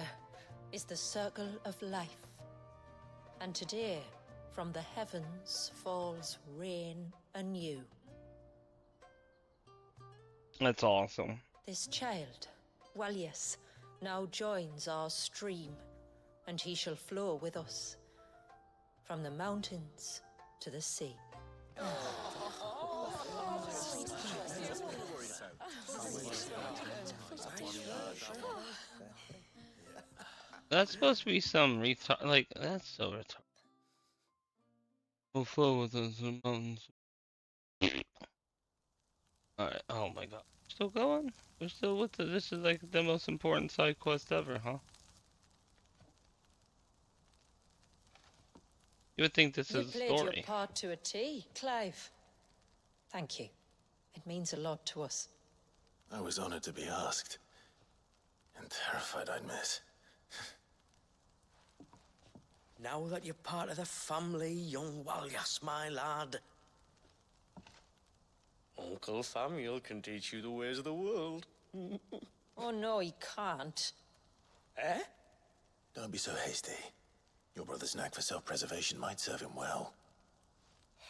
is the circle of life. And today, from the heavens falls rain anew. That's awesome. This child, Walias, now joins our stream, and he shall flow with us from the mountains to the sea. That's supposed to be some retard. Like, that's so retarded. We'll flow with us in the mountains. Alright, oh my god. Still going? We're still with the. This is like the most important side quest ever, huh? You would think this You is a played story. your part to a T, Clive. Thank you. It means a lot to us. I was honored to be asked, and terrified I'd miss. Now that you're part of the family, young Walyas, my lad. Uncle Samuel can teach you the ways of the world. Oh no, he can't. Eh? Don't be so hasty. Your brother's knack for self-preservation might serve him well.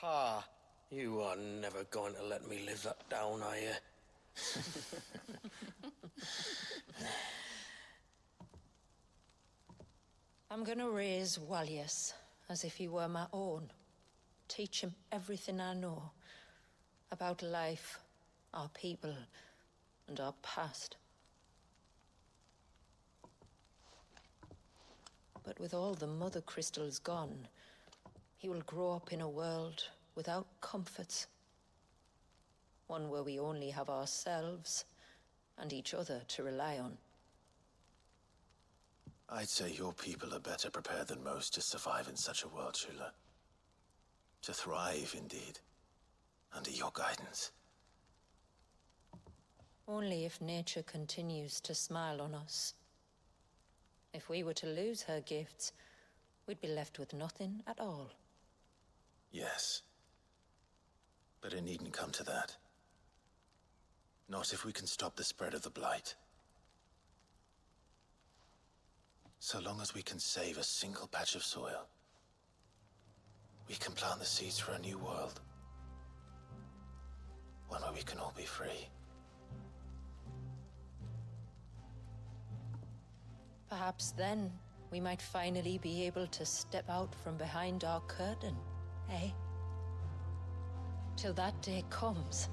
Ha! You are never going to let me live that down, are you? I'm gonna raise Walias as if he were my own. Teach him everything I know about life, our people, and our past. But with all the mother crystals gone, he will grow up in a world without comforts. One where we only have ourselves and each other to rely on. I'd say your people are better prepared than most to survive in such a world, Shula. To thrive, indeed, under your guidance. Only if nature continues to smile on us. If we were to lose her gifts, we'd be left with nothing at all. Yes. But it needn't come to that. Not if we can stop the spread of the Blight. So long as we can save a single patch of soil, we can plant the seeds for a new world. One where we can all be free. Perhaps then, we might finally be able to step out from behind our curtain, eh? Till that day comes,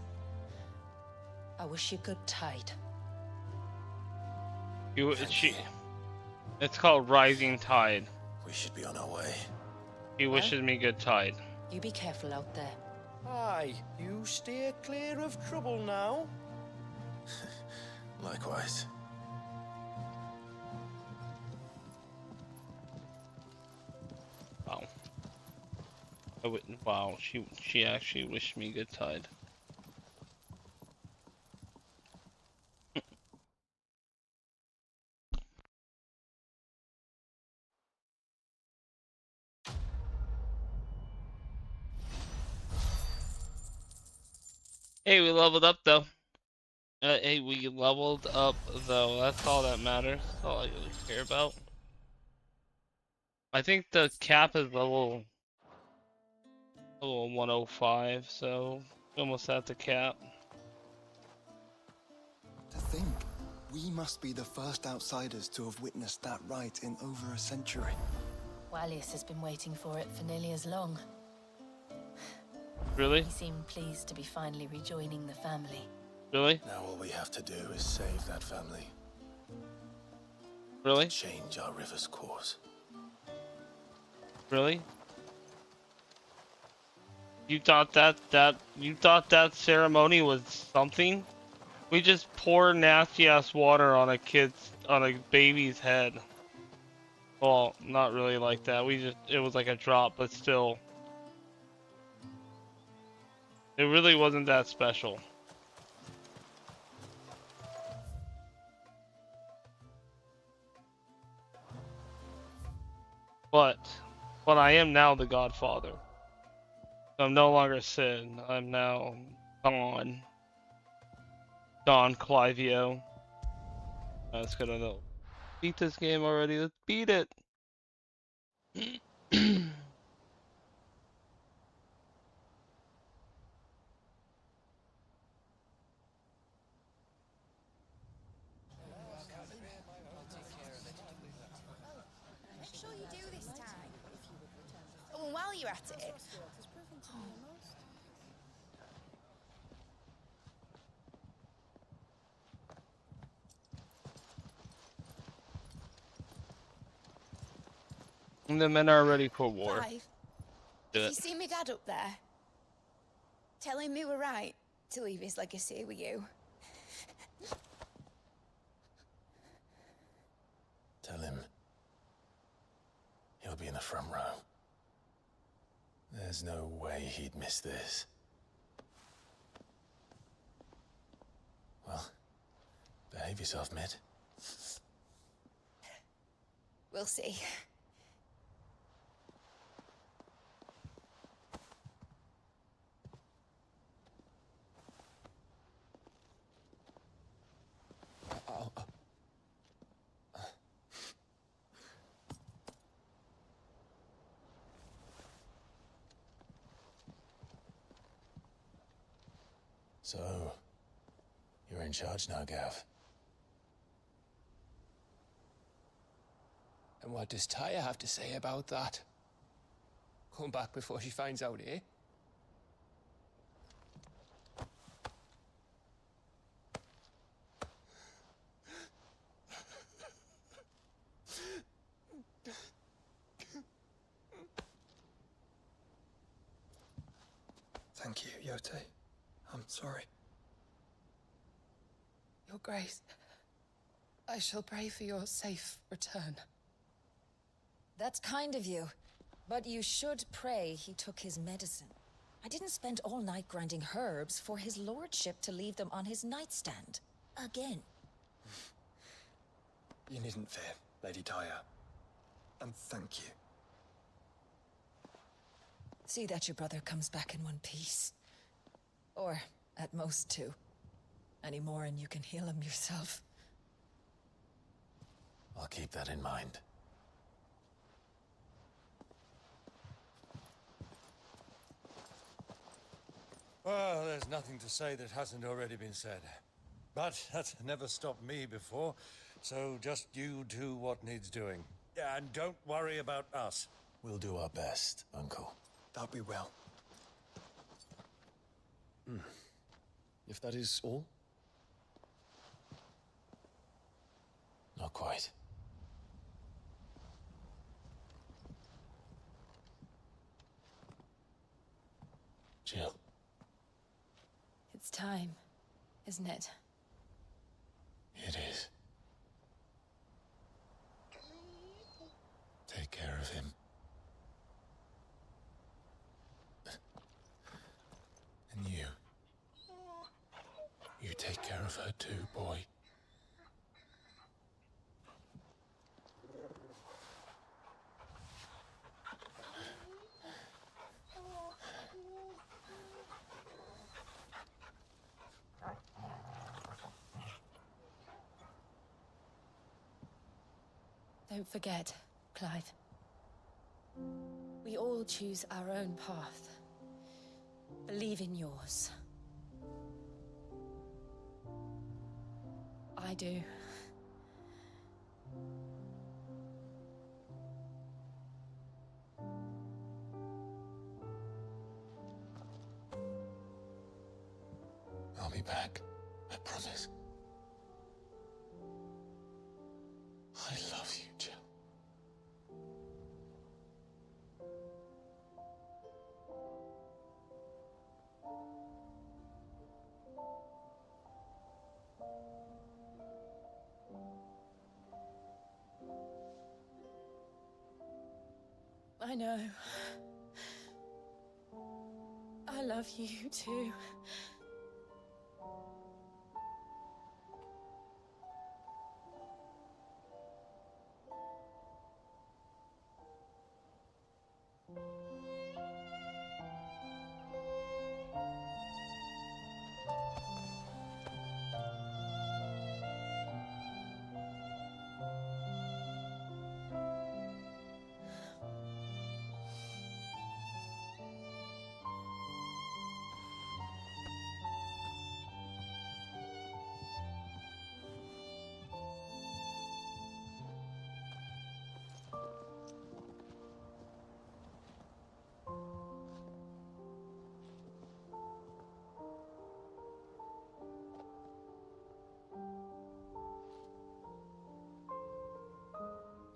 I wish you good tide. It's called Rising Tide. We should be on our way. He wishes me good tide. You be careful out there. Aye, you steer clear of trouble now. Likewise. Wow. I wouldn't. Wow. She actually wished me good tide. Hey, we leveled up though. Hey, we leveled up though. That's all that matters. That's all I really care about. I think the cap is level 105, so almost at the cap. To think, we must be the first outsiders to have witnessed that rite in over a century. Wallius has been waiting for it for nearly as long. Really? He seemed pleased to be finally rejoining the family. Really? Now all we have to do is save that family. Really? Change our river's course. Really? You thought that ceremony was something? We just pour nasty ass water on a baby's head. Well, not really like that. It was like a drop, but still. It really wasn't that special. But I am now the Godfather. I'm no longer Sid. I'm now Don. Don Clivio. Let's gonna beat this game already. Let's beat it. Make sure you do this time. Oh, and while you're at it. And the men are ready for war. Clive, Do if it. you see me dad up there, tell him we were right to leave his legacy with you. Tell him he'll be in the front row. There's no way he'd miss this. Well, behave yourself, Mid. We'll see. So, you're in charge now, Gav. And what does Taya have to say about that? Come back before she finds out, eh? Thank you, Yote. I'm sorry. Your Grace, I shall pray for your safe return. That's kind of you. But you should pray he took his medicine. I didn't spend all night grinding herbs for his lordship to leave them on his nightstand. Again. You needn't fear, Lady Taya. And thank you. See that your brother comes back in one piece. Or, at most, two. Any more and you can heal him yourself. I'll keep that in mind. Well, there's nothing to say that hasn't already been said. But that's never stopped me before, so just you do what needs doing. And don't worry about us. We'll do our best, Uncle. That we will. If that is all? Not quite. Jill. It's time, isn't it? It is. Take care of him. And you. You take care of her too, boy. Don't forget, Clive. We all choose our own path. Believe in yours. I do. I'll be back. I promise. I love you, Jill. I know. I love you too.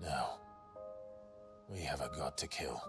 Now, we have a god to kill.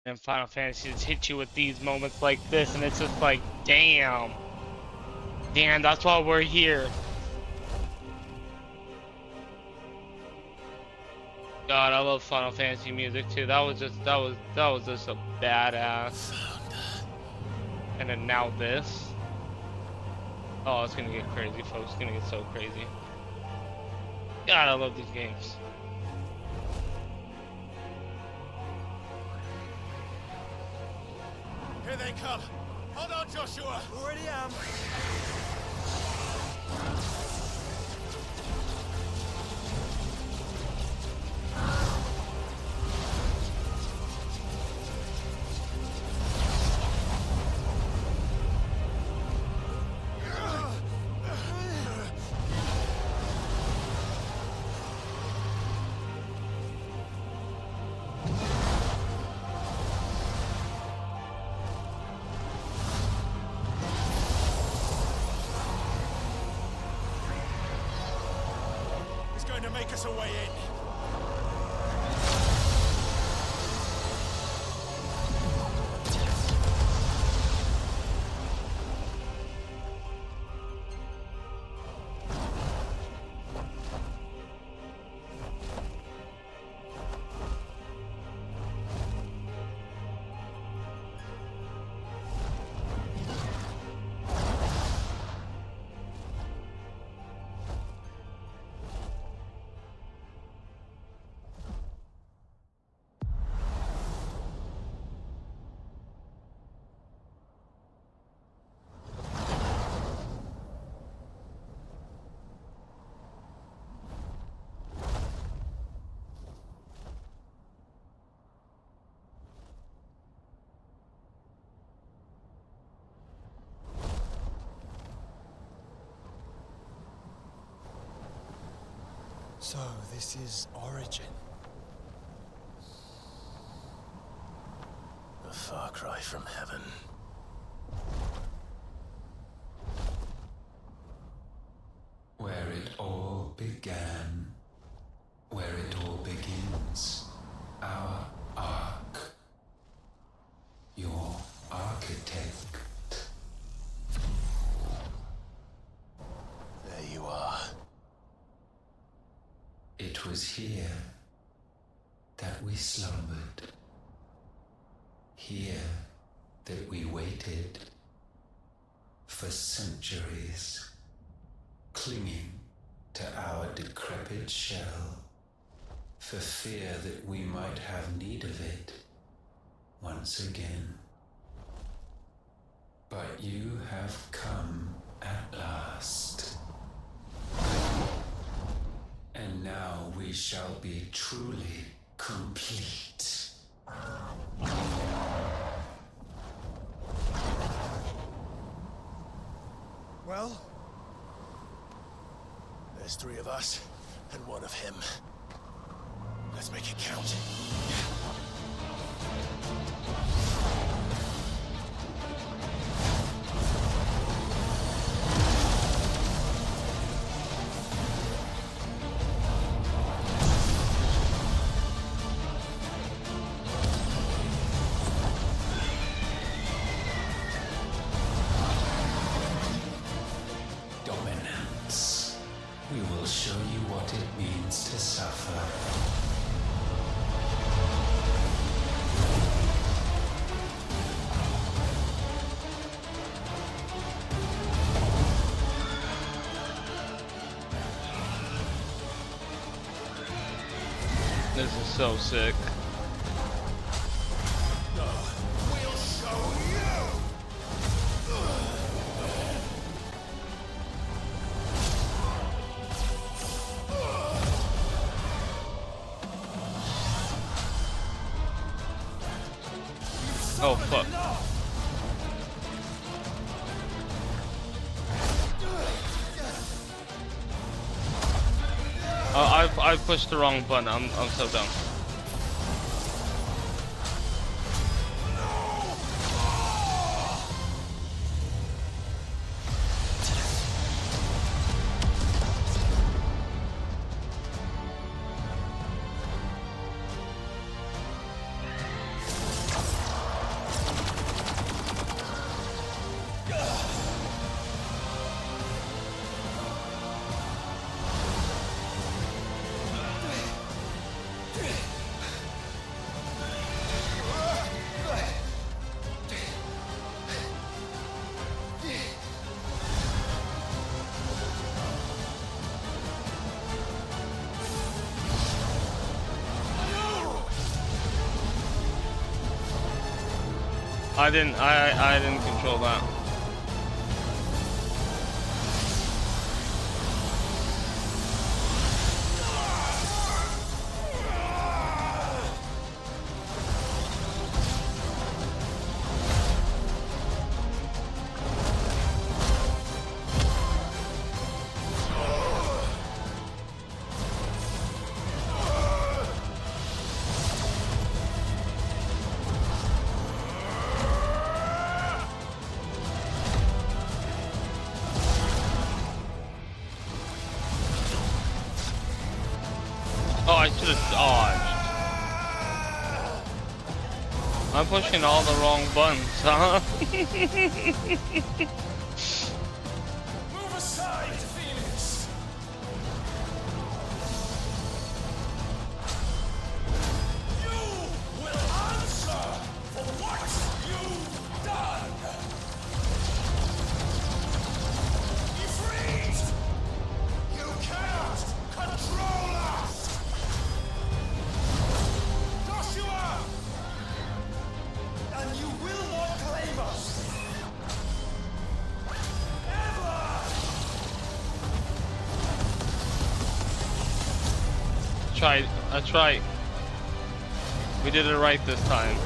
And Final Fantasy just hit you with these moments like this, and it's just like, damn. Damn, that's why we're here. God, I love Final Fantasy music too. That was just a badass. And then now this. Oh, it's gonna get crazy, folks. It's gonna get so crazy. God, I love these games. Here they come. Hold on, Joshua. Already am. To make us a way in. So, this is Origin. The far cry from heaven. Where it all began, where it all begins, our ark, your architect. There you are. It was here that we slumbered, here that we waited for centuries, clinging to our decrepit shell, for fear that we might have need of it once again. But you have come at last. And now we shall be truly complete. Well, there's 3 of us and 1 of him. Let's make it count. Dominance. We will show you what it means to suffer. This is so sick. We'll show you! Oh fuck. I pushed the wrong button. I'm so dumb. I didn't control that. Oh, I should have dodged. I'm pushing all the wrong buttons, huh? Move aside, Phoenix! You will answer for what you've done! You freeze! You cannot control us! Joshua! And you will not claim us! Ever! I tried. We did it right this time.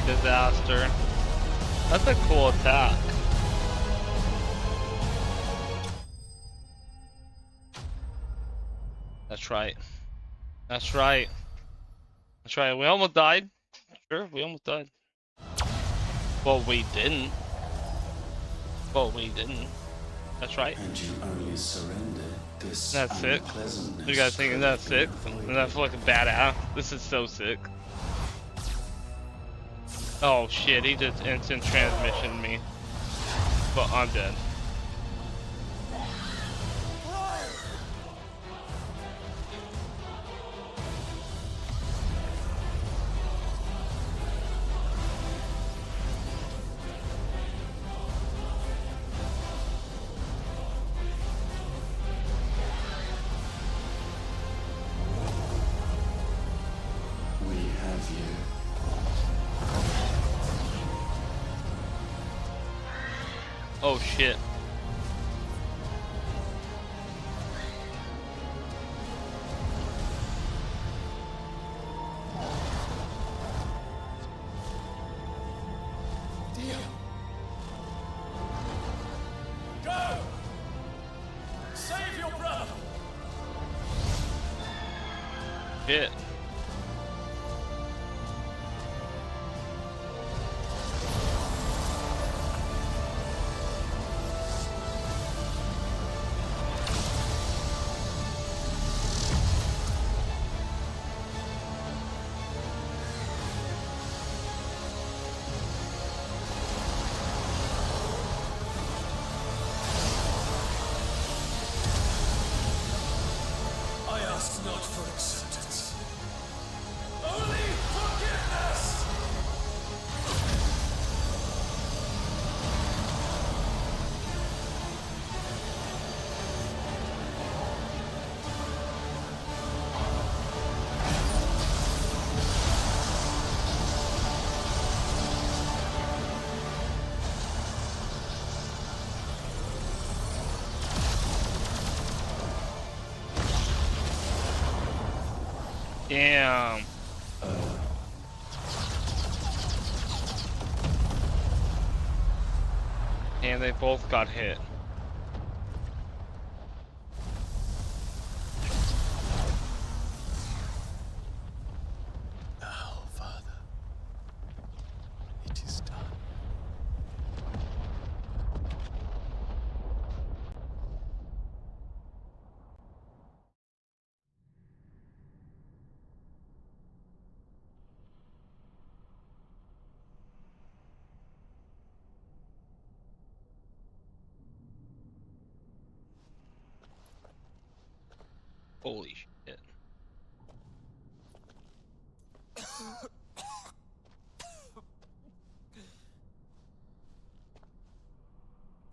Disaster. That's a cool attack. That's right. That's right. That's right. We almost died. Sure, we almost died. Well, we didn't. Well, we didn't. That's right. And you only surrendered this That's sick. unpleasantness. You guys thinking that's sick? avoided. And that's fucking badass. This is so sick. Oh shit, he just instant transmission me. But I'm dead. We have you. Oh shit. Go! Save your brother! Shit. I ask not for acceptance. Only forgiveness! Damn. And they both got hit. Now, Father, it is done. Holy shit.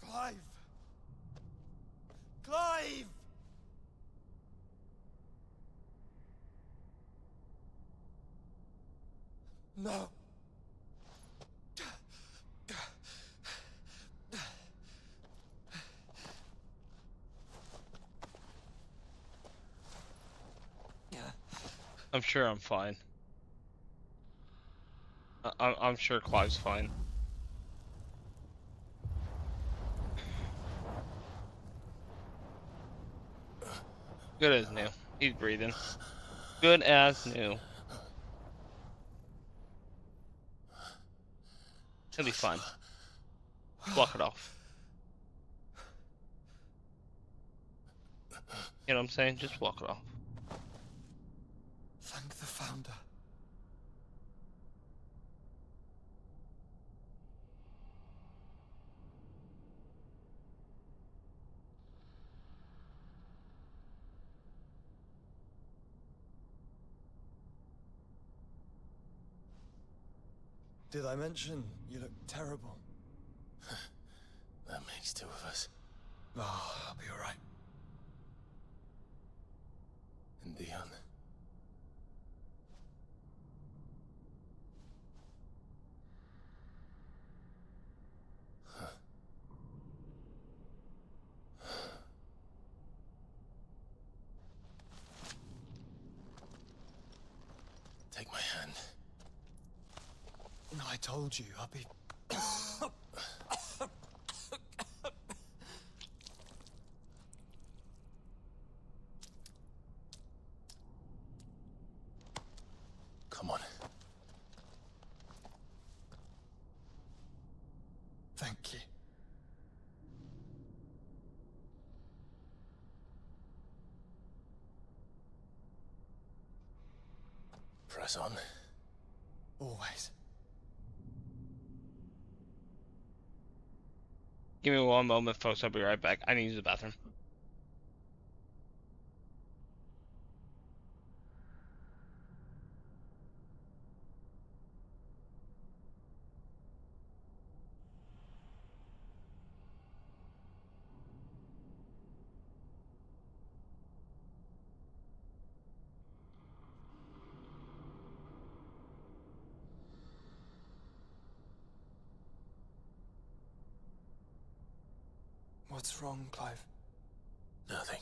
Clive! Clive! No. I'm sure I'm fine. I'm sure Clive's fine. Good as new. He's breathing. Good as new. He'll be fine. Block it off. You know what I'm saying? Just walk it off. Thank the Founder. Did I mention you look terrible? That makes two of us. Oh, I'll be alright. And Dion. Take my hand. No, I told you, I'll be... Come on. Thank you. Press on. Always. Give me one moment, folks. I'll be right back. I need to use the bathroom. What's wrong, Clive? Nothing.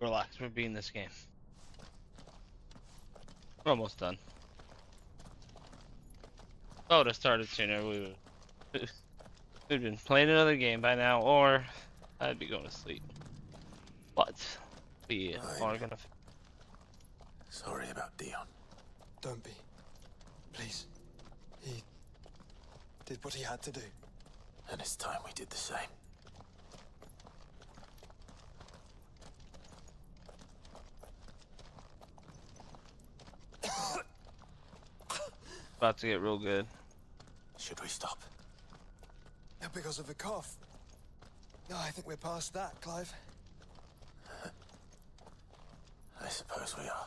Relax, we're beating this game. We're almost done. If I would have started sooner, we'd been playing another game by now, or I'd be going to sleep. But we are gonna. Sorry about Dion. Don't be. Please. He did what he had to do. And it's time we did the same. About to get real good. Should we stop? Because of the cough. No, I think we're past that, Clive. I suppose we are.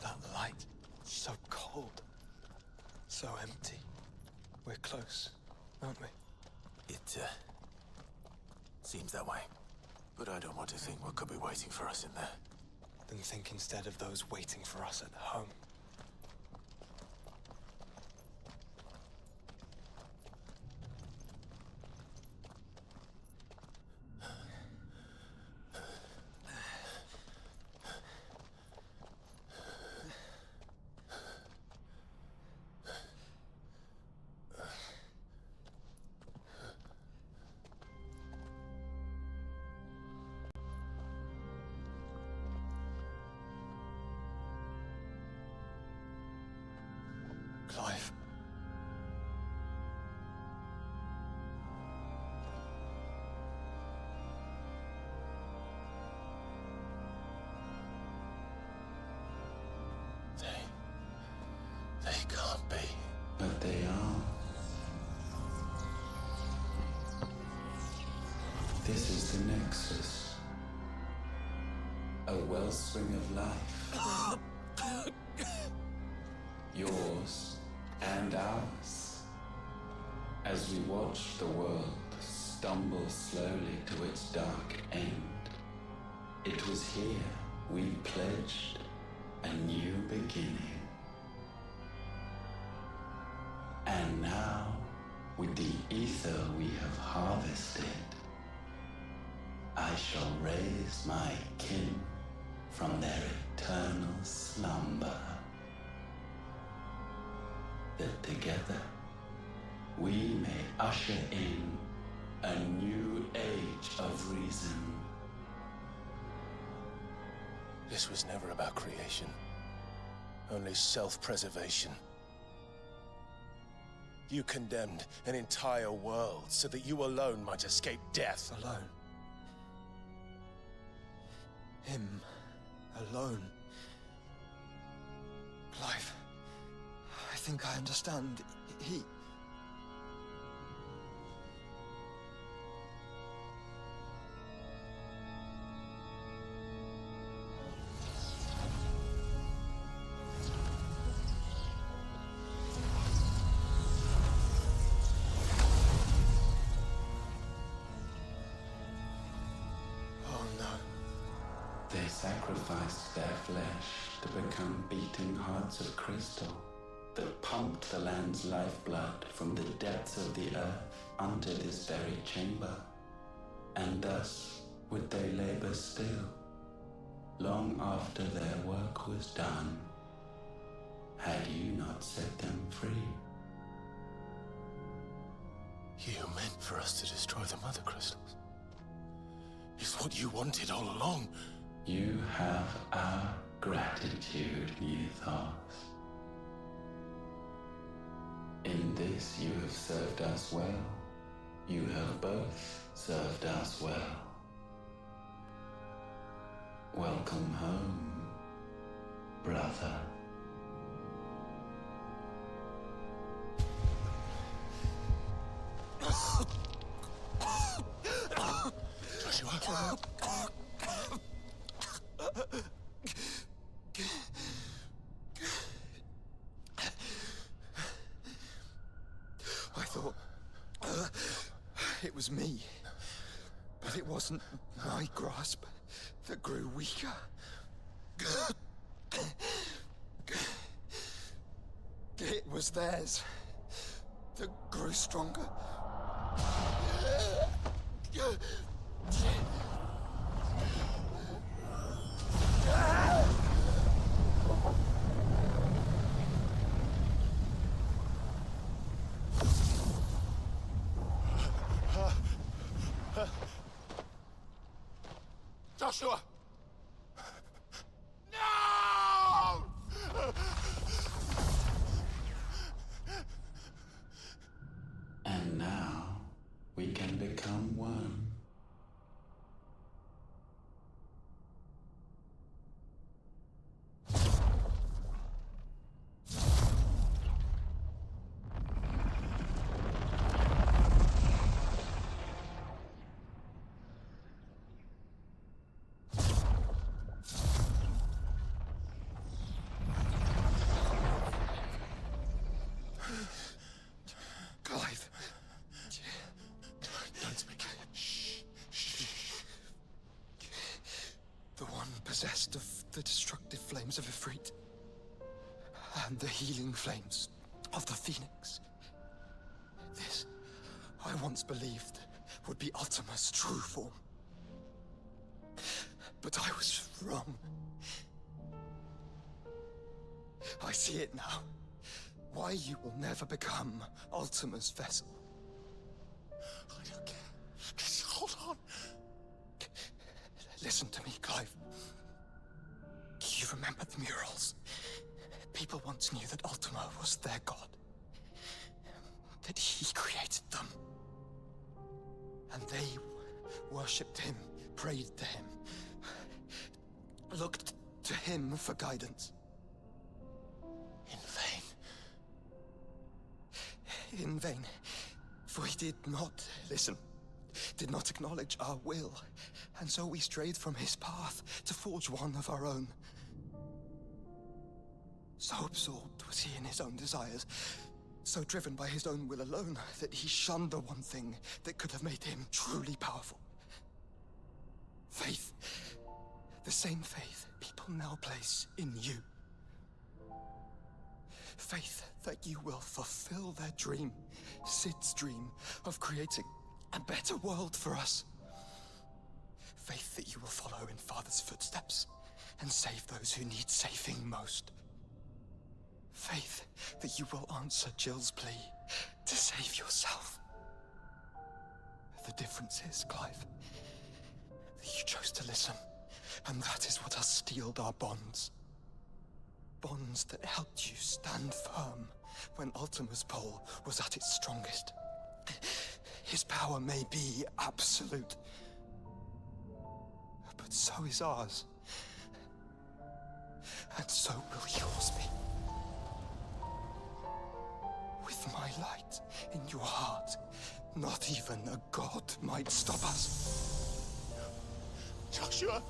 That light, so cold. So empty. We're close, aren't we? It, seems that way. But I don't want to think what could be waiting for us in there. Then think instead of those waiting for us at home. Clive. They can't be. But they are. This is the Nexus. A wellspring of life. Yours and ours. As we watch the world stumble slowly to its dark end, it was here we pledged a new beginning. And now, with the ether we have harvested, I shall raise my kin from their eternal slumber. That together we may usher in a new age of reason. This was never about creation. Only self-preservation. You condemned an entire world so that you alone might escape death. Alone. Him. Alone. Clive. I think I understand. He... They sacrificed their flesh to become beating hearts of crystal that pumped the land's lifeblood from the depths of the earth unto this very chamber. And thus would they labor still, long after their work was done, had you not set them free. You meant for us to destroy the Mother Crystals. It's what you wanted all along. You have our gratitude, Mythos. In this you have served us well. You have both served us well. Welcome home, brother. Joshua? I thought it was me, but it wasn't my grasp that grew weaker. It was theirs that grew stronger. Joshua! No! And now we can become one. possessed of the destructive flames of Ifrit and the healing flames of the Phoenix. This, I once believed, would be Ultima's true form. But I was wrong. I see it now. Why you will never become Ultima's vessel. I don't care. Just hold on. Listen to me, Clive. You remember the murals? People once knew that Ultima was their god. That he created them. And they worshipped him, prayed to him, looked to him for guidance. In vain. In vain. For he did not listen, did not acknowledge our will, and so we strayed from his path to forge one of our own. So absorbed was he in his own desires, so driven by his own will alone, that he shunned the one thing that could have made him truly powerful. Faith. The same faith people now place in you. Faith that you will fulfill their dream, Sid's dream, of creating a better world for us. Faith that you will follow in Father's footsteps and save those who need saving most. Faith that you will answer Jill's plea to save yourself. The difference is, Clive, that you chose to listen, and that is what has steeled our bonds. Bonds that helped you stand firm when Ultima's pull was at its strongest. His power may be absolute, but so is ours. And so will yours be. With my light in your heart, not even a god might stop us. Joshua!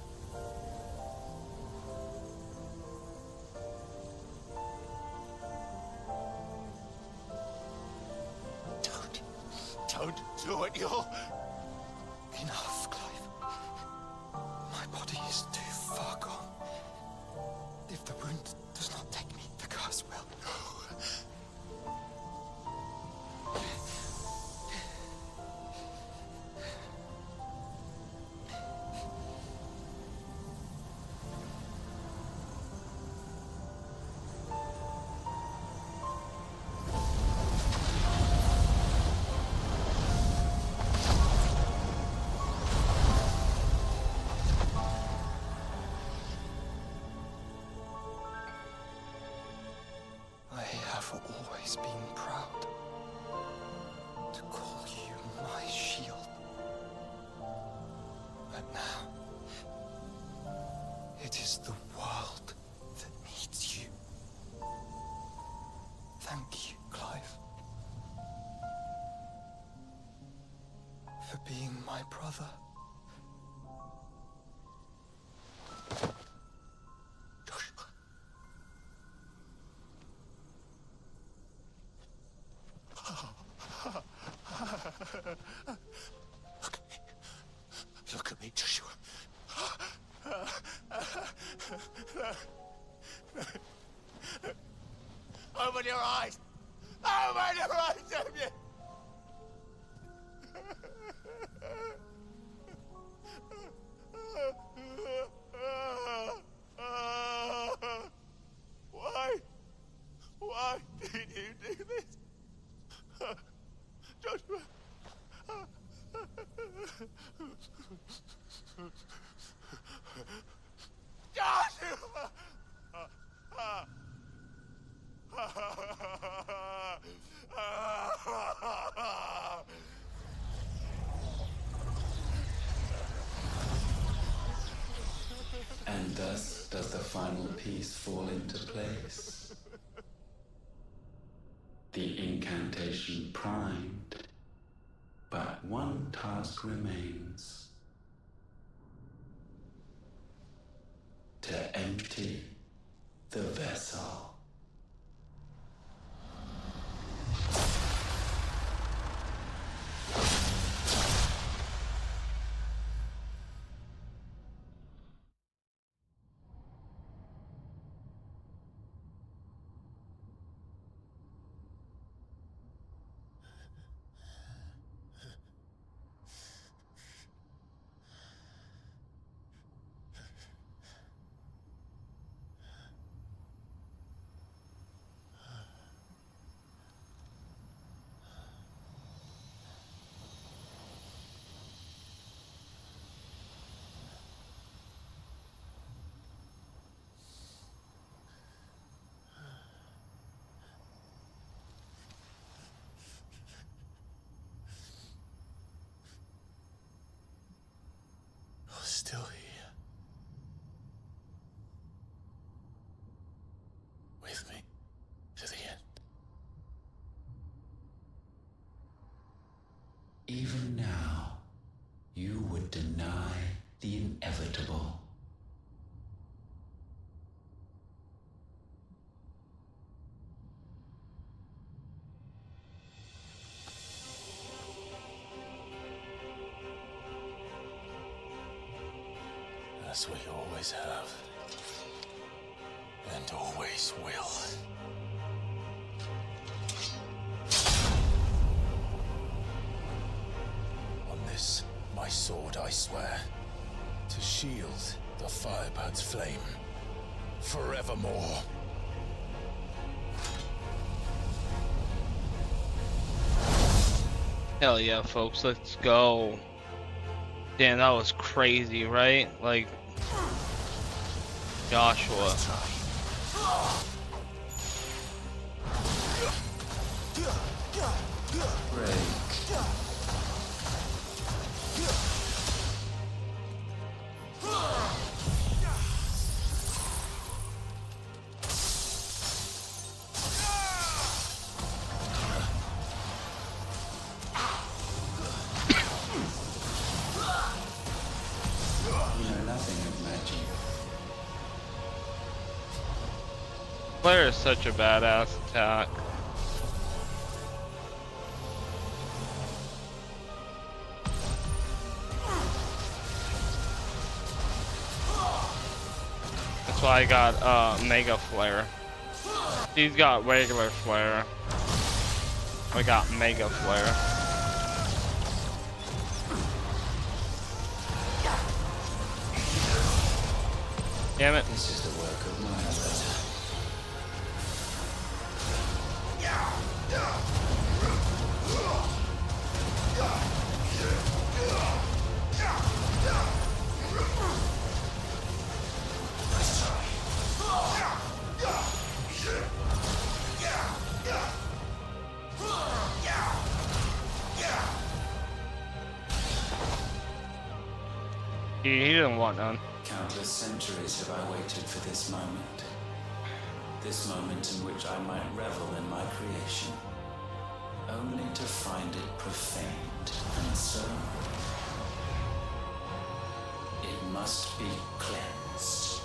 Don't do it, you'll... Enough, Clive. My body is too far gone. If the wound does not take me, the curse will. I have always been proud to call you my shield. But now, it is the world that needs you. Thank you, Clive, for being my brother. Look at me, Joshua. Open your eyes! Open your eyes, Damien! Why did you do this? Joshua! Joshua! And thus does the final piece fall into place. The incantation primed, but one task remains. To empty the vessel. still here. With me to the end. Even now, you would deny the inevitable. As we always have. And always will. On this, my sword, I swear, to shield the Firebird's flame forevermore. Hell yeah, folks, let's go. Damn, that was crazy, right? Like, Joshua. Flare is such a badass attack. That's why I got Mega Flare. He's got regular Flare. I got Mega Flare. Damn it. This is the work of my brother. He didn't want none. Countless centuries have I waited for this moment. This moment in which I might revel in my creation. Only to find it profaned, and so it must be cleansed.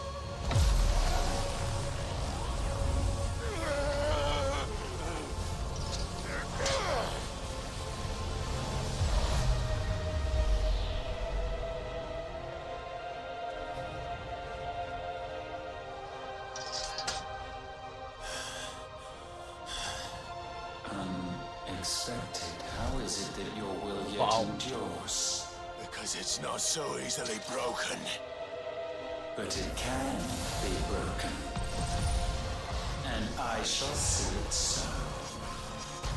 Unexpected. How is it that your will yet endures? Because it's not so easily broken. But it can be broken. And I shall see it so.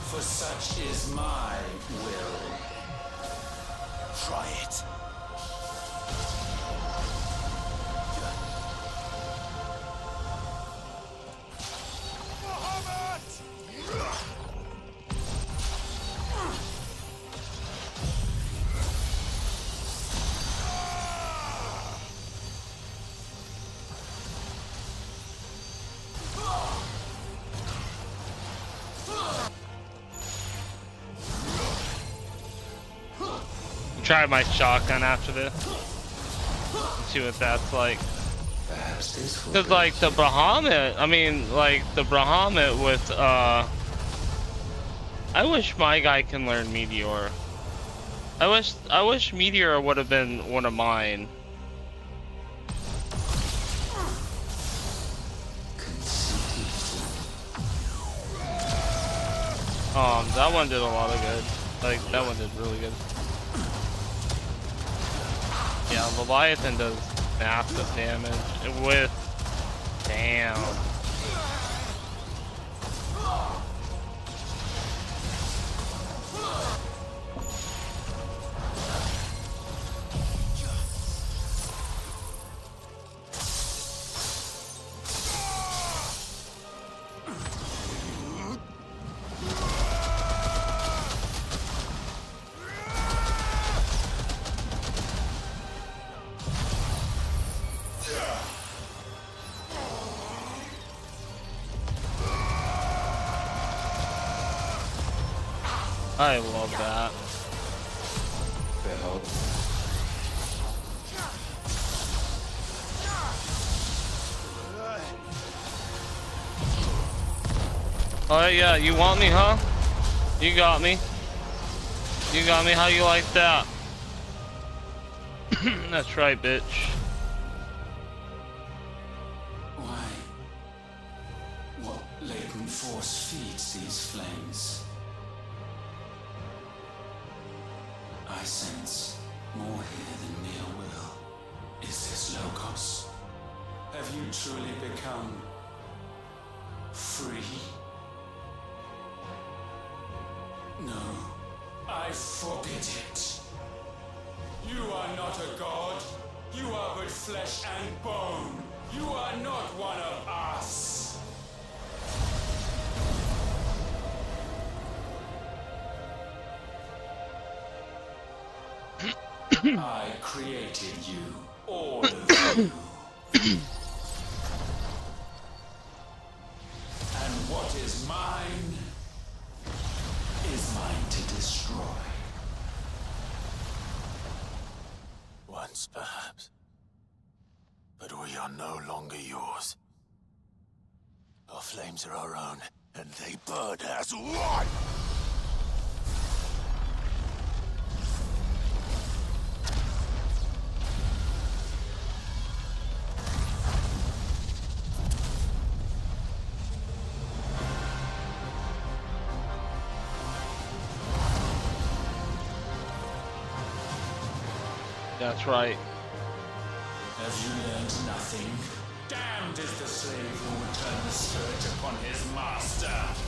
For such is my will. Try it. Try my shotgun after this. See what that's like. Cause like the Bahamut, I mean like the Bahamut with I wish my guy can learn Meteor. I wish Meteor would have been one of mine. That one did a lot of good. Like that one did really good. Yeah, Leviathan does massive damage with... Damn. I love that. Behold. Oh yeah, you want me, huh? You got me. You got me. How you like that? That's right, bitch. Why? What latent force feeds these flames? I sense more here than mere will. Is this Logos? Have you truly become free? No, I forbid it. You are not a god. You are but flesh and bone. You are not one of us. I created you, all of you. And what is mine is mine to destroy. Once, perhaps. But we are no longer yours. Our flames are our own, and they burn as one! That's right. Have you learned nothing? Damned is the slave who would turn the scourge upon his master.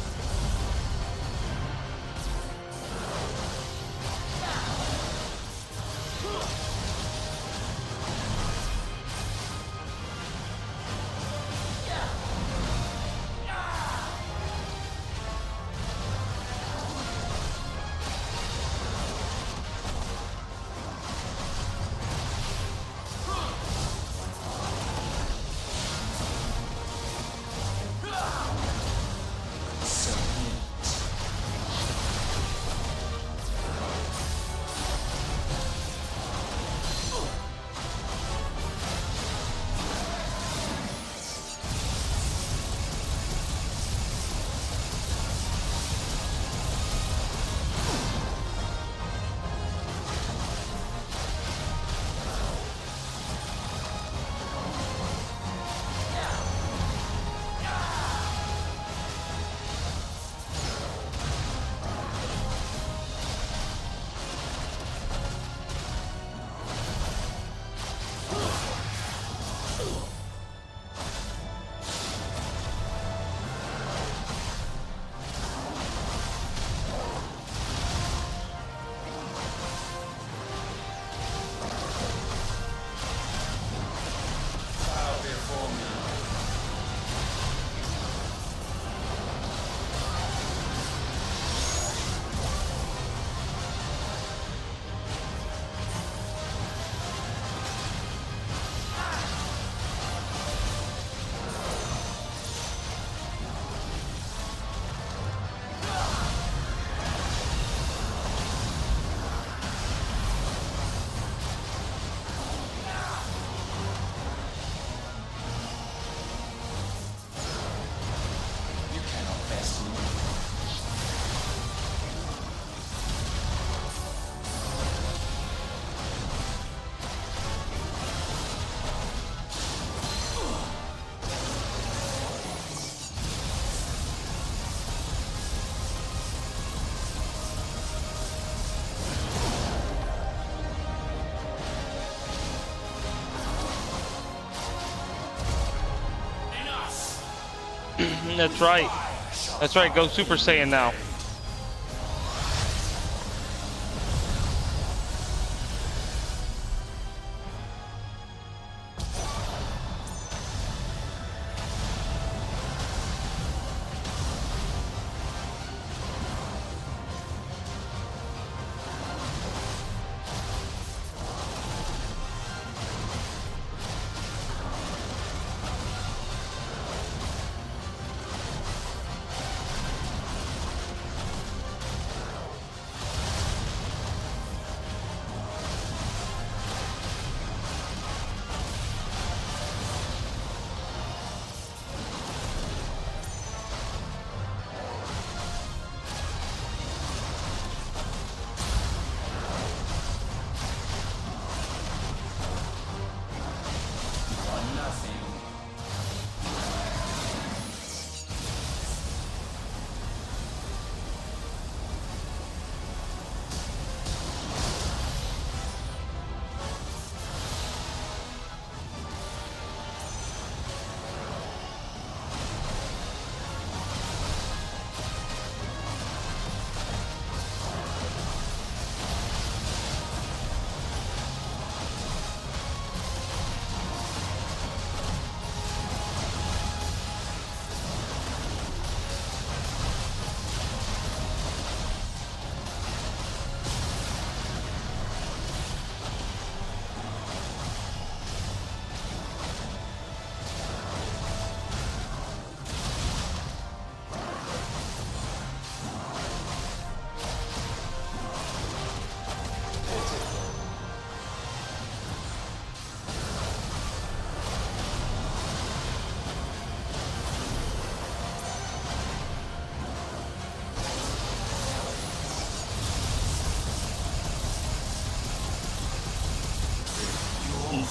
That's right. That's right. Go Super Saiyan now.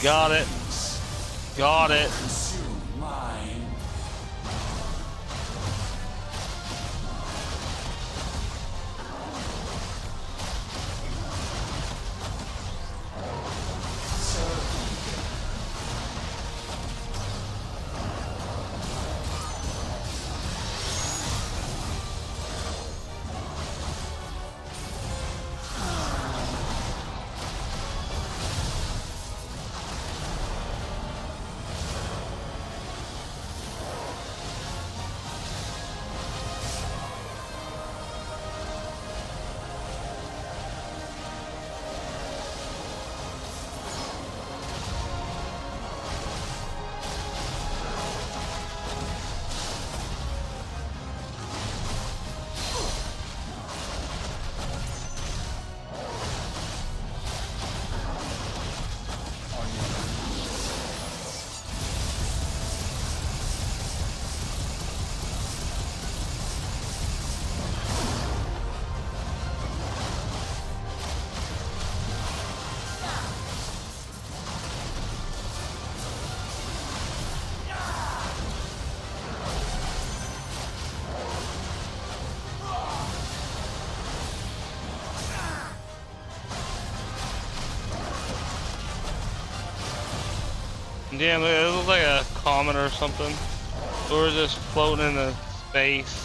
Got it. Got it. Consume mine. Damn, it looks like a comet or something. Or just floating in the space.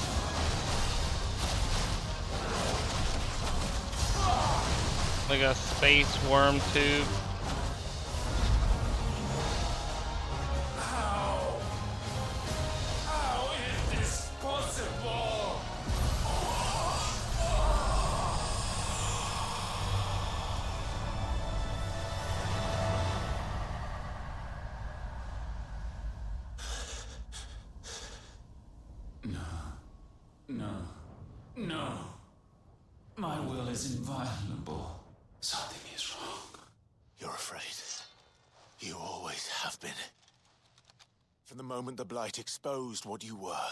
Like a space worm tube. How is this possible? No. My will is inviolable. Something is wrong. You're afraid. You always have been. From the moment the Blight exposed what you were,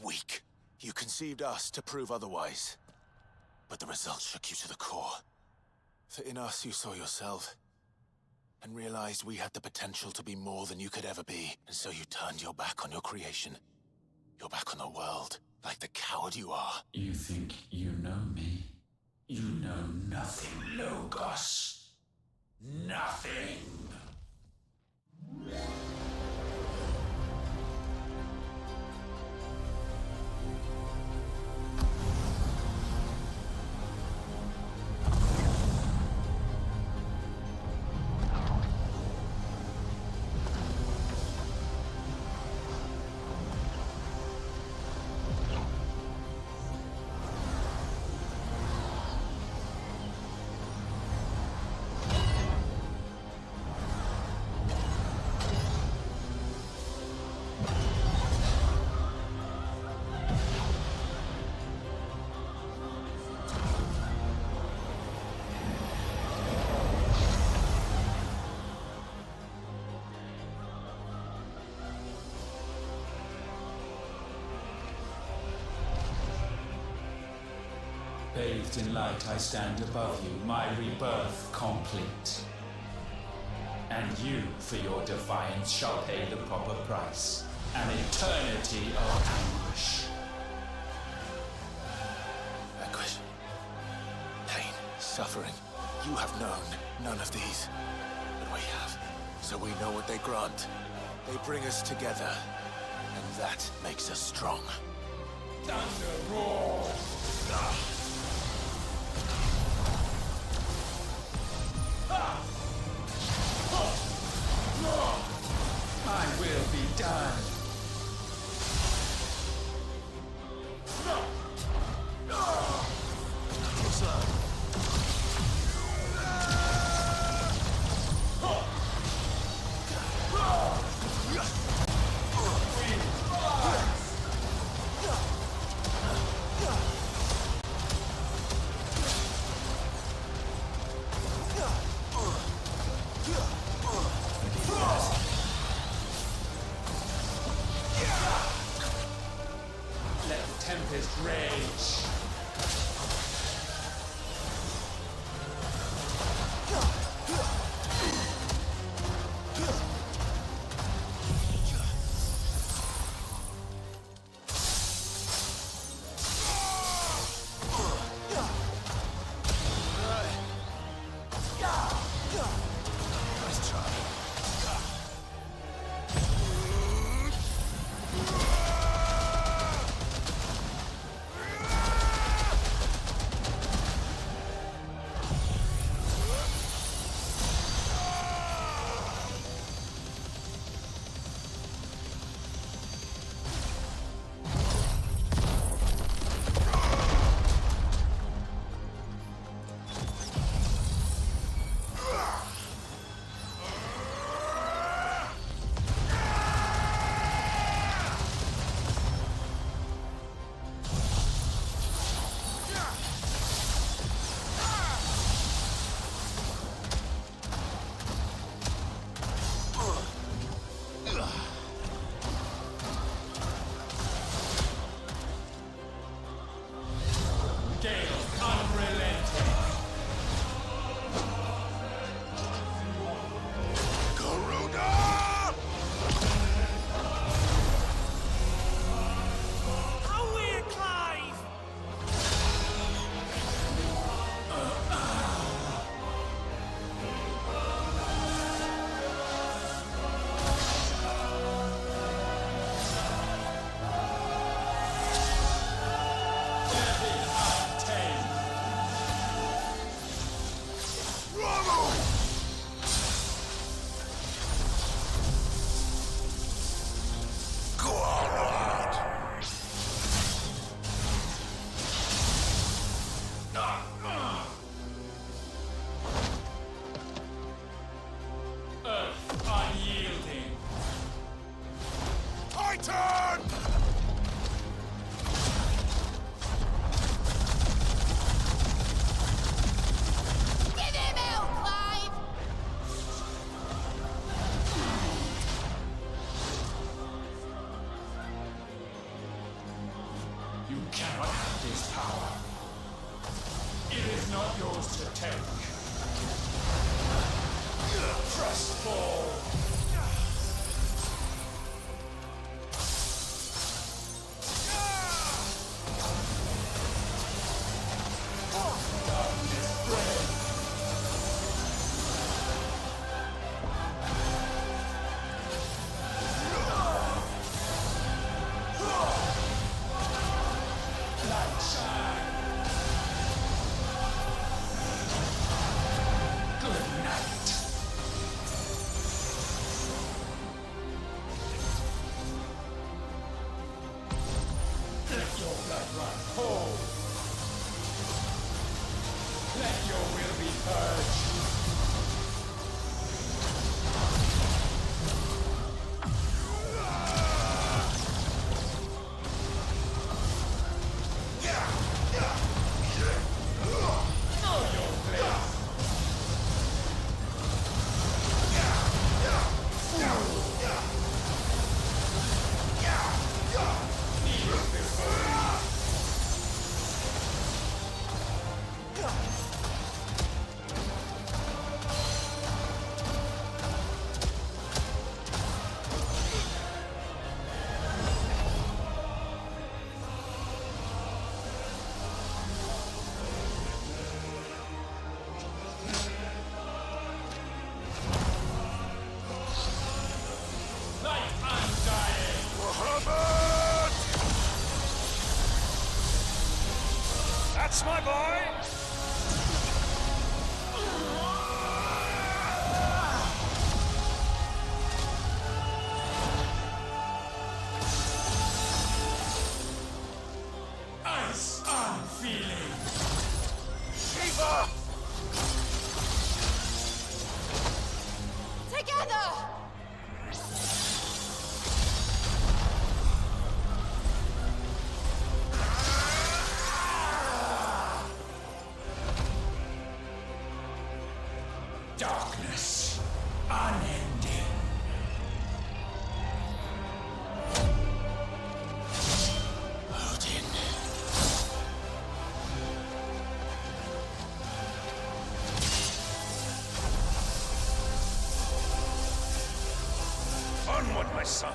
weak, you conceived us to prove otherwise. But the results shook you to the core. For in us you saw yourself, and realized we had the potential to be more than you could ever be. And so you turned your back on your creation. Your back on the world, like the coward you are. You think you know me? You know nothing, Logos. Nothing. Bathed in light, I stand above you, my rebirth complete. And you, for your defiance, shall pay the proper price. An eternity of anguish. Anguish. Pain. Suffering. You have known none of these. But we have. So we know what they grant. They bring us together. And that makes us strong. Thunder roar! My will be done. not yours to take. Trustful. That's my boy! Ice on feeling. Shiva! Together! Darkness. Unending. Odin. Onward, my son!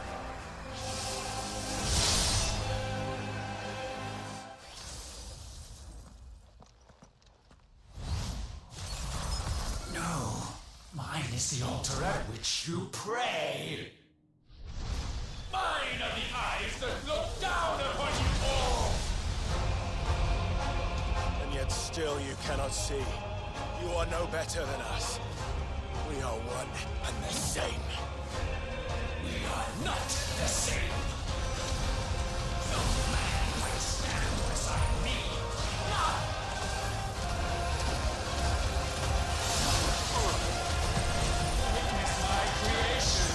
No, mine is the altar at which you pray. Mine are the eyes that look down upon you all. And yet still you cannot see. You are no better than us. We are one and the same. We are not the same. No man might stand beside me. Not. Witness my creation.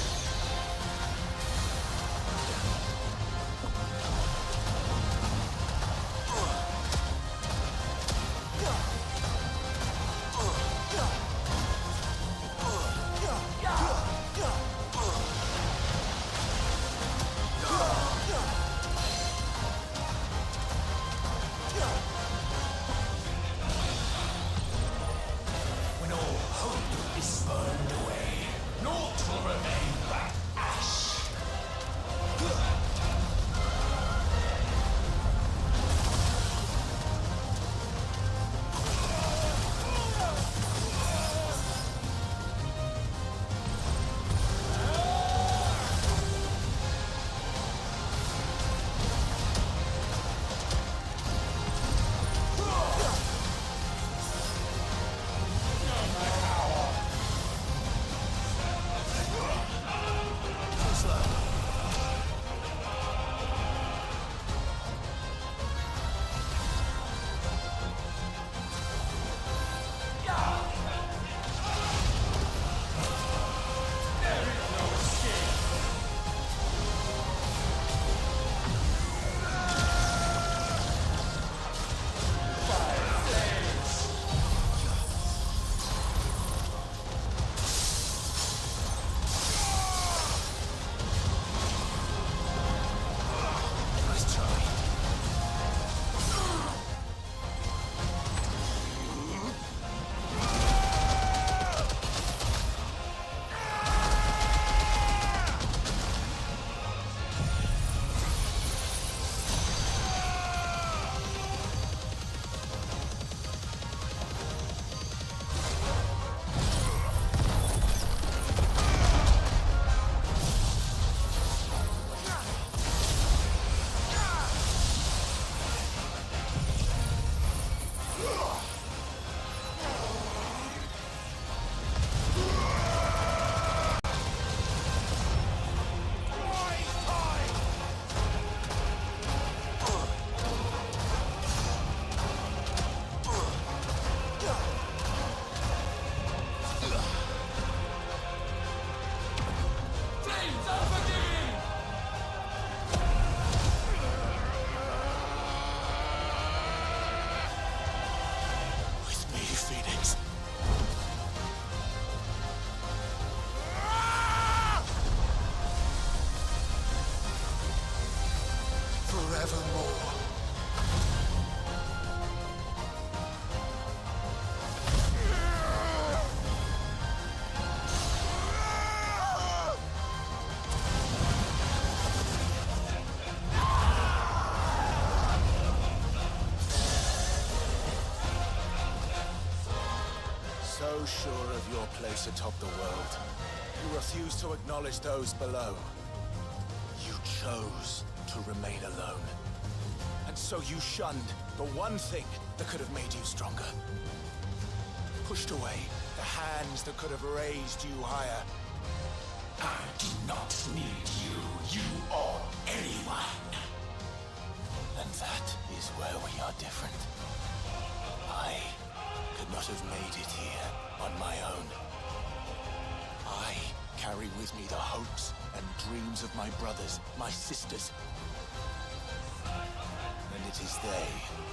so sure of your place atop the world, you refuse to acknowledge those below. You chose to remain alone. And so you shunned the one thing that could have made you stronger. Pushed away the hands that could have raised you higher. I do not need you or anyone. And that is where we are different. I could not have made it here on my own. I carry with me the hopes and dreams of my brothers, my sisters. And it is they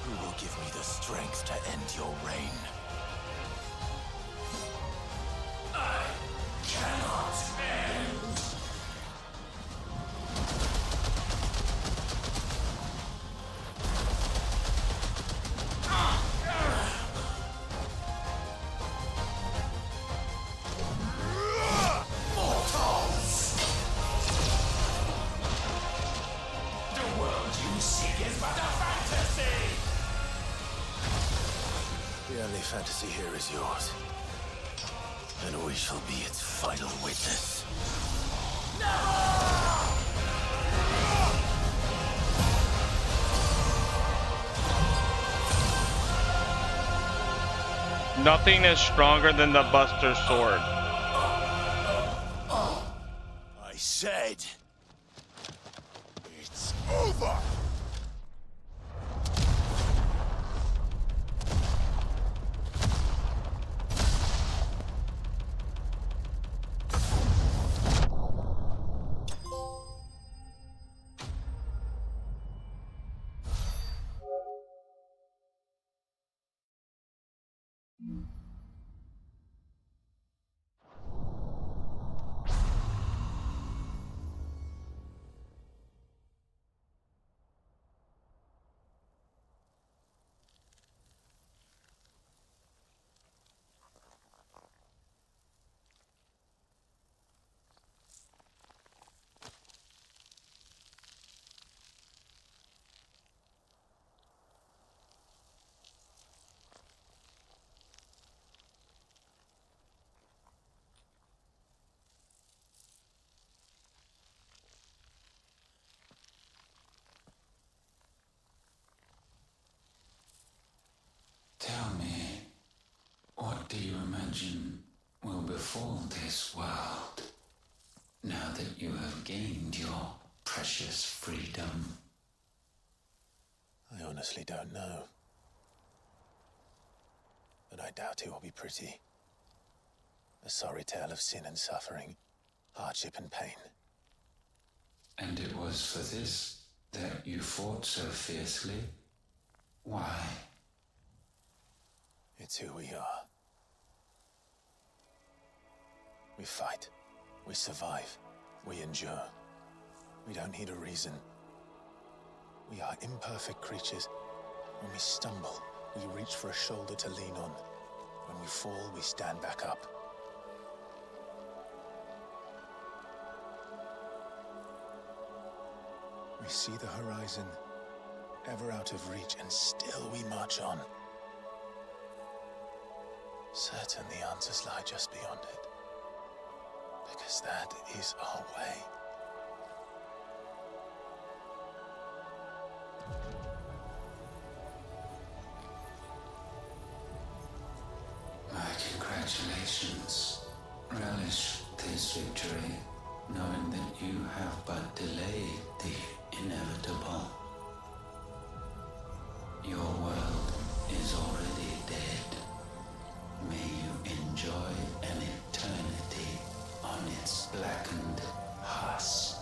who will give me the strength to end your reign. I cannot end. The only fantasy here is yours. And we shall be its final witness. Nothing is stronger than the Buster Sword. I said, it's over! Tell me, what do you imagine will befall this world now that you have gained your precious freedom? I honestly don't know. But I doubt it will be pretty. A sorry tale of sin and suffering, hardship and pain. And it was for this that you fought so fiercely? Why? It's who we are. We fight. We survive. We endure. We don't need a reason. We are imperfect creatures. When we stumble, we reach for a shoulder to lean on. When we fall, we stand back up. We see the horizon, ever out of reach, and still we march on. Certain the answers lie just beyond it. Because that is our way. My congratulations. Relish this victory, knowing that you have but delayed the inevitable. Your world is already dead. May you enjoy an eternity on its blackened husk.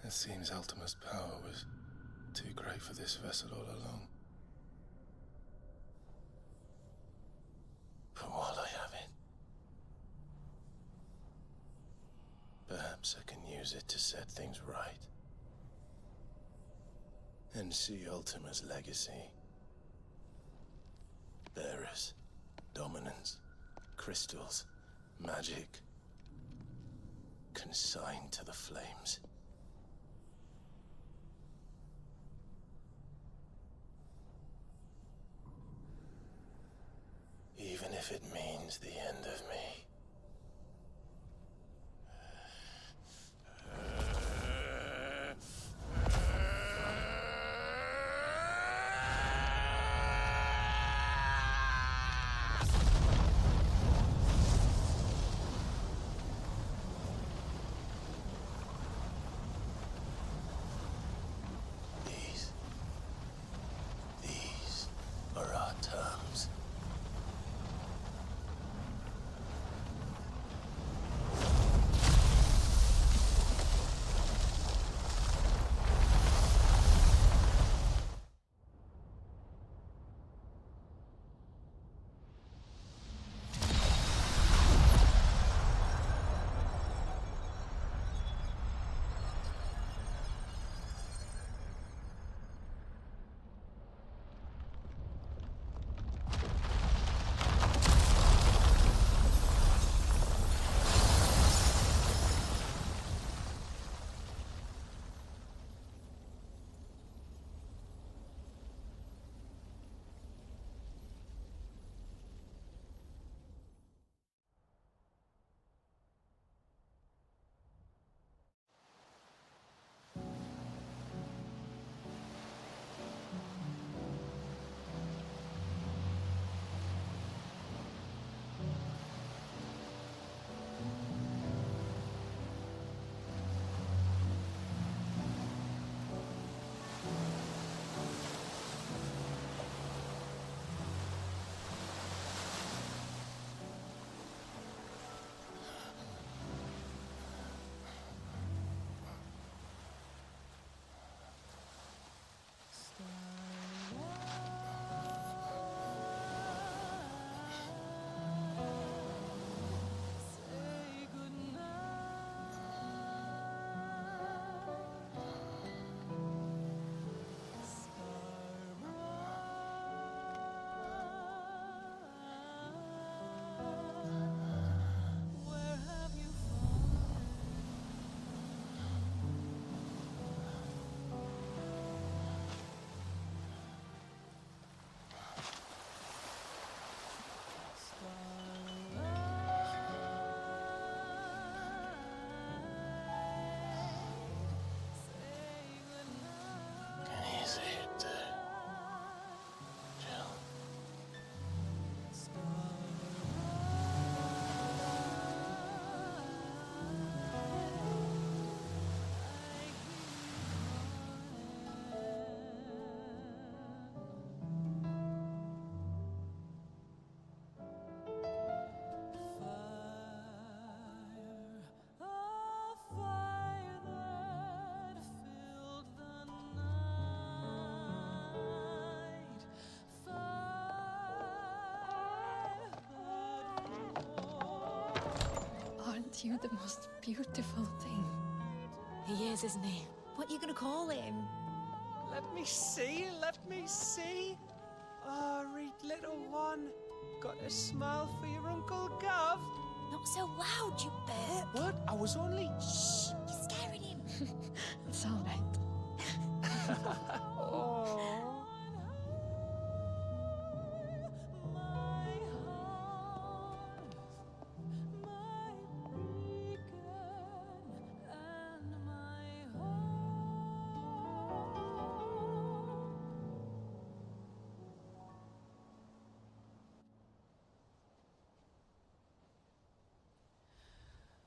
It seems Ultima's power was too great for this vessel all along. But while I have it, perhaps I can use it to set things right. And see Ultima's legacy. Bearers, dominance, crystals, magic, consigned to the flames. Even if it means the end of me. These are our terms. aren't you the most beautiful thing? He is, isn't he? What are you gonna call him? Let me see, let me see. Oh, Reed, little one. Got a smile for your Uncle Gav. Not so loud, you burp. What? I was only... Shh, you're scaring him. It's all right. Oh.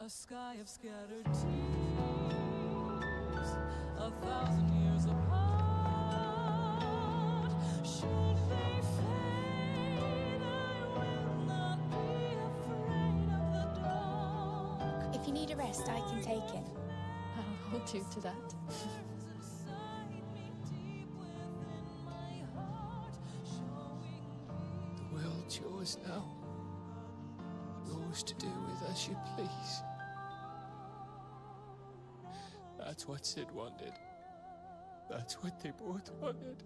A sky of scattered tears, 1,000 years apart. Should they fade, I will not be afraid of the dark. If you need a rest, I can take him. I'll hold you to that. The world's yours now. Yours to do with as you please. That's what Sid wanted. That's what they both wanted.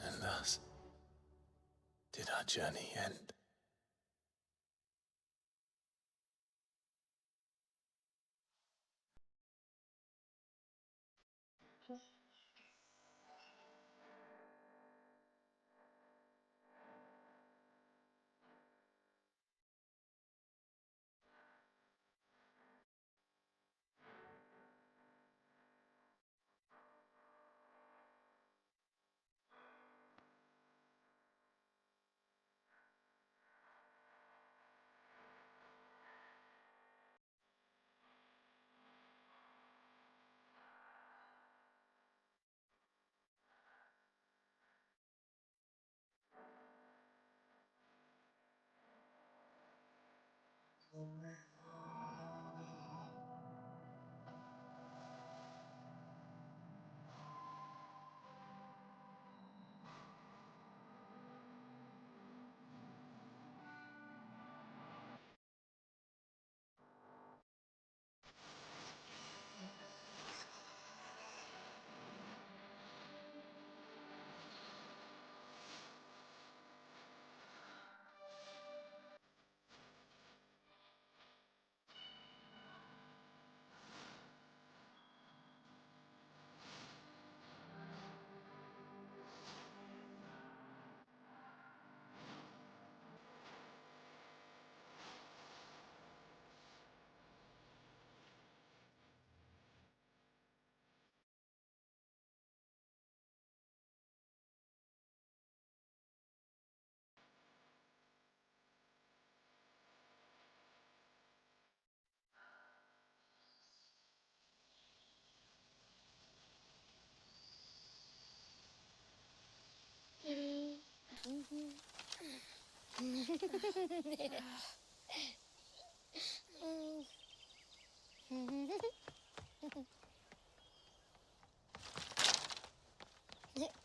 And thus did our journey end.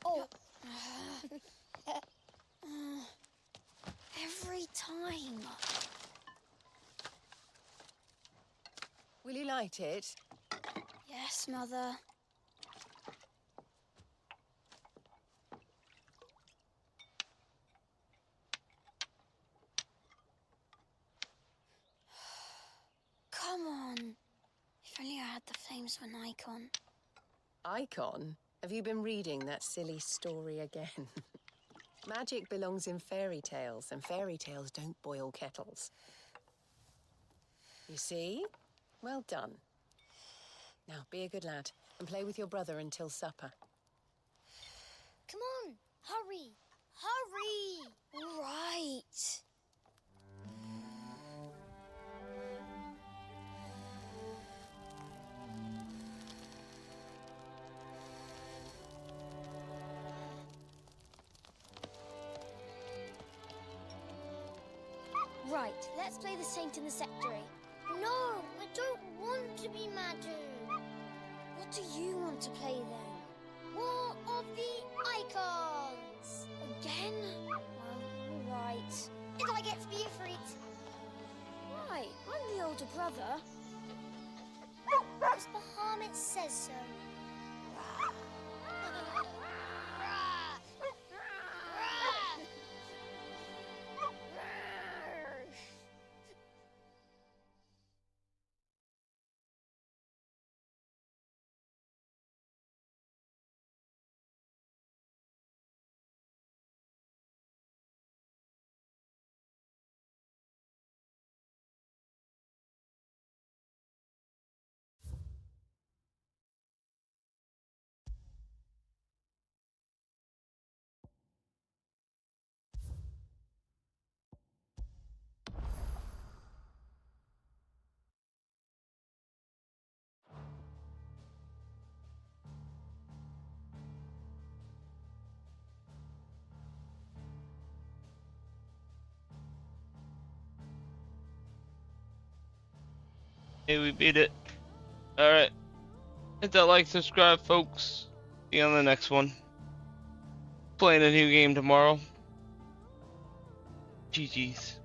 Oh. doing? Will you light it? Yes, Mother. Come on. If only I had the flames of an icon. Icon? Have you been reading that silly story again? Magic belongs in fairy tales, and fairy tales don't boil kettles. You see? Well done. Now, be a good lad and play with your brother until supper. Come on, hurry! Hurry! All right. Right, let's play the saint in the secretary. No, I don't want to be Madu. What do you want to play then? War of the Icons! Again? Well, all right. And I get to be a freak. Why? I'm the older brother. Because Bahamut says so. Hey, we beat it. Alright. Hit that like, subscribe, folks. See you on the next one. Playing a new game tomorrow. GG's.